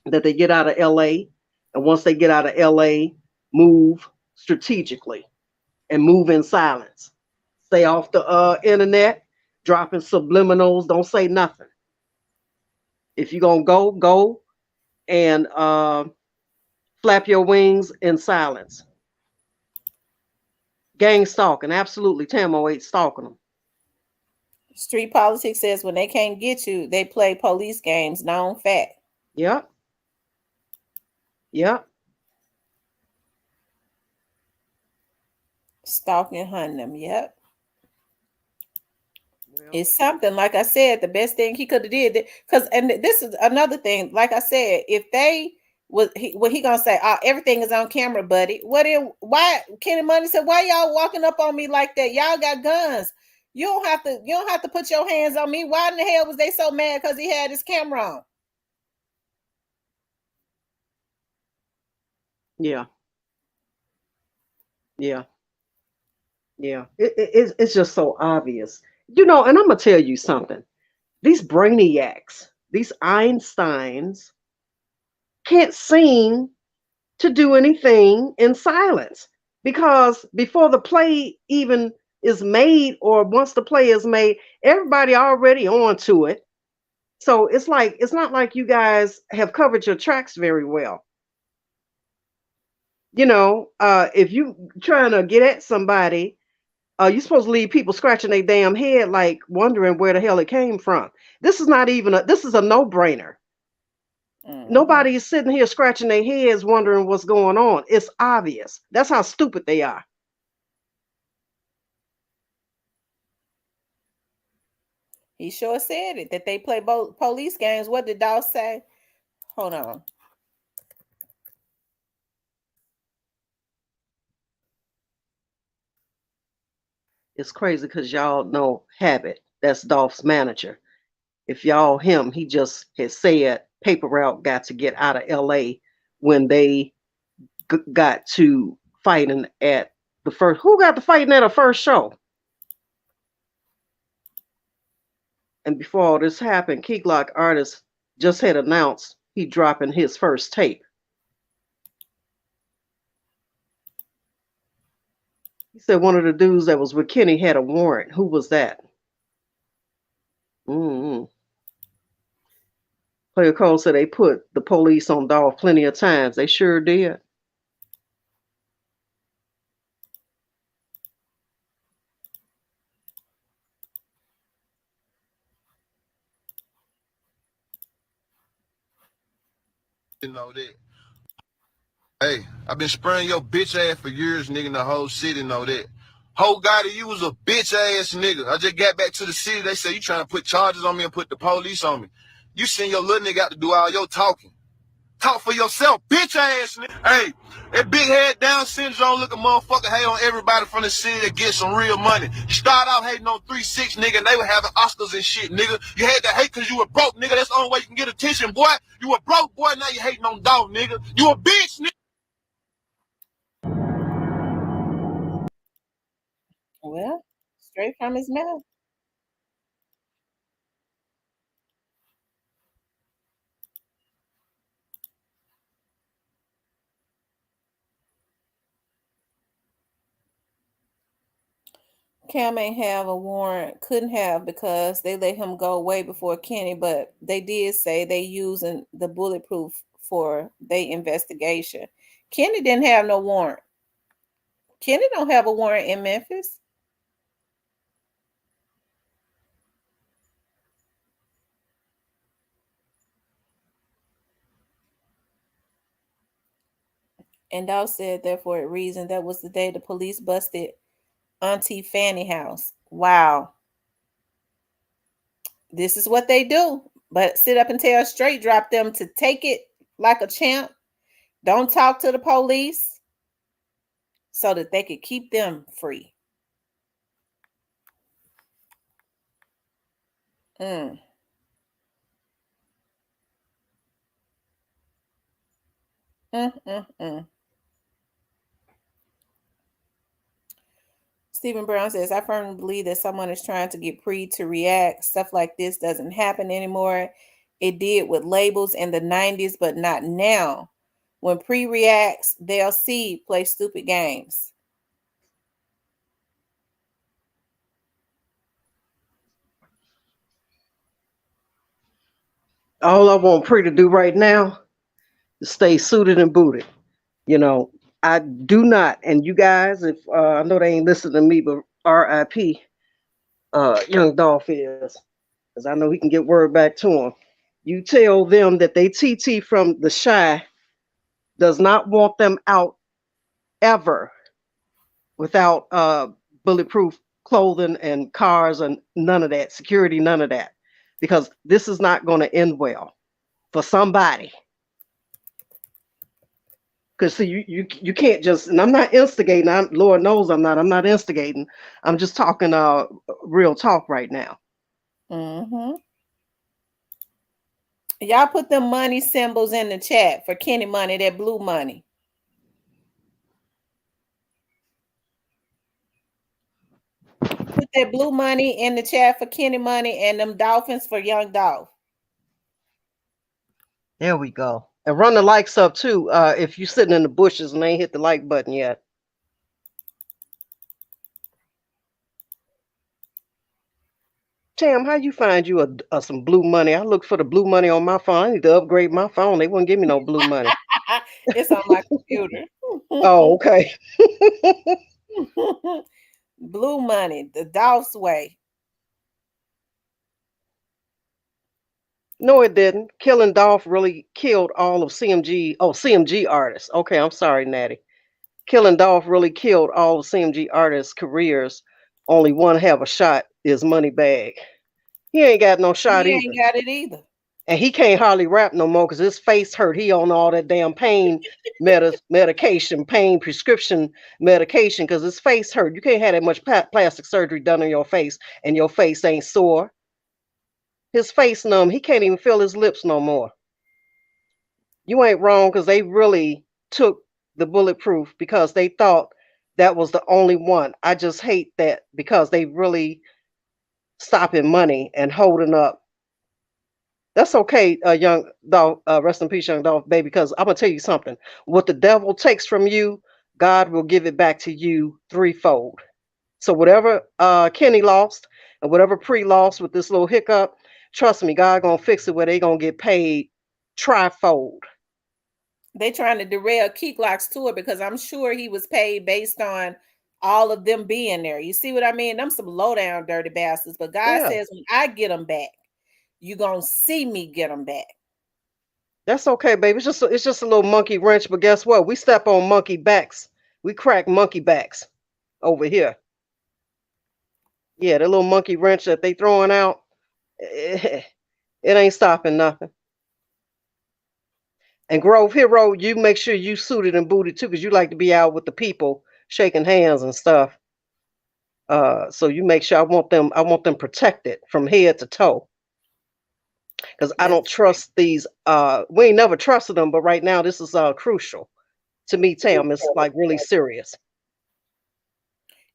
that they get out of L.A. and once they get out of L.A., move strategically and move in silence. Stay off the internet, dropping subliminals. Don't say nothing. If you're gonna go and flap your wings in silence. Gang stalking, absolutely. Tamo ain't stalking them. Street politics says when they can't get you, they play police games. Known fact. Yep. Yep. Stalking, hunting them. Yep. Well, It's something. Like I said, the best thing he could have did. Because, and this is another thing. Like I said, if they what he gonna say? Everything is on camera, buddy. Why Kenny Money said, why y'all walking up on me like that? Y'all got guns. You don't have to put your hands on me. Why in the hell was they so mad because he had his camera on? yeah. Yeah. Yeah. It's just so obvious. And I'm gonna tell you something. These brainiacs, these Einsteins, can't seem to do anything in silence because before the play even is made or once the play is made, everybody already on to it. So it's not like you guys have covered your tracks very well. If you trying to get at somebody, you're supposed to leave people scratching their damn head, like wondering where the hell it came from. This is not even this is a no-brainer. Nobody is sitting here scratching their heads wondering what's going on. It's obvious. That's how stupid they are. He sure said it that they play both police games. What did Dolph say? Hold on. It's crazy because y'all know Habit. That's Dolph's manager. If y'all him, he just had said Paper Route got to get out of LA when they got to fighting at the first. Who got to fighting at a first show? And before all this happened, Key Glock artist just had announced he dropping his first tape. He said one of the dudes that was with Kenny had a warrant. Who was that? Mm-hmm. Player Cole said they put the police on Dolph plenty of times. They sure did. You know that. Hey, I've been spraying your bitch ass for years, nigga. The whole city know that. Whole Gotti, you was a bitch ass nigga. I just got back to the city. They say you trying to put charges on me and put the police on me. You send your little nigga out to do all your talking. Talk for yourself, bitch ass nigga. Hey, that big head Down syndrome looking motherfucker hate on everybody from the city that get some real money. You start out hating on 3-6, nigga, and they were having Oscars and shit, nigga. You had to hate because you were broke, nigga. That's the only way you can get attention, boy. You were broke, boy. Now you hating on dog, nigga. You a bitch, nigga. Well, straight from his mouth. Cam ain't have a warrant, couldn't have because they let him go way before Kenny, but they did say they using the bulletproof for their investigation. Kenny didn't have no warrant. Kenny don't have a warrant in Memphis. And Dow said that for a reason. That was the day the police busted Auntie Fanny house. Wow. This is what they do. But sit up and tell straight drop them to take it like a champ. Don't talk to the police so that they could keep them free. Mm. Mm. Stephen Brown says, I firmly believe that someone is trying to get Pre to react. Stuff like this doesn't happen anymore. It did with labels in the 90s, but not now. When Pre reacts, they'll see play stupid games. All I want Pre to do right now is stay suited and booted. You know, I do not, and you guys, if I know they ain't listening to me, but RIP, Young Dolph is, because I know he can get word back to him. You tell them that they TT from the Shy does not want them out ever without bulletproof clothing and cars and none of that, security, none of that, because this is not going to end well for somebody. Because see, you can't just, and I'm not instigating. Lord knows I'm not instigating. I'm just talking real talk right now. Mm-hmm. Y'all put them money symbols in the chat for Kenny Money, that blue money. Put that blue money in the chat for Kenny Money and them Dolphins for Young Dolph. There we go. And run the likes up too. If you're sitting in the bushes and ain't hit the like button yet. Tam, how you find you some blue money? I look for the blue money on my phone. I need to upgrade my phone. They wouldn't give me no blue money. It's on my computer. Oh, okay. Blue money, the Dolph's way. No, it didn't. Killing Dolph really killed all of CMG. Oh, CMG artists. Okay, I'm sorry, Natty. Killing Dolph really killed all of CMG artists' careers. Only one have a shot is Moneybag. He ain't got no shot He either. ain't got it either. And he can't hardly rap no more because his face hurt. He on all that damn pain medication, pain prescription medication because his face hurt. You can't have that much plastic surgery done on your face and your face ain't sore. His face numb. He can't even feel his lips no more. You ain't wrong because they really took the bulletproof because they thought that was the only one. I just hate that because they really stopping money and holding up. That's okay, young dog. Rest in peace, young dog, baby. Because I'm gonna tell you something. What the devil takes from you, God will give it back to you threefold. So whatever Kenny lost and whatever Pre lost with this little hiccup, trust me, God gonna fix it where they gonna get paid trifold. They trying to derail Key Glock's tour because I'm sure he was paid based on all of them being there. You see what I mean? Them some low down dirty bastards. But God Yeah, says when I get them back, you gonna see me get them back. that's okay, baby. It's just a little monkey wrench, but guess what? We step on monkey backs. We crack monkey backs over here. Yeah, the little monkey wrench that they throwing out, it ain't stopping nothing. And Grove Hero, you make sure you suited and booted too, because you like to be out with the people, shaking hands and stuff. So you make sure I want them protected from head to toe. Because I don't That's right. trust these we ain't never trusted them, but right now this is crucial to me, Tam. It's like really serious.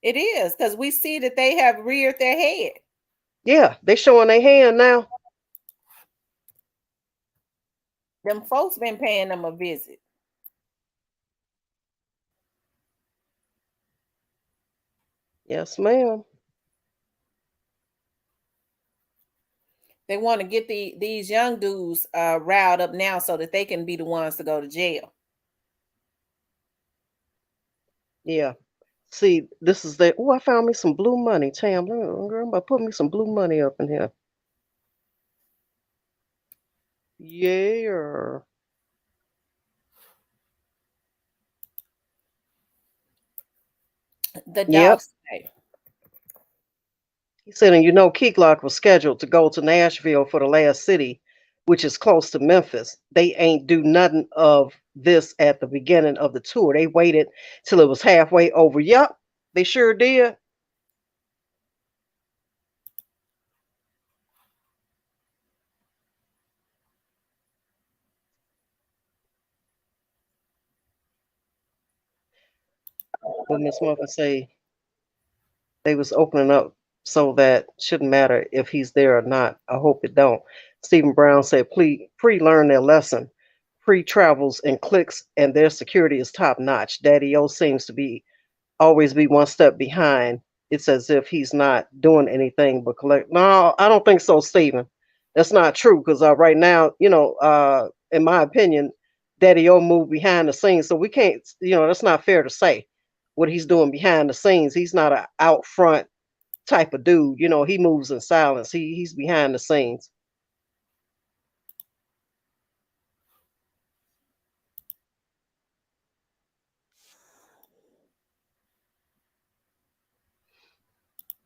It is because we see that they have reared their head. Yeah, they showing their hand now. Them folks been paying them a visit. Yes, ma'am. They want to get these young dudes riled up now so that they can be the ones to go to jail. Yeah. See, this is the oh, I found me some blue money, Tam. Girl, I'm about to put me some blue money up in here. Yeah. The Yep. dogs say. He said, and Key Glock was scheduled to go to Nashville for the last city, which is close to Memphis. They ain't do nothing of this at the beginning of the tour. They waited till it was halfway over. Yup, they sure did. But Miss Muffin say they was opening up so that shouldn't matter if he's there or not. I hope it don't. Stephen Brown said, please pre-learn their lesson. Pre-travels and clicks and their security is top notch. Daddy O seems to be always be one step behind. It's as if he's not doing anything but collect. No, I don't think so, Stephen. That's not true because right now, in my opinion, Daddy O moved behind the scenes, so we can't. That's not fair to say what he's doing behind the scenes. He's not an out front type of dude. He moves in silence. He's behind the scenes.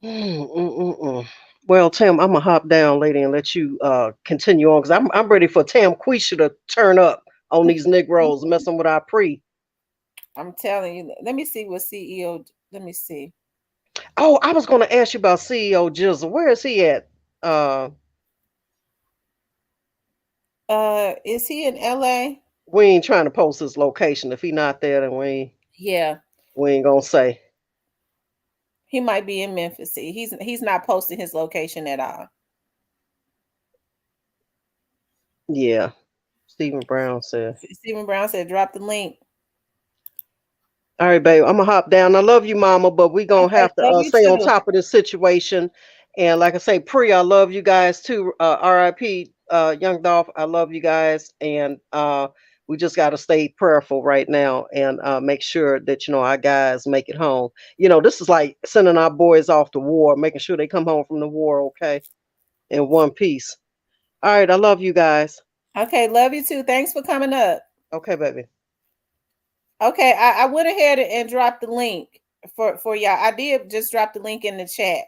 Mm-mm-mm. Well, Tam, I'm gonna hop down, lady, and let you continue on because I'm ready for Tam Quisha to turn up on these Negroes, messing with our pre. I'm telling you. Let me see what CEO. Let me see. Oh, I was gonna ask you about CEO Jizzle. Where is he at? Uh, Is he in LA? we ain't trying to post his location. If he not there, then Yeah, we ain't gonna say. he might be in Memphis. See, he's not posting his location at all. Yeah, Stephen Brown said. Stephen Brown said, "Drop the link." All right, babe. I'm gonna hop down. I love you, Mama, but we gonna Okay, have to love you stay on too. top of this situation. And like I say, Pre, I love you guys too. R.I.P. Young Dolph, I love you guys, and we just gotta stay prayerful right now and make sure that our guys make it home. This is like sending our boys off to war, making sure they come home from the war okay, in one piece. All right, I love you guys. Okay, love you too. Thanks for coming up. Okay, baby. Okay, I went ahead and dropped the link for y'all. I did just drop the link in the chat.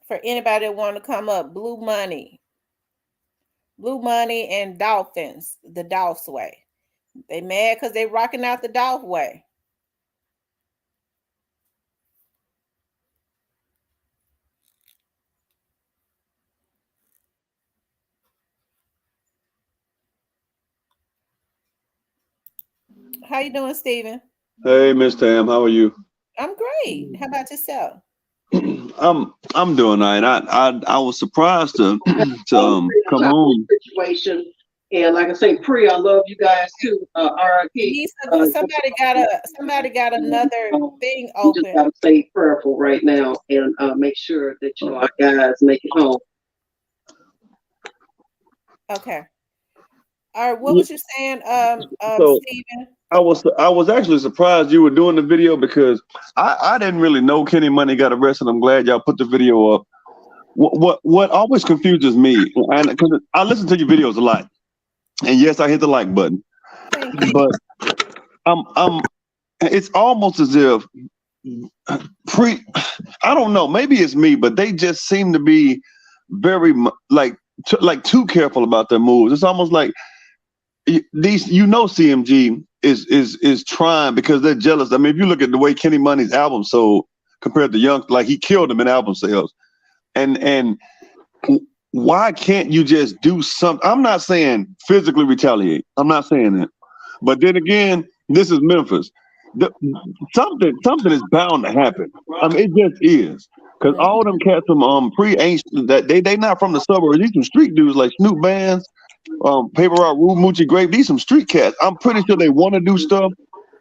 For anybody that want to come up, Blue Money and Dolphins, the Dolphs way. They mad because they rocking out the Dolph way. How you doing, Steven? Hey, Miss Tam, how are you? I'm great. How about yourself? I'm doing all right. I was surprised to come home. Situation. And like I say, Pri, I love you guys too. RIP. Somebody got another thing You just open. gotta stay prayerful right now and make sure that our guys make it home. Okay. All right. What was you saying, So Steven? I was actually surprised you were doing the video because I didn't really know Kenny Money got arrested. I'm glad y'all put the video up. What always confuses me, and because I listen to your videos a lot, and yes, I hit the like button, but it's almost as if I don't know, maybe it's me, but they just seem to be very like too careful about their moves. It's almost like these, CMG is trying because they're jealous. I mean, if you look at the way Kenny Money's album sold compared to Young, like he killed him in album sales, and why can't you just do something? I'm not saying physically retaliate. I'm not saying that, but then again, this is Memphis. Something is bound to happen. I mean, it just is. Because all them cats from Pri that they not from the suburbs. These some street dudes like Snoop Bands, Paper Rock, Rube, Moochie Grape. These some street cats. I'm pretty sure they want to do stuff,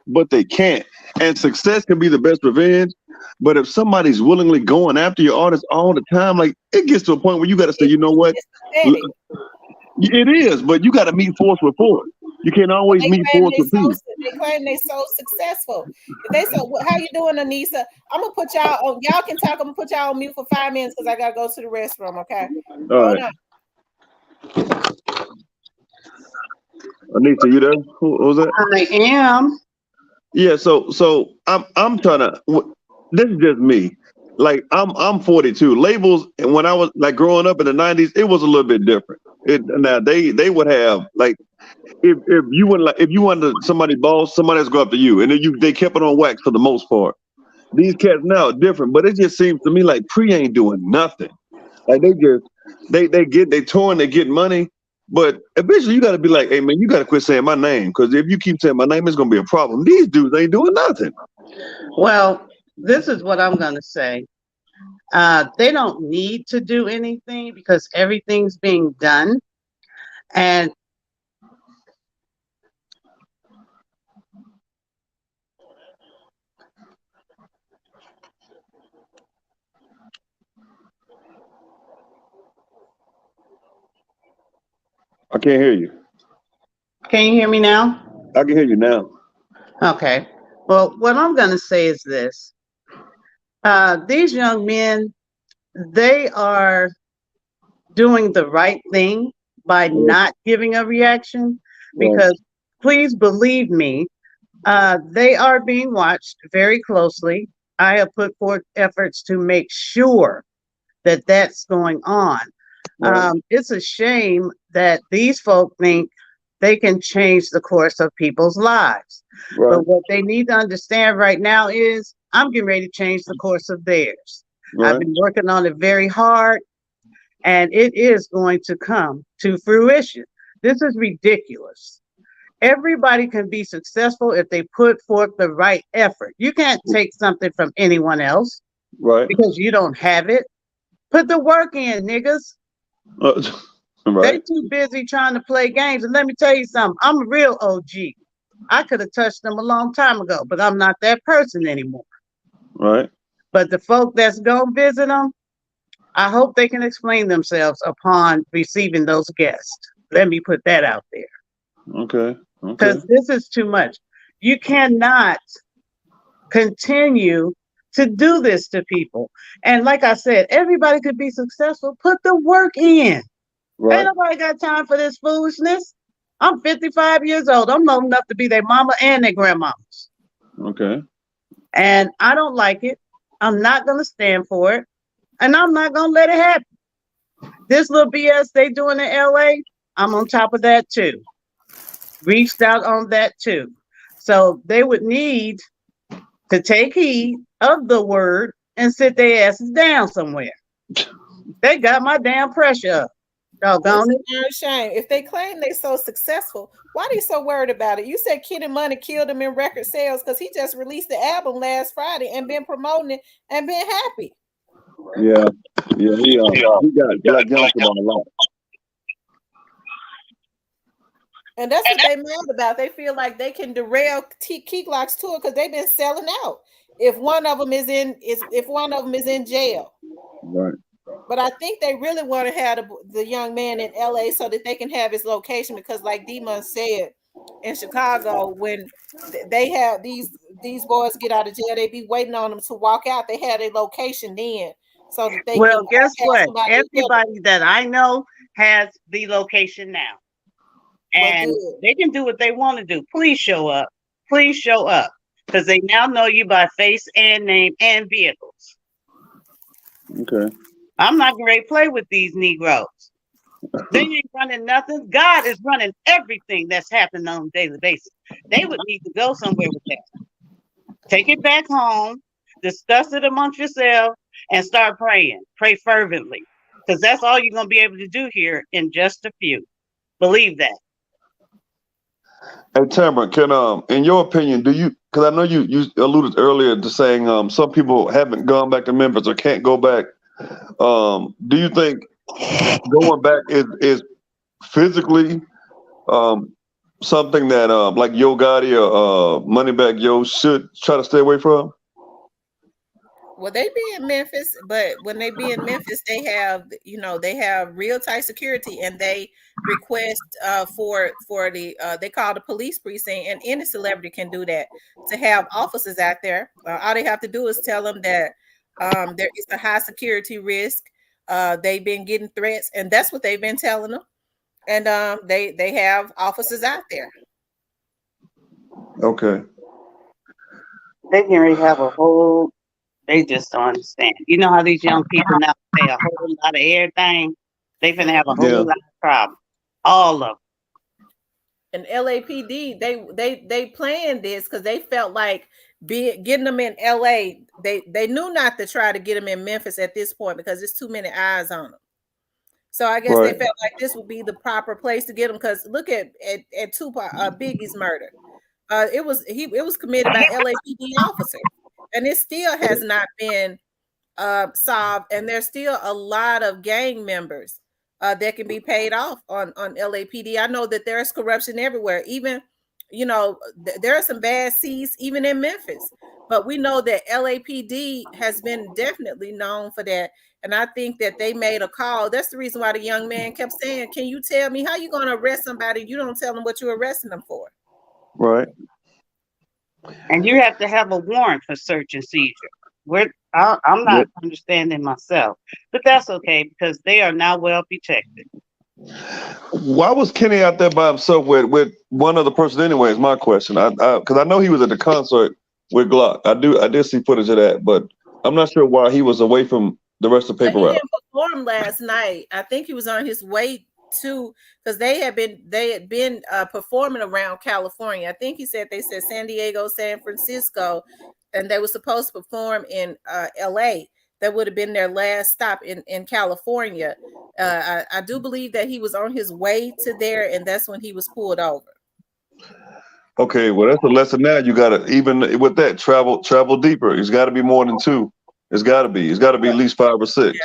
but they can't. And success can be the best revenge. But if somebody's willingly going after your artist all the time, like it gets to a point where you got to say, you know what? It is, but you got to meet force with force. You can't always meet force with peace. They claim they so successful. If they so, how you doing, Anissa? I'm gonna put y'all on. Y'all can talk. I'm gonna put y'all on mute for 5 minutes because I gotta go to the restroom. Okay. All right. Anissa, you there? Who was that? I am. Yeah. So I'm trying to. This is just me. Like I'm 42. Labels, and when I was like growing up in the 90s, it was a little bit different. Now they would have like if you wanted somebody boss, somebody else go up to you, and then they kept it on wax for the most part. These cats now are different, but it just seems to me like Pri ain't doing nothing. Like they touring, they get money, but eventually you got to be like, hey man, you got to quit saying my name, because if you keep saying my name, it's gonna be a problem. These dudes ain't doing nothing. Well, this is what I'm gonna say. They don't need to do anything because everything's being done, and I can't hear you. can you hear me now? I can hear you now. Okay. Well, what I'm going to say is this. These young men, they are doing the right thing by not giving a reaction, because please believe me, they are being watched very closely. I have put forth efforts to make sure that that's going on. It's a shame that these folk think they can change the course of people's lives. But what they need to understand right now is I'm getting ready to change the course of theirs. I've been working on it very hard, and it is going to come to fruition. This is ridiculous. Everybody can be successful if they put forth the right effort. You can't take something from anyone else because you don't have it. Put the work in, niggas. They too busy trying to play games. And let me tell you something, I'm a real OG. I could have touched them a long time ago, but I'm not that person anymore. Right. But the folk that's going to visit them, I hope they can explain themselves upon receiving those guests. Let me put that out there. Okay. Because this is too much. You cannot continue to do this to people. And like I said, everybody could be successful. Put the work in. Ain't nobody got time for this foolishness. I'm 55 years old. I'm old enough to be their mama and their grandmamas. Okay. And I don't like it. I'm not going to stand for it. And I'm not gonna let it happen. This little BS they doing in LA, I'm on top of that too. Reached out on that too. So they would need to take heed of the word and sit their asses down somewhere. They got my damn pressure up. It's Doggone it. a darn shame. If they claim they're so successful, why are they so worried about it? You said Kid and Money killed him in record sales because he just released the album last Friday and been promoting it and been happy. Yeah, he got Black Youngster on a lot. And that's what they mad about. They feel like they can derail Key Glock's tour because they've been selling out. If one of them is in jail. Right. But I think they really want to have the young man in LA so that they can have his location because, like D-Mon said, in Chicago, when they have these boys get out of jail, they be waiting on them to walk out. They had a location then so that they Well, can guess what? somebody Everybody that I know has the location now. And they can do what they want to do. Please show up. Please show up. Because they now know you by face and name and vehicles. Okay. I'm not going to play with these Negroes. They ain't running nothing. God is running everything that's happening on a daily basis. They would need to go somewhere with that. Take it back home, discuss it amongst yourselves, and start praying. Pray fervently. Because that's all you're going to be able to do here in just a few. Believe that. Hey, Tamara, can in your opinion, do you? Because I know you alluded earlier to saying some people haven't gone back to Memphis or can't go back. Do you think going back is physically something that like Yo Gotti or Moneybagg Yo should try to stay away from? Well, they be in Memphis, but when they be in Memphis, they have real tight security, and they request for the they call the police precinct, and any celebrity can do that, to have officers out there. All they have to do is tell them that there is a high security risk. They've been getting threats, and that's what they've been telling them. And they have officers out there. Okay. They can already have a whole. They just don't understand. You know how these young people now say a whole lot of everything? They finna have a whole lot of problems. All of And them. LAPD, they planned this because they felt like getting them in LA. They knew not to try to get them in Memphis at this point because there's too many eyes on them. So I guess they felt like this would be the proper place to get them. Because look at Tupac, Biggie's murder. It was committed by LAPD officers. And it still has not been solved, and there's still a lot of gang members that can be paid off on LAPD. I know that there's corruption everywhere. Even, there are some bad seeds even in Memphis, but we know that LAPD has been definitely known for that. And I think that they made a call. That's the reason why the young man kept saying, "Can you tell me how you going to arrest somebody? You don't tell them what you're arresting them for." Right. And you have to have a warrant for search and seizure. I'm not understanding myself, but that's okay because they are now well protected. Why was Kenny out there by himself with one other person anyway? Is my question. Because I know he was at the concert with Glock. I did see footage of that, but I'm not sure why he was away from the rest of Paper Route. He didn't perform last night. I think he was on his way to, because they had been performing around California. I think they said San Diego, San Francisco, and they were supposed to perform in LA. That would have been their last stop in California. I do believe that he was on his way to there, and that's when he was pulled over. Okay, well that's a lesson now. You gotta, even with that, travel deeper. It's got to be more than two. It's got to be at least 5 or 6. Yeah.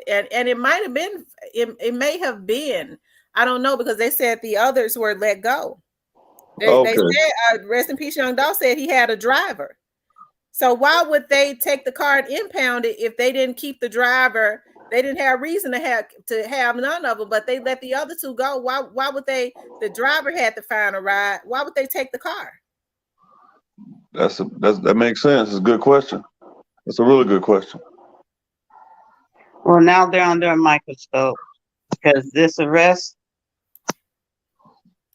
And it might have been, it may have been, I don't know, because they said the others were let go. They said, rest in peace, Young Dolph said he had a driver. So why would they take the car and impound it if they didn't keep the driver? They didn't have reason to have none of them, but they let the other two go. Why would they? The driver had to find a ride. Why would they take the car? That makes sense. It's a good question. That's a really good question. Well, now they're under a microscope because this arrest,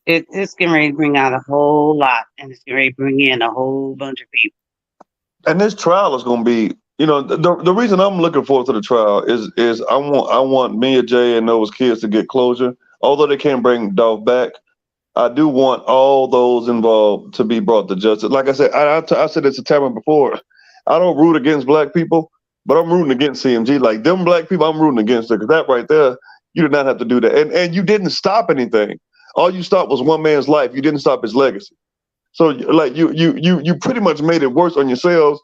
it's getting ready to bring out a whole lot, and it's getting ready to bring in a whole bunch of people. And this trial is going to be You know, the reason I'm looking forward to the trial is I want Mia J and those kids to get closure. Although they can't bring Dolph back, I do want all those involved to be brought to justice. Like I said, I said this to Tamara before. I don't root against black people, but I'm rooting against CMG. Like them black people, I'm rooting against it because that right there, you did not have to do that, and you didn't stop anything. All you stopped was one man's life. You didn't stop his legacy. So like you pretty much made it worse on yourselves.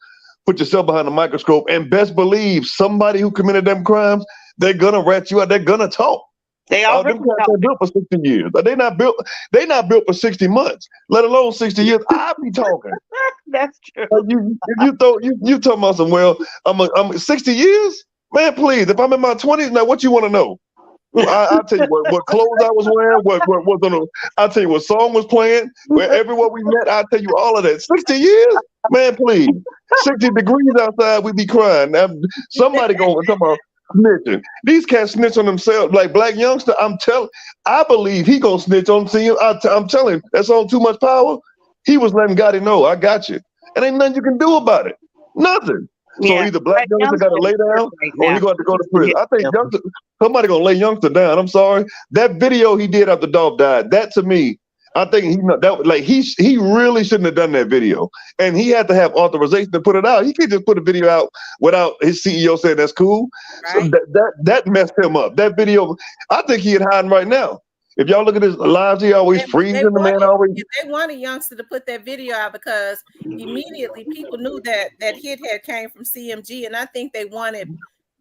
Put yourself behind a microscope, and best believe somebody who committed them crimes, they're gonna rat you out. They're gonna talk. They All already them cats are built for 60 years. They not built. They not built for 60 months, let alone 60 years. I be talking. That's true. If you throw you talking about some, well, I'm 60 years, man. Please, if I'm in my 20s now, what you want to know? I'll tell you what clothes I was wearing, what was on the, I'll tell you what song was playing, where everywhere we met, I'll tell you all of that. 60 years? Man, please. 60 degrees outside, we be crying. Now, somebody going to talk about snitching. These cats snitch on themselves. Like Black Youngster, I believe he gonna snitch on CM. I'm telling him, that's on Too Much Power. He was letting Gotti know, I got you. And ain't nothing you can do about it. Nothing. So either Black Youngster got to lay down or he got to go to prison. I think somebody going to lay Youngster down. I'm sorry. That video he did after Dolph died, that to me, I think he really shouldn't have done that video. And he had to have authorization to put it out. He can't just put a video out without his CEO saying that's cool. Right. So that messed him up. That video, I think he had hiding right now. If y'all look at his lives, he always freezing the man always. They wanted Youngster to put that video out because immediately people knew that hit had came from CMG, and I think they wanted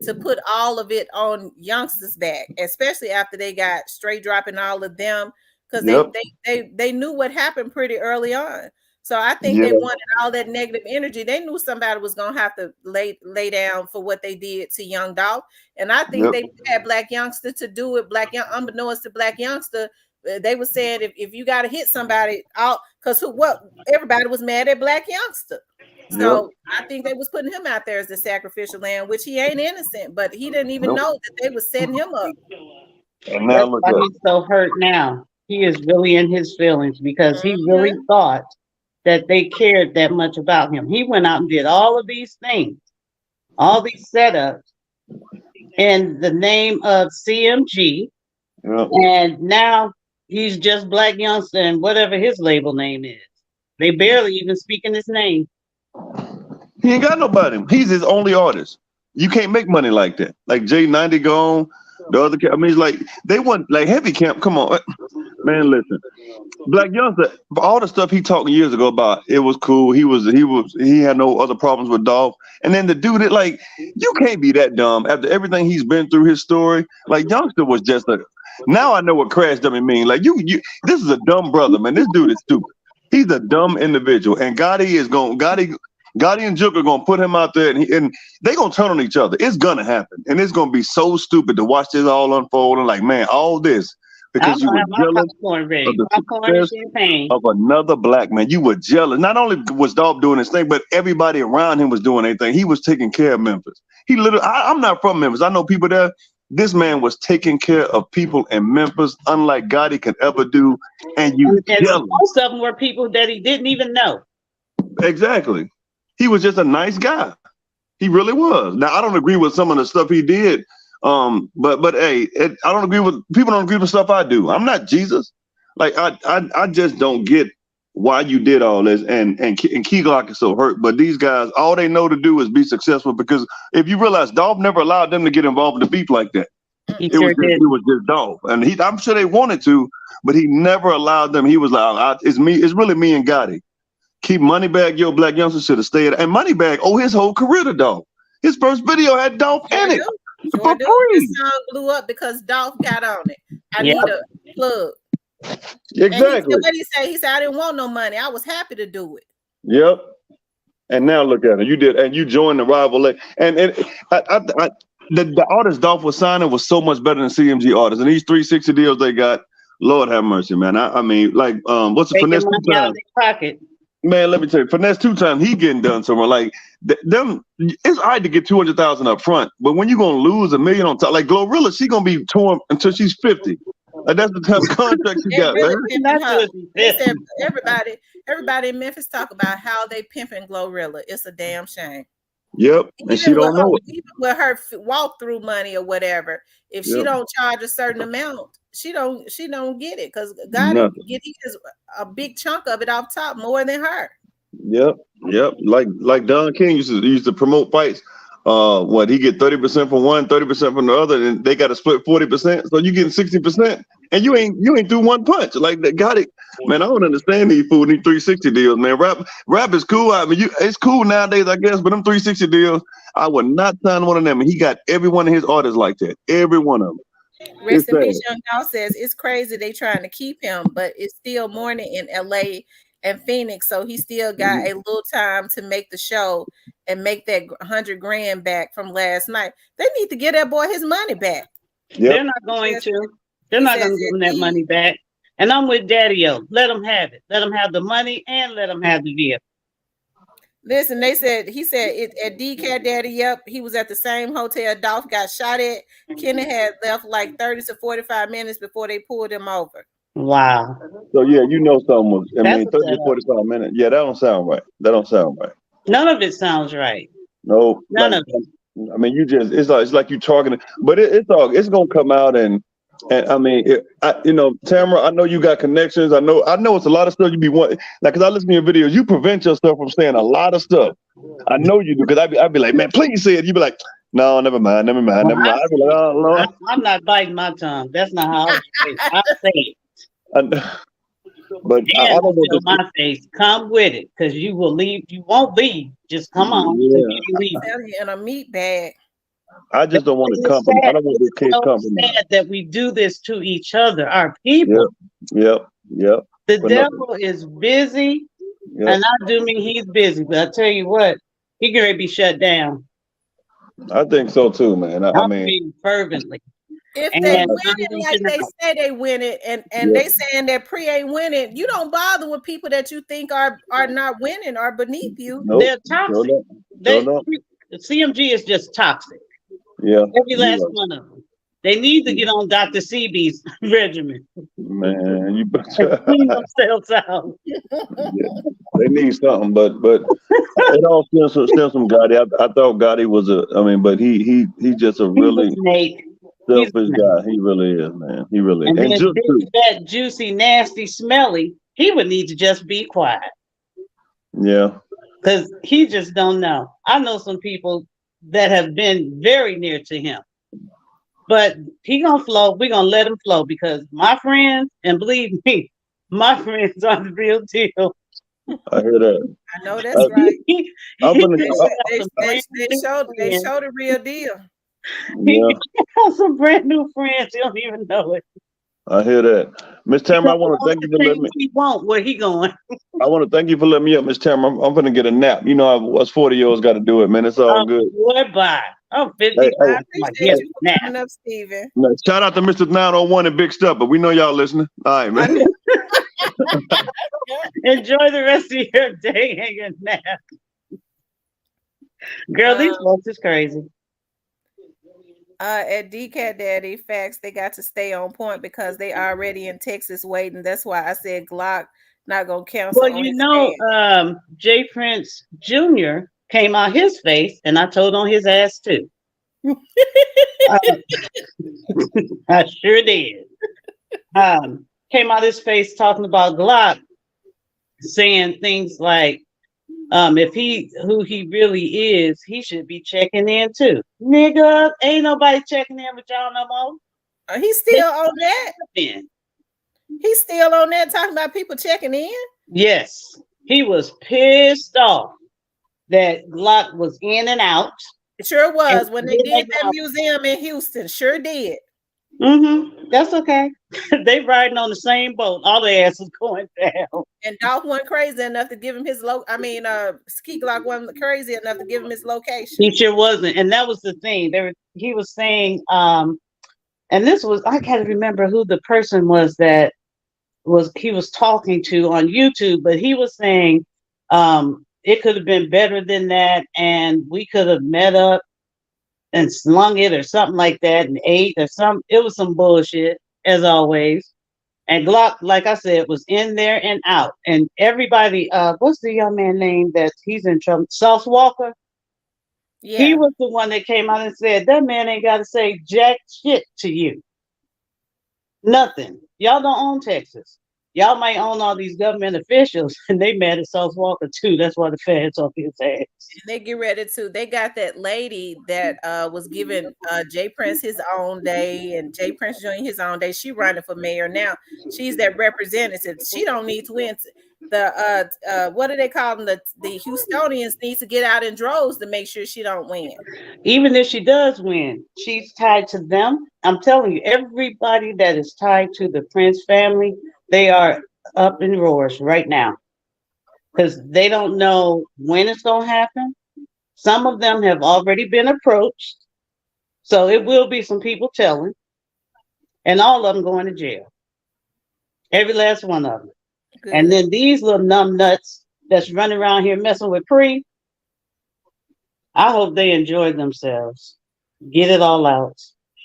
to put all of it on Youngster's back, especially after they got straight dropping all of them because they knew what happened pretty early on. So I think they wanted all that negative energy. They knew somebody was gonna have to lay down for what they did to Young Dolph, and I think they had Black Youngster to do it. Unbeknownst to Black Youngster, they were saying if you got to hit somebody out, because everybody was mad at Black Youngster. So I think they was putting him out there as the sacrificial lamb, which he ain't innocent, but he didn't even know that they was setting him up. And now look, he's so hurt now. He is really in his feelings because he really thought that they cared that much about him. He went out and did all of these things, all these setups in the name of CMG. And now he's just Black Youngster and whatever his label name is. They barely even speaking his name. He ain't got nobody. He's his only artist. You can't make money like that. Like J90 gone, the other I mean, it's like they want like Heavy Camp. Come on, man, listen. Black Youngster, all the stuff he talked years ago about, it was cool. He had no other problems with Dolph. And then the dude that like, you can't be that dumb after everything he's been through, his story. Like Youngster was just now I know what crash dummy mean. Like this is a dumb brother, man. This dude is stupid. He's a dumb individual. And Gotti and Juke are gonna put him out there and they gonna turn on each other. It's gonna happen. And it's gonna be so stupid to watch this all unfold and like, man, all this. Because you were jealous of the success of another black man. You were jealous. Not only was Dolph doing his thing, but everybody around him was doing their thing. He was taking care of Memphis. He literally, I'm not from Memphis. I know people there. This man was taking care of people in Memphis, unlike Gotti could ever do. And jealous. Most of them were people that he didn't even know. Exactly. He was just a nice guy. He really was. Now, I don't agree with some of the stuff he did. But hey, I don't agree with people. Don't agree with stuff I do. I'm not Jesus. Like I just don't get why you did all this. And Key Glock is so hurt. But these guys, all they know to do is be successful. Because if you realize, Dolph never allowed them to get involved in the beef like that. It was just Dolph, and I'm sure they wanted to, but he never allowed them. He was like, it's really me and Gotti. Keep Moneybag, yo, Black Youngster should have stayed. And Moneybag his whole career to Dolph. His first video had Dolph in it. For free. This song blew up because Dolph got on it. I need a plug. Exactly. What he say? He said, I didn't want no money. I was happy to do it. Yep. And now look at it. You did, and you joined the rival. And the artist Dolph was signing was so much better than CMG artists. And these 360 deals they got, Lord have mercy, man. I mean, like, what's the Finesse 2 times? Man, let me tell you, Finesse 2 times, he getting done somewhere. Like, them, it's all right to get 200,000 up front, but when you're gonna lose $1 million on top, like Glorilla, she gonna be torn until she's 50. Like, that's the type of contract she got, man. They said everybody in Memphis talk about how they pimping Glorilla. It's a damn shame. Yep, and she don't know it. Even with her walkthrough money or whatever, if she Yep. don't charge a certain amount, she don't get it because God Nothing. get his a big chunk of it off top more than her. Yep, yep. Like Don King used to promote fights. What he get 30% from one, 30% from the other, and they got to split 40%. So you getting 60%, and you ain't through one punch. Like that got it, man. I don't understand these food, these 360 deals, man. Rap is cool. I mean, it's cool nowadays, I guess. But them 360 deals, I would not sign one of them. And he got every one of his artists like that. Every one of them. Rest in peace, Young Dog says it's crazy they trying to keep him, but it's still morning in LA and Phoenix, so he still got a little time to make the show and make that $100,000 back from last night. They need to give that boy his money back. Yep. They're not going to. They're not going to give him that money back. And I'm with Daddy-O. Let him have it. Let him have the money and let him have the vehicle. Listen, he said it at DK Daddy. Yep, he was at the same hotel Dolph got shot at. Kenny had left like 30 to 45 minutes before they pulled him over. Wow. So yeah, you know something was, 30 to 45 minutes. Yeah, that don't sound right. None of it sounds right. No, None of it. I mean, it's like you targeting, but it's gonna come out and I mean, Tamara, I know you got connections. I know it's a lot of stuff you be wanting. Like, cause I listen to your videos, you prevent yourself from saying a lot of stuff. I know you do, cause I'd be like, man, please say it. You be like, no, never mind. I'd be like, oh, Lord. I'm not biting my tongue. That's not how I say it. But I don't want my face. Come with it, cause you will leave. You won't leave. Just come on. In a meat bag. I just don't want to compromise. I don't want this kid compromise. Sad that we do this to each other, our people. Yep. The devil is busy, and I do mean he's busy. But I tell you what, he can be shut down. I think so too, man. I mean, fervently. If they win it like they say they win it, and they saying that Pre ain't winning, you don't bother with people that you think are not winning or beneath you. Nope. They're toxic. CMG is just toxic. Yeah. Every last one of them. They need to get on Dr. CB's regimen. Man, you clean themselves out. They need something, but it all stems from Gotti. I thought Gotti was but he just a really selfish guy. He really is, man. He really is. And then that juicy, nasty, smelly, he would need to just be quiet. Yeah. Because he just don't know. I know some people that have been very near to him. But he gonna flow. We're gonna let him flow because my friends, and believe me, my friends are the real deal. I hear that. I know that's right. They show the real deal. He has some brand new friends. He don't even know it. I hear that. Miss Tamara, I want to thank you for letting me. He won't. Where he going? I want to thank you for letting me up, Miss Tamara. I'm going to get a nap. You know, us 40-year-olds got to do it, man. It's all good. Goodbye. I'm 50. I appreciate you for coming up, Steven. Shout out to Mr. 901 and Big Stuff, but we know y'all listening. All right, man. Enjoy the rest of your day and your nap. Girl, these folks is crazy. At DCAT Daddy, facts, they got to stay on point because they already in Texas waiting. That's why I said Glock not gonna cancel. Well, you know, Jay Prince Jr. came out his face, and I told on his ass too. I sure did. Came out his face talking about Glock, saying things like, if who he really is, he should be checking in too. Nigga, ain't nobody checking in with y'all no more. He's still on that. He's still on that talking about people checking in. Yes, he was pissed off that Glock was in and out. It sure was when they did that museum in Houston. Sure did. That's okay. They riding on the same boat. All their asses going down. And Dolph wasn't crazy enough to give him his Ski Glock wasn't crazy enough to give him his location. He sure wasn't, and that was the thing. He was saying, and this was, I can't remember who the person was that he was talking to on YouTube, but he was saying, it could have been better than that, and we could have met up and slung it or something like that and ate or something. It was some bullshit, as always. And Glock, like I said, was in there and out. And everybody, what's the young man name that he's in trouble? Sauce Walker? He Yeah. was the one that came out and said that man ain't got to say jack shit to you. Nothing. Y'all don't own Texas. Y'all might own all these government officials, and they mad at South Walker too. That's why the feds off his ass. They get ready to. They got that lady that was giving Jay Prince his own day, and Jay Prince Jr. his own day. She running for mayor now. She's that representative. She don't need to win. The what do they call them? The Houstonians need to get out in droves to make sure she don't win. Even if she does win, she's tied to them. I'm telling you, everybody that is tied to the Prince family, they are up in roars right now because they don't know when it's going to happen. Some of them have already been approached, so it will be some people telling, and all of them going to jail. Every last one of them. Good. And then these little numb nuts that's running around here messing with Pre, I hope they enjoy themselves. Get it all out.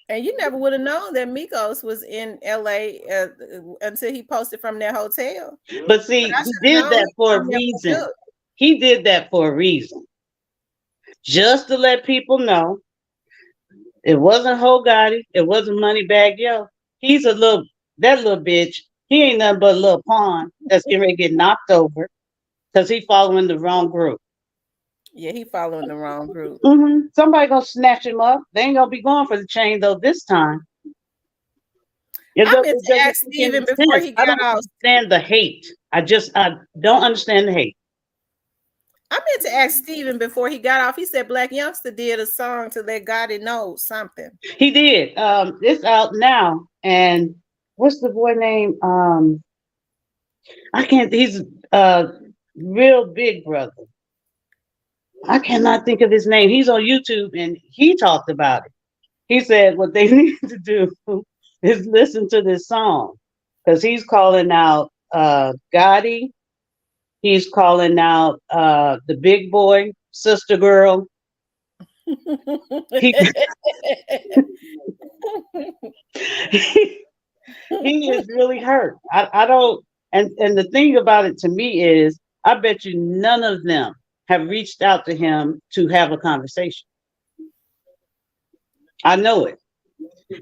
And you never would have known that Migos was in LA until he posted from their hotel. But see, he did that for a reason. He did that for a reason. Just to let people know it wasn't Ho Gotti, it wasn't Moneybag Yo. He's that little bitch. He ain't nothing but a little pawn that's getting ready to get knocked over because he following the wrong group. Yeah, he following the wrong group. Mm-hmm. Somebody gonna snatch him up. They ain't gonna be going for the chain though this time. I meant to ask Steven before he got off. I don't understand the hate. I don't understand the hate. I meant to ask Steven before he got off. He said Black Youngster did a song to let Gotti know something. He did. It's out now. And what's the boy name? I can't. He's real big brother. I cannot think of his name. He's on YouTube and he talked about it. He said what they need to do is listen to this song because he's calling out Gotti. He's calling out the big boy, sister girl. He is really hurt. I don't. And the thing about it to me is, I bet you none of them have reached out to him to have a conversation. I know it.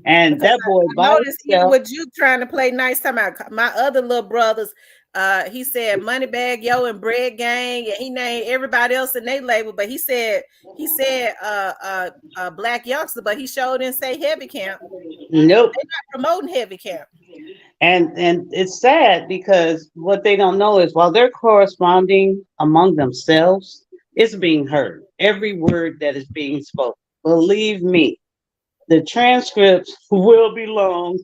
And that boy, I noticed even with you trying to play nice, talking about my other little brothers. He said Moneybag Yo and Bread Gang, and he named everybody else in their label, but he said Black Youngster, but he sure didn't say Heavy Camp. Nope. They're not promoting Heavy Camp. And it's sad because what they don't know is while they're corresponding among themselves, it's being heard. Every word that is being spoken. Believe me, the transcripts will be long.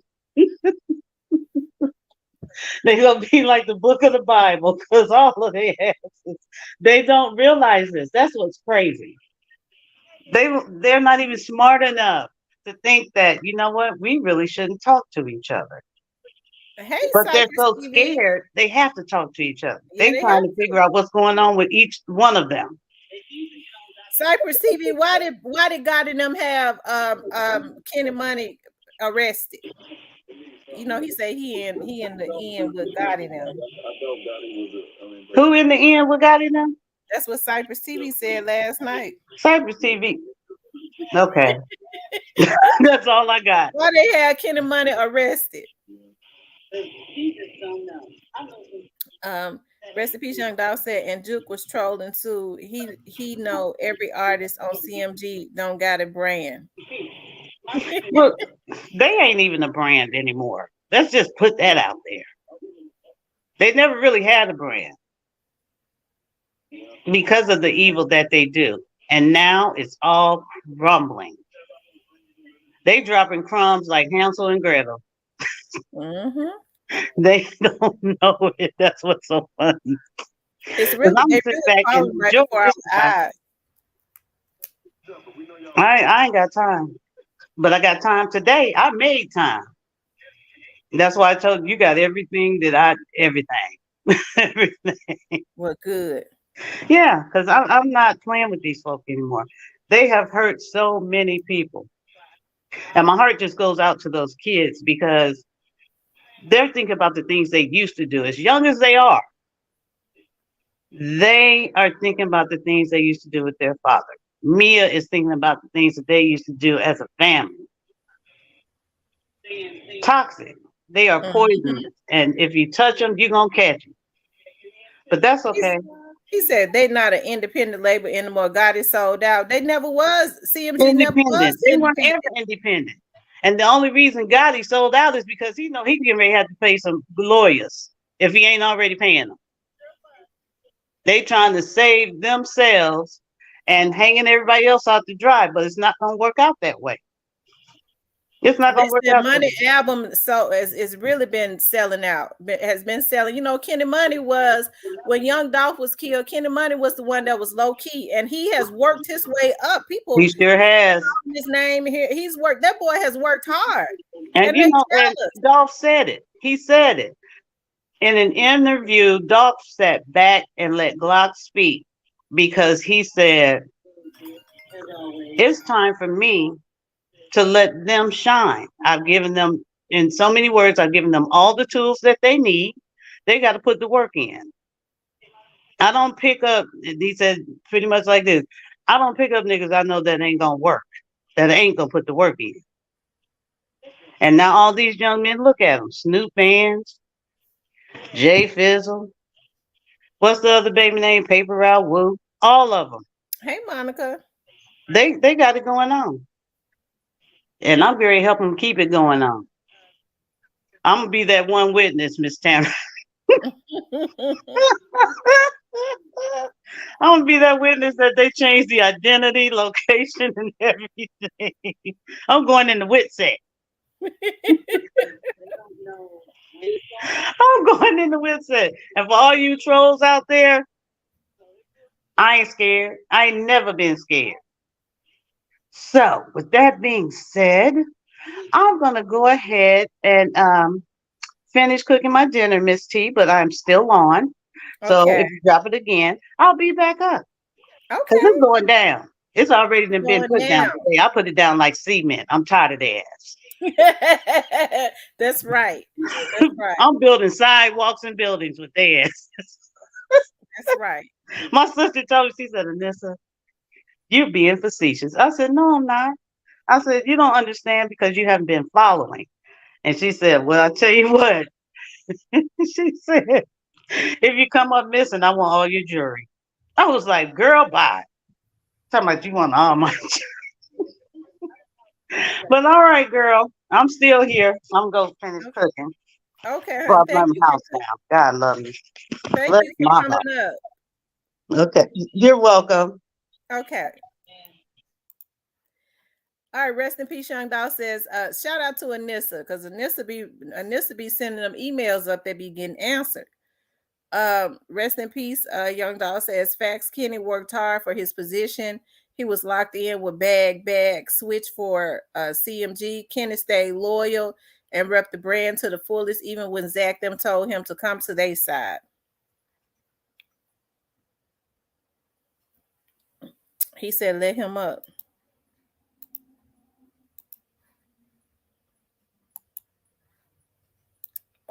They're going to be like the book of the Bible because all of their asses, they don't realize this. That's what's crazy. They're not even smart enough to think that, you know what, we really shouldn't talk to each other. Hey, but they're Cypress so TV. scared, they have to talk to each other. Yeah, They're trying to figure out what's going on with each one of them. Cypress TV, why did Gotti and them have Kenny Money arrested? You know, he said he in the end with Gotti and them. Who in the end with Gotti and them? That's what Cypress TV said last night. Cypress TV. Okay. That's all I got. Why they had Kenny Money arrested? Rest in peace, Young Dog said, and Juke was trolling too. He know every artist on CMG don't got a brand. Look, they ain't even a brand anymore. Let's just put that out there. They never really had a brand because of the evil that they do. And now it's all crumbling. They dropping crumbs like Hansel and Gretel. Mm-hmm. They don't know it. That's what's so funny. It's really, they really falling right before our eyes. I ain't got time. But I got time today. I made time. That's why I told you got everything everything. Well, good. Yeah, because I'm not playing with these folk anymore. They have hurt so many people. And my heart just goes out to those kids because they're thinking about the things they used to do. As young as they are thinking about the things they used to do with their father. Mia is thinking about the things that they used to do as a family. Toxic. They are poisonous. And if you touch them, you're going to catch them. But that's okay. He said they're not an independent label anymore. God is sold out. They never was. CMG never was Independent. They weren't independent. ever independent. And the only reason Gotti sold out is because he know he getting ready to have to pay some lawyers if he ain't already paying them. They trying to save themselves and hanging everybody else out to dry, but it's not going to work out that way. It's not going to work out. Money album so it's really been selling out. Has been selling. You know, Kenny Money was when Young Dolph was killed. Kenny Money was the one that was low key, and he has worked his way up. People, he sure has. His name here. He's worked. That boy has worked hard. And you know, and Dolph said it. He said it in an interview. Dolph sat back and let Glock speak because he said, "It's time for me to let them shine. I've given them, in so many words, I've given them all the tools that they need. They got to put the work in. I don't pick up," he said pretty much like this, "I don't pick up niggas I know that ain't going to work, that ain't going to put the work in." And now all these young men, look at them. Snoop fans, Jay Fizzle, what's the other baby name? Paper Route Woo, all of them. Hey, Monica. They got it going on. And I'm going to help them keep it going on. I'm going to be that one witness, Miss Tamara. I'm going to be that witness that they changed the identity, location, and everything. I'm going in the wit set. I'm going in the wit set. And for all you trolls out there, I ain't scared. I ain't never been scared. So, with that being said, I'm going to go ahead and finish cooking my dinner, Miss T, but I'm still on. So, if you drop it again, I'll be back up. Okay. Because it's going down. It's already been put down today. I put it down like cement. I'm tired of their ass. That's right. That's right. I'm building sidewalks and buildings with theirs. That's right. My sister told me, she said, "Anissa, you're being facetious." I said, "No, I'm not." I said, "You don't understand because you haven't been following." And she said, "Well, I tell you what." She said, "If you come up missing, I want all your jewelry." I was like, "Girl, bye." Talking about you want all my jewelry. But all right, girl, I'm still here. I'm going to finish cooking. Okay. Well, I burn the house down. God love you. Thank you for coming up. Okay. You're welcome. Okay. All right, rest in peace. Young Doll says, shout out to Anissa, because Anissa be sending them emails up that be getting answered. Rest in peace. Young Doll says, facts. Kenny worked hard for his position. He was locked in with bag, switch for CMG. Kenny stayed loyal and rep the brand to the fullest, even when Zach them told him to come to their side. He said, let him up.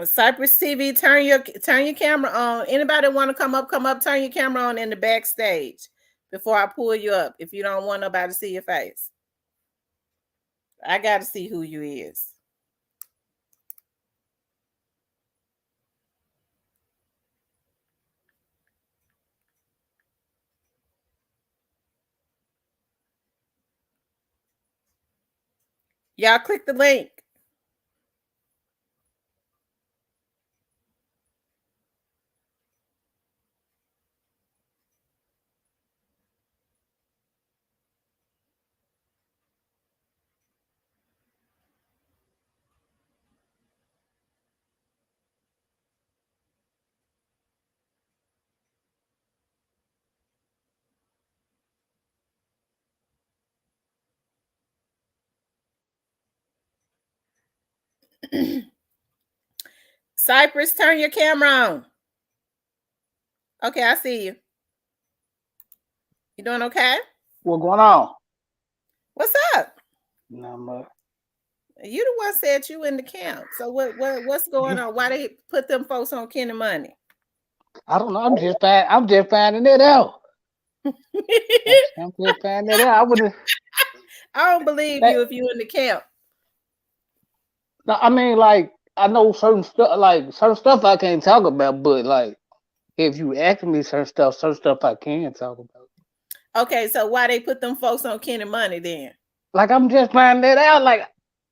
Cypress TV, turn your camera on. Anybody want to come up, turn your camera on in the backstage before I pull you up if you don't want nobody to see your face. I got to see who you is. Y'all click the link. Cypress, turn your camera on. Okay, I see you. You doing okay? What's going on? What's up? Not much. You the one said you in the camp. So what's going on? Why they put them folks on Kenny Money? I don't know. I'm just finding it out. I'm just saying that I would have. I don't believe you if you in the camp. I mean, like I know certain stuff I can't talk about, but like if you ask me certain stuff I can talk about. Okay, so why they put them folks on Kenny Money then? Like I'm just finding that out. Like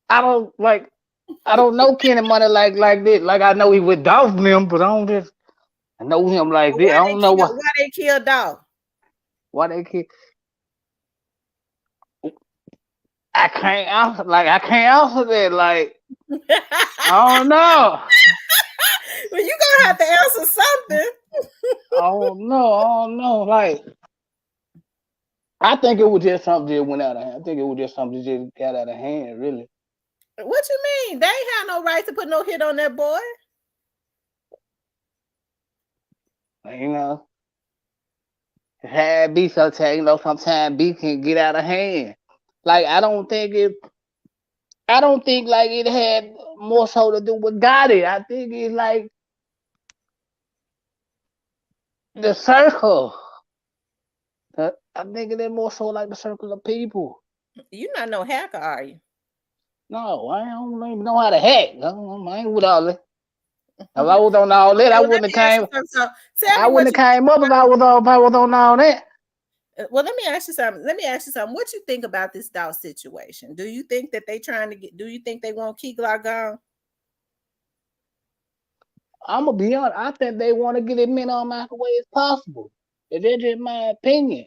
I don't know Kenny Money like this. Like I know he with Dolph them, but I know him like this. I don't know Why they killed Dolph? why they kill. I can't answer that. Like I don't know. Well, you gonna have to answer something. I don't know. Like I think it was just something that went out of hand. I think it was just something that just got out of hand, really. What you mean? They ain't had no right to put no hit on that boy. You know, it had be sometimes. You know, sometimes beef can get out of hand. Like I don't think like it had more so to do with Gotti. I think it's like the circle. I think it is more so like the circle of people. You not no hacker, are you? No, I don't even know how to hack. I ain't with all that. If I was on all that, I wouldn't have came. I wouldn't have came up if I was on all that. Well, let me ask you something. What you think about this Dolph situation? Do you think that they trying to get? Do you think they want Key Glock gone? I'm gonna be honest. I think they want to get it in on my way as possible. That's just my opinion.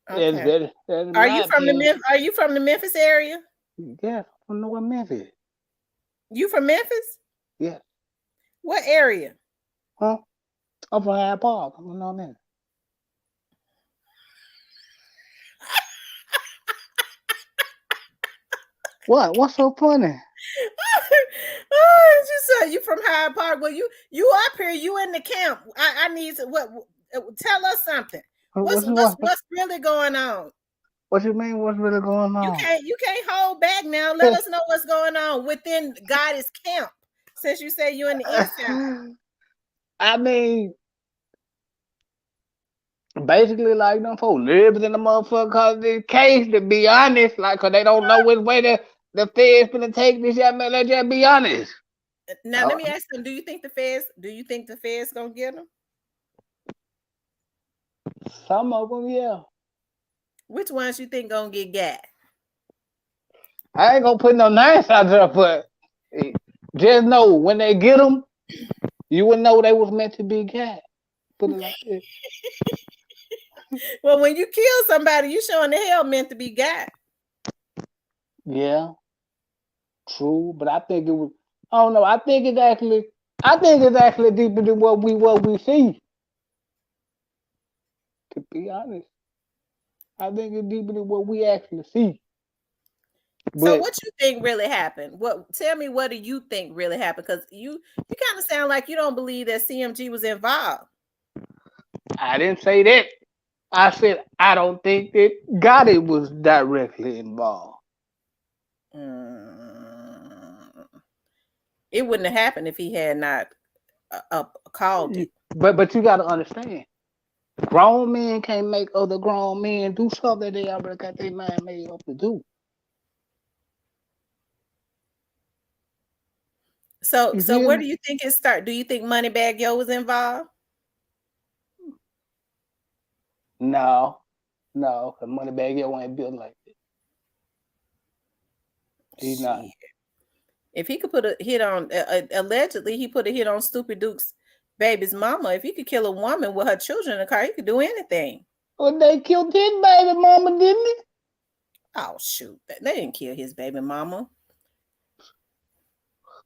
Okay. Are you from the Memphis area? Yeah, from North Memphis. You from Memphis? Yeah. What area? Huh? I'm from Hyde Park. I'm from North Memphis. What? What's so funny? Oh, you said you from Hyde Park. Well, you up here. You in the camp. I need to tell us something. What's really going on? What you mean? What's really going on? You can't hold back now. Let us know what's going on within God's camp. Since you say you in the East Side. I mean, basically, like them folks lives in the motherfucker cause this case. To be honest, like, cause they don't know which way the feds gonna take this. Yeah, man, let's just be honest. Now, let me ask them. Do you think the feds gonna get them? Some of them, yeah. Which ones you think gonna get got? I ain't gonna put no names out there, but just know when they get them, you would know they was meant to be got. Put it like this. Well, when you kill somebody, you showing the hell meant to be got. Yeah, true, but I think it was. I don't know. I think it's actually deeper than what we see. To be honest, I think it's deeper than what we actually see. So what you think really happened? Tell me, what do you think really happened? Because you kind of sound like you don't believe that CMG was involved. I didn't say that. I said I don't think that Gotti was directly involved. It wouldn't have happened if he had not called it. But you got to understand, grown men can't make other grown men do something they already got their mind made up to do. So where do you think it start? Do you think Moneybagg Yo was involved? No, because Moneybagg Yo ain't built like that. He's not. If he could put a hit on, allegedly he put a hit on Stupid Duke's baby's mama. If he could kill a woman with her children in the car, he could do anything. Well, they killed his baby mama, didn't they? Oh shoot, they didn't kill his baby mama.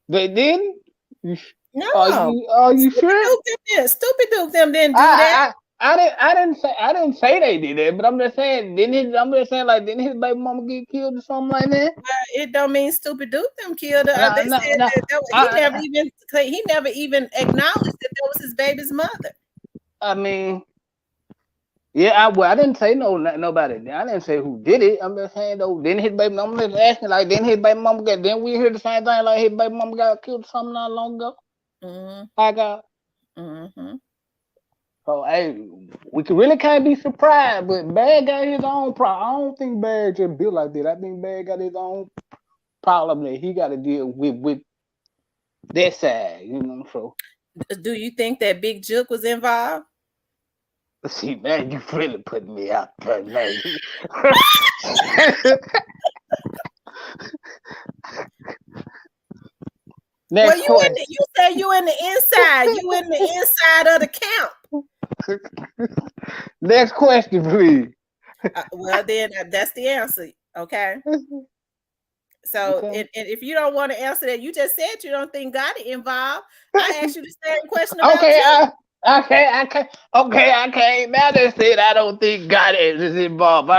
They didn't? No. Are you sure? Stupid Duke them didn't do that. I didn't say they did it, but I'm just saying, didn't his baby mama get killed or something like that? It don't mean Stupid Duke them killed her. They said that he never even acknowledged that that was his baby's mother. I mean, yeah, I didn't say nobody. I didn't say who did it. I'm just saying though, didn't his baby mama? I'm just asking, like, didn't his baby mama didn't we hear the same thing, like his baby mama got killed something not long ago? Mm-hmm. Like Mm-hmm. So hey, we really can't be surprised. But Bad got his own problem. I don't think Bad just built like that. I think Bad got his own problem that he got to deal with that side. So Do you think that Big Jook was involved? see, man, you really putting me out there, man. Well, Next question. you said you in the inside. You in the inside of the camp. Next question, please. Well, then that's the answer. Okay. So, Okay. and if you don't want to answer that, you just said you don't think God is involved. I asked you the same question about Okay, you. I can't. Okay, I can't. Now they said I don't think God is involved.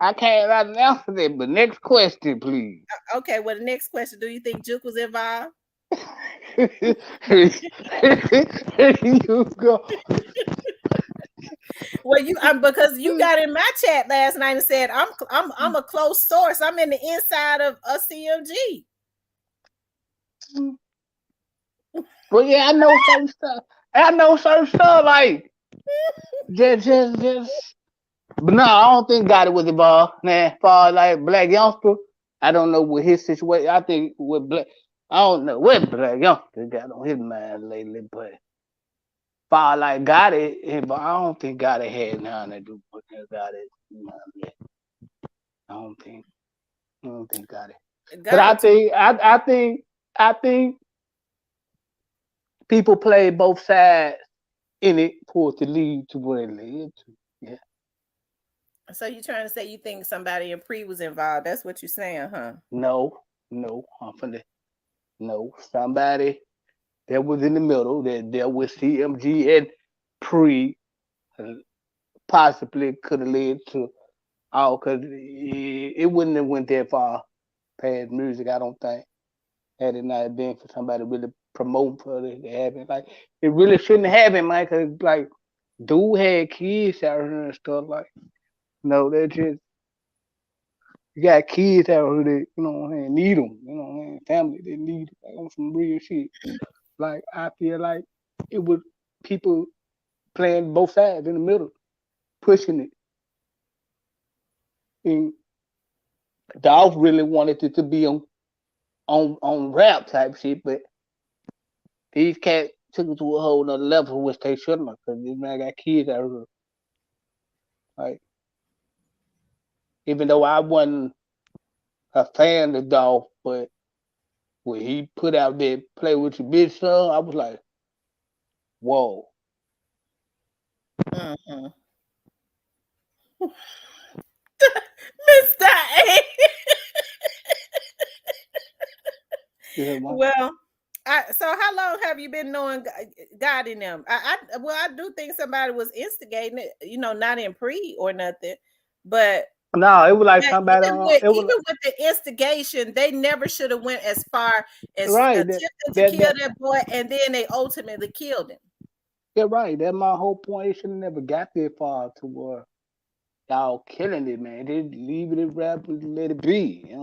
I can't answer that. But next question, please. Okay, well, the next question: do you think Juke was involved? Here you go. Well, you because you got in my chat last night and said I'm a close source. I'm in the inside of a CMG. Well, yeah, I know certain stuff. Like just. But no, I don't think God was involved. Nah, far like Black Youngster, I don't know what his situation. I think with Black, I don't know what Black Youngster got on his mind lately, but far like God is, but I don't think God had nothing to do with God is. I don't think God is. But I think people play both sides in it for it to lead to where it led to. Yeah. So you're trying to say you think somebody in pre was involved? That's what you're saying, huh? No, I'm finna. No, somebody that was in the middle that dealt with CMG and pre possibly could have led to all because it wouldn't have went that far past music. I don't think had it not been for somebody really promoting for it to happen. Like it really shouldn't have happened, man. Cause like dude had kids out here and stuff. Like no, that just you got kids out here that need them. Family that need like on some real shit. Like I feel like it was people playing both sides in the middle, pushing it. And Dolph really wanted it to be on rap type shit, but these cats took it to a whole nother level, which they shouldn't have, because this man got kids out here. Like, even though I wasn't a fan of Dolph, but when he put out that "Play with Your Bitch" song, I was like, whoa. Mm-hmm. Mr. A. Well, so how long have you been knowing God in them? I do think somebody was instigating it, not in pre or nothing, but no, it was like somebody even with the instigation, they never should have went as far as attempting to kill that boy, and then they ultimately killed him. Yeah, right. That's my whole point. It should have never got that far to where y'all killing it, man. Just leave it at rap and let it be.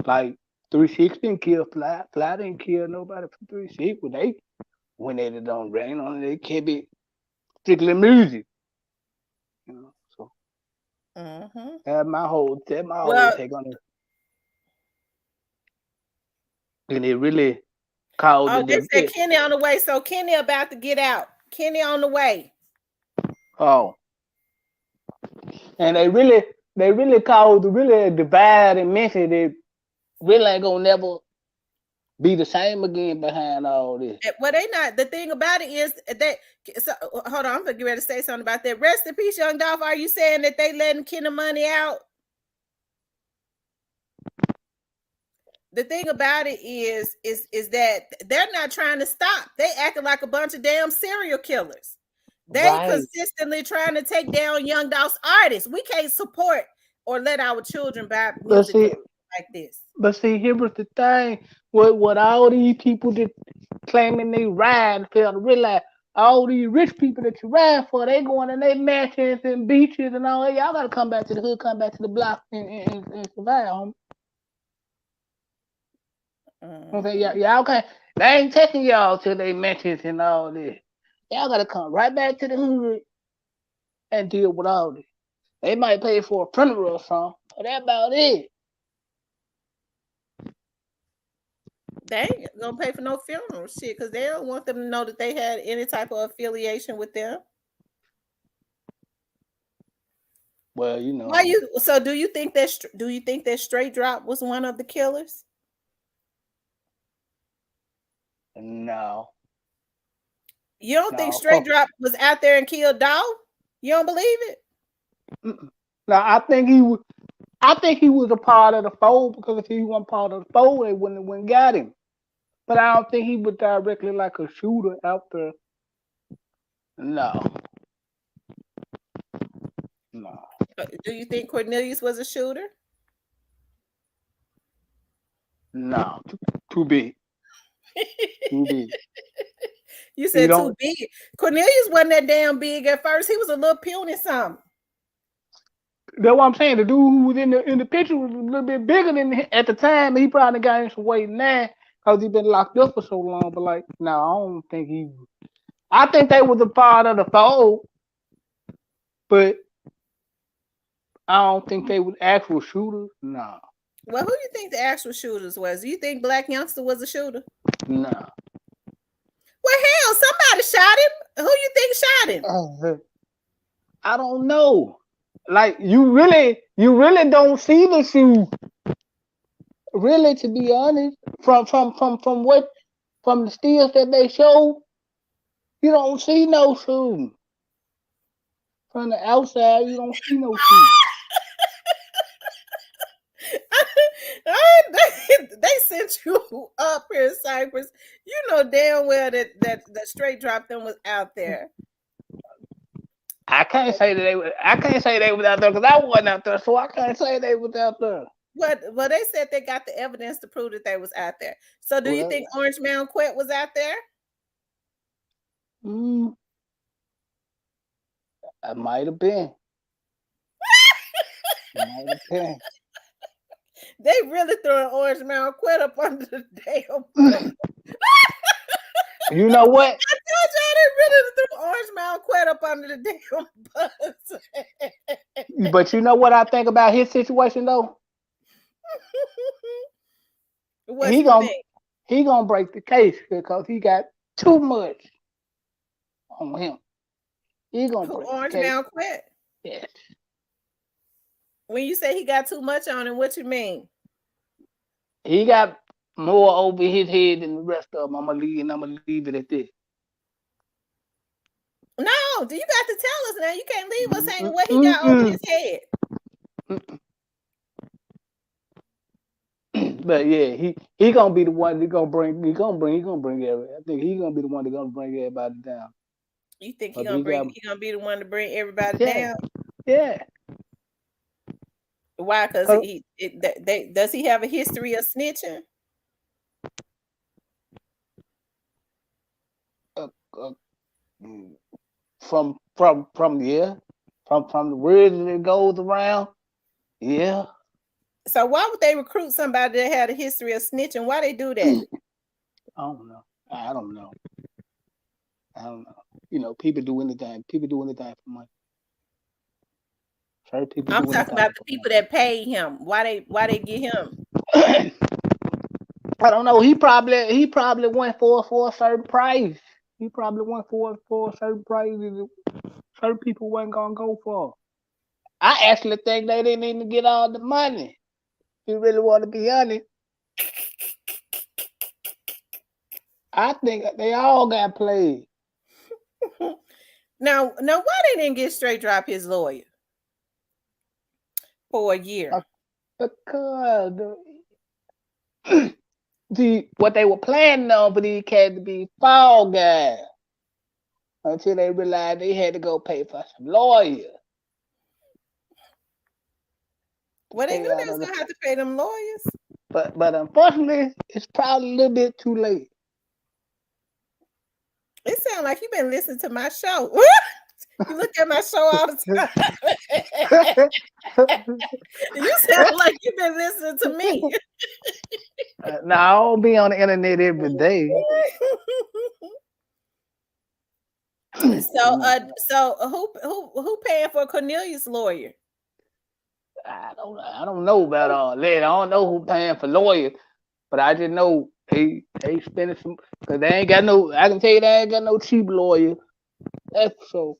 Like 360 didn't kill Fly. Fly didn't kill nobody for 360. When they don't rain on it, they can't be strictly music. So that's my whole take on it. And it really called it. They said Kenny on the way, so Kenny about to get out. Kenny on the way. Oh. And they really caused a divide and mention that really ain't gonna never be the same again behind all this. Well, they not. The thing about it is that. So, hold on, I'm gonna get ready to say something about that. Rest in peace, Young Dolph. Are you saying that they letting Kenny money out? The thing about it is that they're not trying to stop. They acting like a bunch of damn serial killers. They consistently trying to take down Young Dolph's artists. We can't support or let our children buy music like this. But see, here was the thing. What all these people that claiming they ride fail to realize, all these rich people that you ride for, they going in their mansions and beaches and all that. Y'all gotta come back to the hood, come back to the block and survive, homie. Okay, y'all can't. They ain't taking y'all to their mentions and all this. Y'all gotta come right back to the hood and deal with all this. They might pay for a funeral or something, but that's about it. They ain't gonna pay for no funeral shit because they don't want them to know that they had any type of affiliation with them. Well, you know, Why you? So do you think that Straight Drop was one of the killers? no, You don't think no. Straight Drop was out there and killed Dog? You don't believe it? No, I think he was a part of the fold because if he wasn't part of the fold, they wouldn't have went and got him. But I don't think he was directly like a shooter out there. No, no. Do you think Cornelius was a shooter? No, too big. Too big. You said too big. Cornelius wasn't that damn big at first. He was a little puny something. That's what I'm saying. The dude who was in the picture was a little bit bigger than at the time. He probably got in some weight now because he been locked up for so long. But like, no, I don't think he. I think they was a part of the fold, but I don't think they was actual shooters. No. Well, who do you think the actual shooters was? Do you think Black Youngster was a shooter? No. Well, hell, somebody shot him. Who you think shot him? I don't know. Like you really don't see the shoe. Really, to be honest, from the stills that they show, you don't see no shoe. From the outside, you don't see no shoe. They sent you up here, Cypress. You know damn well that Straight Drop them was out there. I can't say they was out there because I wasn't out there, so I can't say they was out there. Well, they said they got the evidence to prove that they was out there. So, do you think Orange Mound Quet was out there? I might have been. Might have been. They really throwing Orange Mound Quet up under the damn. You know what? I told y'all they really threw Orange Mound Quet up under the damn bus. But you know what I think about his situation though? He gonna break the case because he got too much on him. He gonna break Orange the case. Mound Quet. Yes. When you say he got too much on him, what you mean? He got more over his head than the rest of them. I'm gonna leave it at this. No, you got to tell us now. You can't leave us saying what he got over his head. But yeah, he gonna be the one that gonna bring everybody. I think he gonna be the one that gonna bring everybody down. You think he gonna be the one to bring everybody down? Yeah. Why? Because does he have a history of snitching? From the words that goes around, yeah. So why would they recruit somebody that had a history of snitching? Why they do that? I don't know. You know, people do anything. People do anything for money. I'm talking about the people that pay him. Why they get him? I don't know. He probably went for a certain price. He probably went for a certain price that certain people wasn't gonna go for. I actually think they didn't even get all the money. If you really want to be honest, I think they all got played. Now, why they didn't get Straight Drop his lawyer for a year? Because what they were planning on for these cats to be fall guys until they realized they had to go pay for some lawyers. Well, they knew they was gonna have to pay them lawyers. But unfortunately, it's probably a little bit too late. It sounds like you've been listening to my show. You look at my show all the time. You sound like you've been listening to me. Now I don't be on the internet every day. So who paying for Cornelius' lawyer? I don't know about all that. I don't know who paying for lawyers, but I just know they spending some because they ain't got no. I can tell you they ain't got no cheap lawyer. That's so.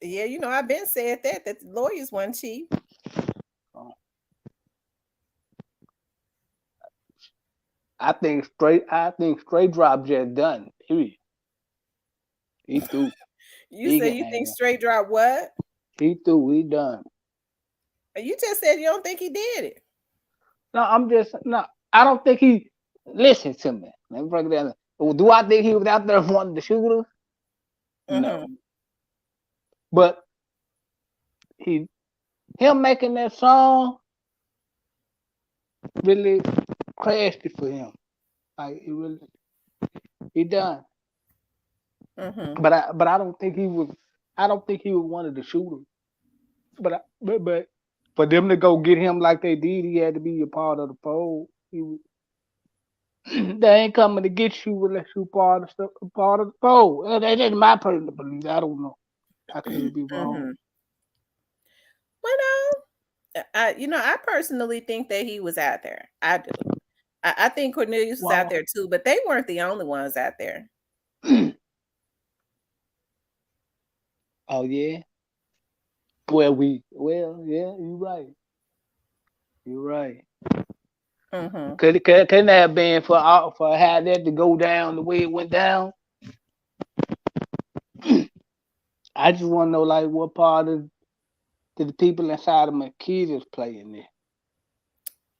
Yeah, you know I've been said that the lawyers weren't cheap. I think straight drop just done. Period. He through. You say you think straight drop what? He through. He done. You just said you don't think he did it. No, I don't think he. Listen to me. Let me break it down. Do I think he was out there wanting to shoot us? No. But him making that song really crashed it for him. Like he done. But I don't think he was. I don't think he was one of the shooters. But for them to go get him like they did, he had to be a part of the fold. They ain't coming to get you unless you part of the fold. That's just my personal belief. I don't know. I could be wrong. Well, I personally think that he was out there. I do. I think Cornelius was out there too, but they weren't the only ones out there. Oh yeah. Well, yeah, you're right. You're right. Couldn't have been for how that to go down the way it went down. I just want to know like what part of did the people inside of Makeda's play in there?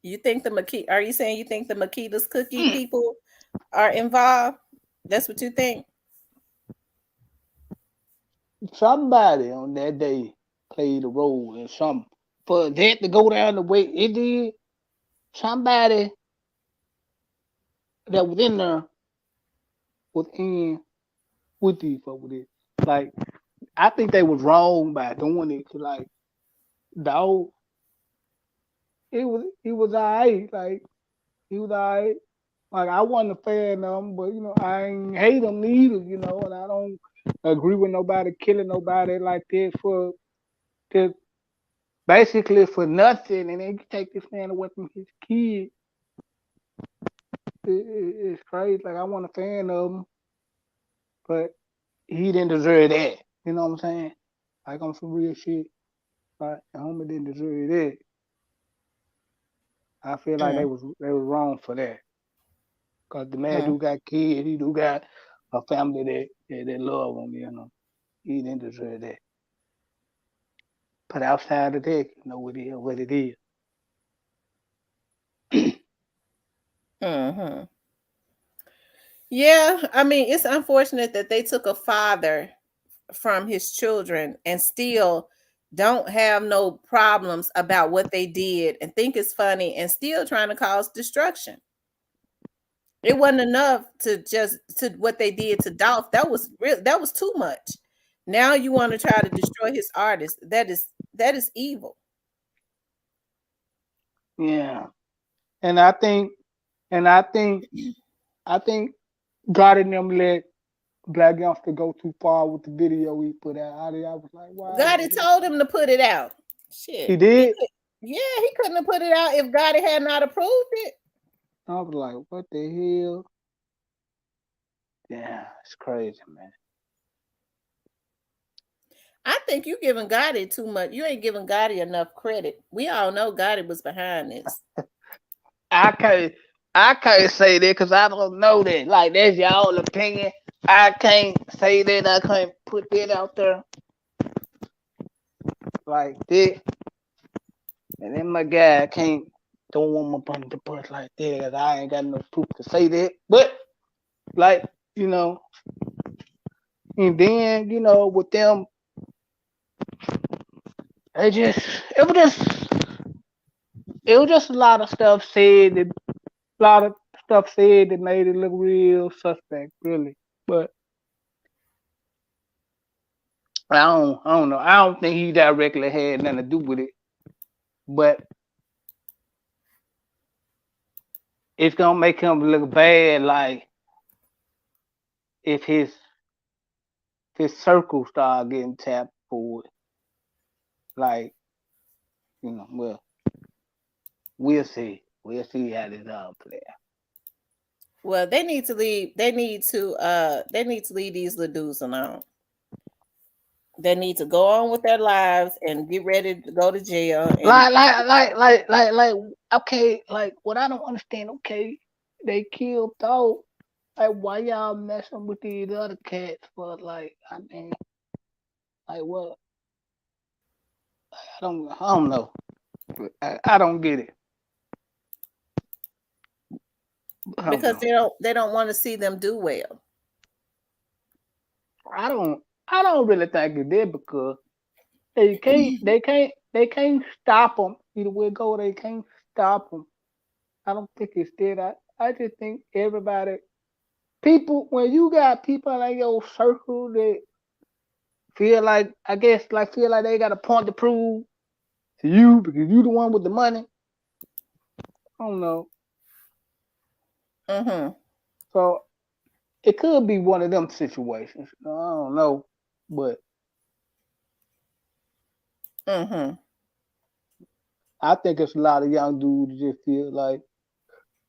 You think are you saying you think the Makeda's cookie people are involved? That's what you think? Somebody on that day played a role in something. For that to go down the way it did, somebody that was in there was in with these folks. Like, I think they was wrong by doing it. Cause like, dog, he was alright. Like, he was alright. Like, I wasn't a fan of him, but I ain't hate him neither. And I don't agree with nobody killing nobody like that for just basically for nothing, and then you take this man away from his kid. It's crazy. Like, I wasn't a fan of him, but he didn't deserve that. You know what I'm saying? Like, on some real shit. Like, homie didn't deserve that. I feel like they was wrong for that. Cause the man do got kids, he do got a family that love him. He didn't deserve that. But outside of that, what it is. Yeah, I mean, it's unfortunate that they took a father from his children and still don't have no problems about what they did and think it's funny and still trying to cause destruction. It wasn't enough to what they did to Dolph. That was too much. Now you want to try to destroy his artist. That is evil. Yeah. And I think God and them let Black Youngster go too far with the video he put out. I was like, wow. Gotti told him to put it out. Shit. He did? He couldn't have put it out if Gotti had not approved it. I was like, what the hell? Yeah, it's crazy, man. I think you giving Gotti too much. You ain't giving Gotti enough credit. We all know Gotti was behind this. I can't say that because I don't know that. Like, that's y'all opinion. I can't say that. I can't put that out there like that. And then my guy, I can't throw him up under the bus like that because I ain't got no proof to say that. But, like, and then, with them, it was just a lot of stuff said that made it look real suspect, really. But I don't know. I don't think he directly had nothing to do with it, but it's gonna make him look bad. Like if his circle start getting tapped for it, like well, we'll see. We'll see how this all play out. Well, they need to leave. They need to leave these little dudes alone. They need to go on with their lives and get ready to go to jail. And Okay, like what I don't understand. Okay, they killed Thor. Like, why y'all messing with these other cats? For like, I mean, like what? I don't know. I don't get it. I don't because know. they don't want to see them do well. I don't really think it did because they can't stop them. Either way it go, they can't stop them. I don't think it's did. I just think everybody, people, when you got people in your circle that feel like, I guess, like feel like they got a point to prove to you because you the one with the money. I don't know. Mm-hmm. So it could be one of them situations. I don't know, but Mm-hmm. I think it's a lot of young dudes that just feel like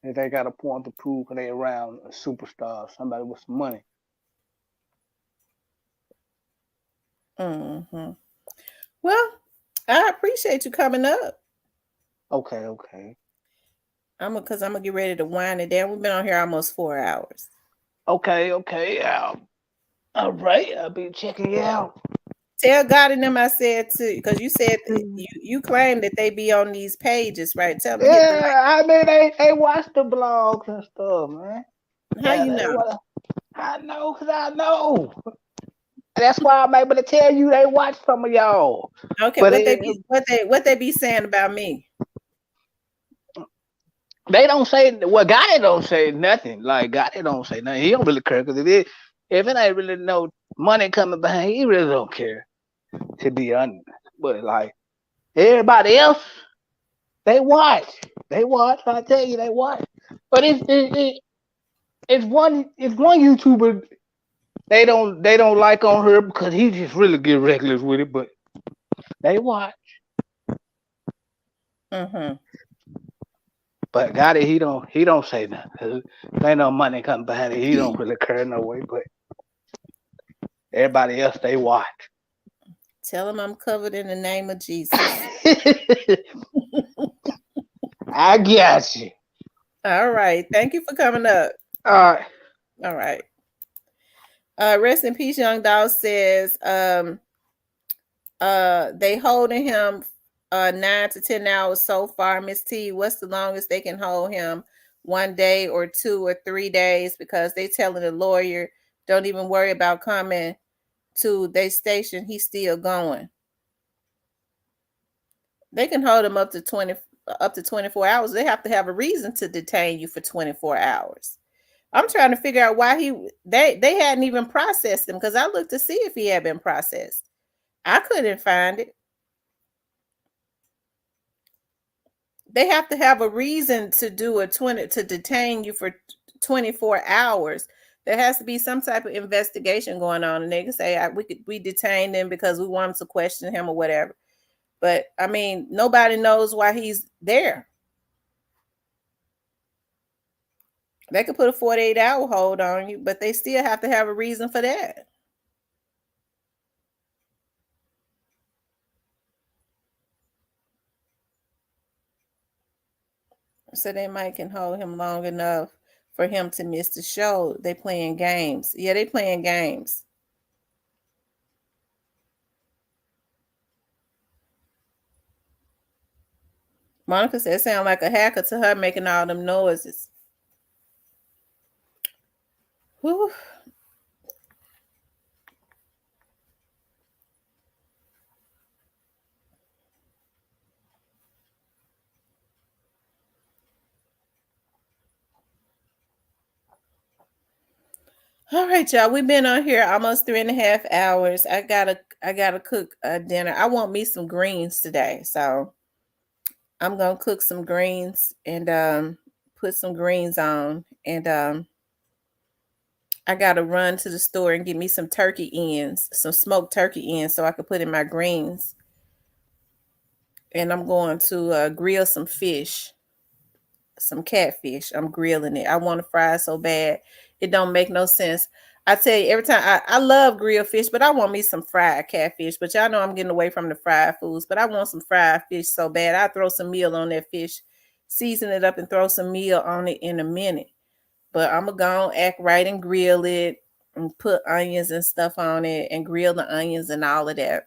that they got a point to prove because they around a superstar, somebody with some money. Mm-hmm. Well, I appreciate you coming up. Okay. Because I'm gonna get ready to wind it down. We've been on here almost 4 hours. Okay. All right, I'll be checking you out. Tell God and them I said too, because you said you claim that they be on these pages, right? Tell them hit the Yeah, I mean they watch the blogs and stuff, man. like. How Yeah, you know? I know, cause I know. That's why I'm able to tell you they watch some of y'all. Okay, But what they be saying about me? they don't say Gotti don't say nothing. Like Gotti don't say nothing. He don't really care because if it ain't really no money coming behind, he really don't care. To be honest, but like everybody else, they watch. They watch. I tell you, they watch. But it's one YouTuber they don't like on her because he just really get reckless with it. But they watch. Mm-hmm. But Gotti, he don't say nothing. 'Cause there ain't no money coming behind it. He don't really care no way. But everybody else, they watch. Tell them I'm covered in the name of Jesus. I got you. All right. Thank you for coming up. All right. All right. Rest in peace, Young Dog says they holding him 9 to 10 hours so far. Miss T, what's the longest they can hold him? 1 day or 2 or 3 days? Because they telling the lawyer don't even worry about coming to their station. He's still going. They can hold him up to 24 hours. They have to have a reason to detain you for 24 hours. I'm trying to figure out why they hadn't even processed him, because I looked to see if he had been processed. I couldn't find it. They have to have a reason to detain you for 24 hours. There has to be some type of investigation going on, and they can say we detained him because we wanted to question him or whatever. But I mean, nobody knows why he's there. They could put a 48-hour hold on you, but they still have to have a reason for that. So they might can hold him long enough for him to miss the show. They playing games. Yeah, they playing games. Monica said it sounded like a hacker to her making all them noises. Whew. All right, y'all. We've been on here almost 3.5 hours. I gotta cook dinner. I want me some greens today, so I'm gonna cook some greens and put some greens on, and I gotta run to the store and get me some turkey ends, some smoked turkey ends, so I can put in my greens. And I'm going to grill some fish, some catfish. I'm grilling it. I want to fry it so bad. It don't make no sense. I tell you, every time I love grilled fish, but I want me some fried catfish. But y'all know I'm getting away from the fried foods, but I want some fried fish so bad. I throw some meal on that fish, season it up, and throw some meal on it in a minute. But I'm going to go and act right and grill it and put onions and stuff on it and grill the onions and all of that.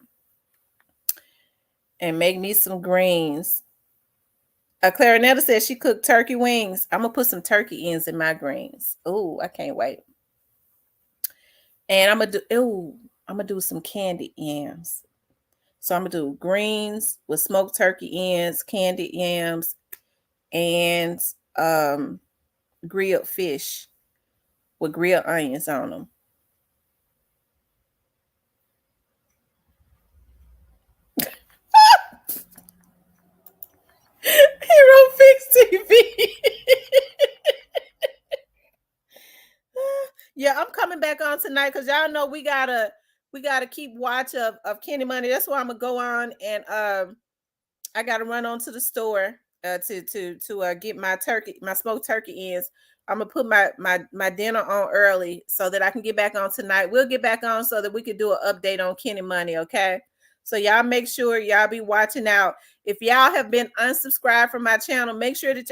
And make me some greens. Clarinetta said she cooked turkey wings. I'm going to put some turkey ends in my greens. Oh, I can't wait. And I'm going to do some candied yams. So I'm going to do greens with smoked turkey ends, candied yams, and grilled fish with grilled onions on them. Hero Fix TV. Yeah, I'm coming back on tonight because y'all know we gotta keep watch of Kenny Money. That's why I'm gonna go on, and I gotta run on to the store to get my smoked turkey ends. I'm gonna put my dinner on early so that I can get back on tonight. We'll get back on so that we can do an update on Kenny Money, okay? So y'all make sure y'all be watching out. If y'all have been unsubscribed from my channel, make sure that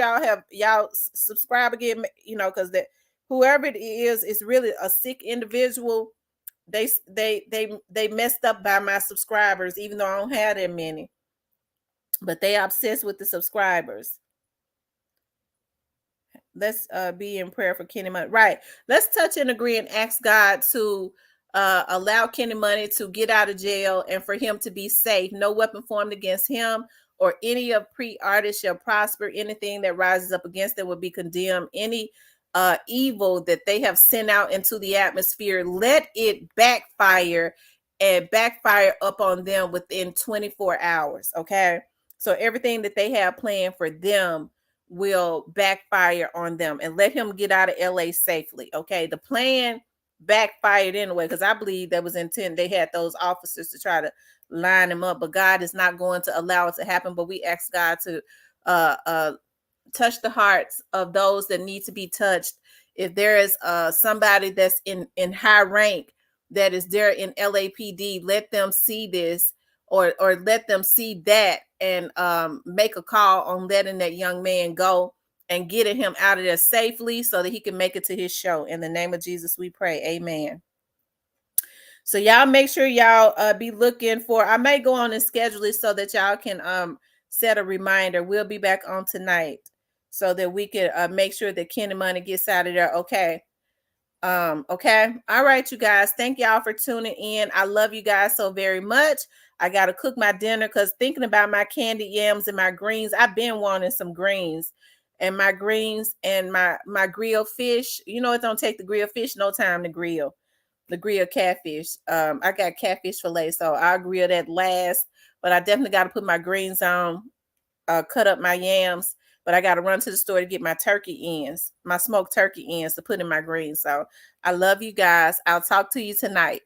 y'all subscribe again, because that whoever it is really a sick individual. They messed up by my subscribers, even though I don't have that many. But they obsessed with the subscribers. Let's be in prayer for Kenny Money. Right. Let's touch and agree and ask God to allow Kenny Money to get out of jail and for him to be safe. No weapon formed against him or any of pre-artists shall prosper. Anything that rises up against them will be condemned. Any evil that they have sent out into the atmosphere, let it backfire up on them within 24 hours. Okay. So everything that they have planned for them will backfire on them, and let him get out of LA safely. Okay. The plan backfired anyway, because I believe that was intent. They had those officers to try to line him up, but God is not going to allow it to happen. But we ask God to touch the hearts of those that need to be touched. If there is somebody that's in high rank that is there in LAPD, let them see this or let them see that and make a call on letting that young man go and getting him out of there safely so that he can make it to his show. In the name of Jesus, we pray. Amen. So y'all make sure y'all be looking for, I may go on and schedule it so that y'all can set a reminder. We'll be back on tonight so that we can make sure that Kenny Money gets out of there. Okay. Okay. All right, you guys. Thank y'all for tuning in. I love you guys so very much. I got to cook my dinner because thinking about my candied yams and my greens, I've been wanting some greens and my greens and my grilled fish. You know, it don't take the grilled fish no time to grill. The grilled catfish. I got catfish fillet, so I'll grill that last. But I definitely got to put my greens on, cut up my yams. But I got to run to the store to get my turkey ends, my smoked turkey ends to put in my greens. So I love you guys. I'll talk to you tonight.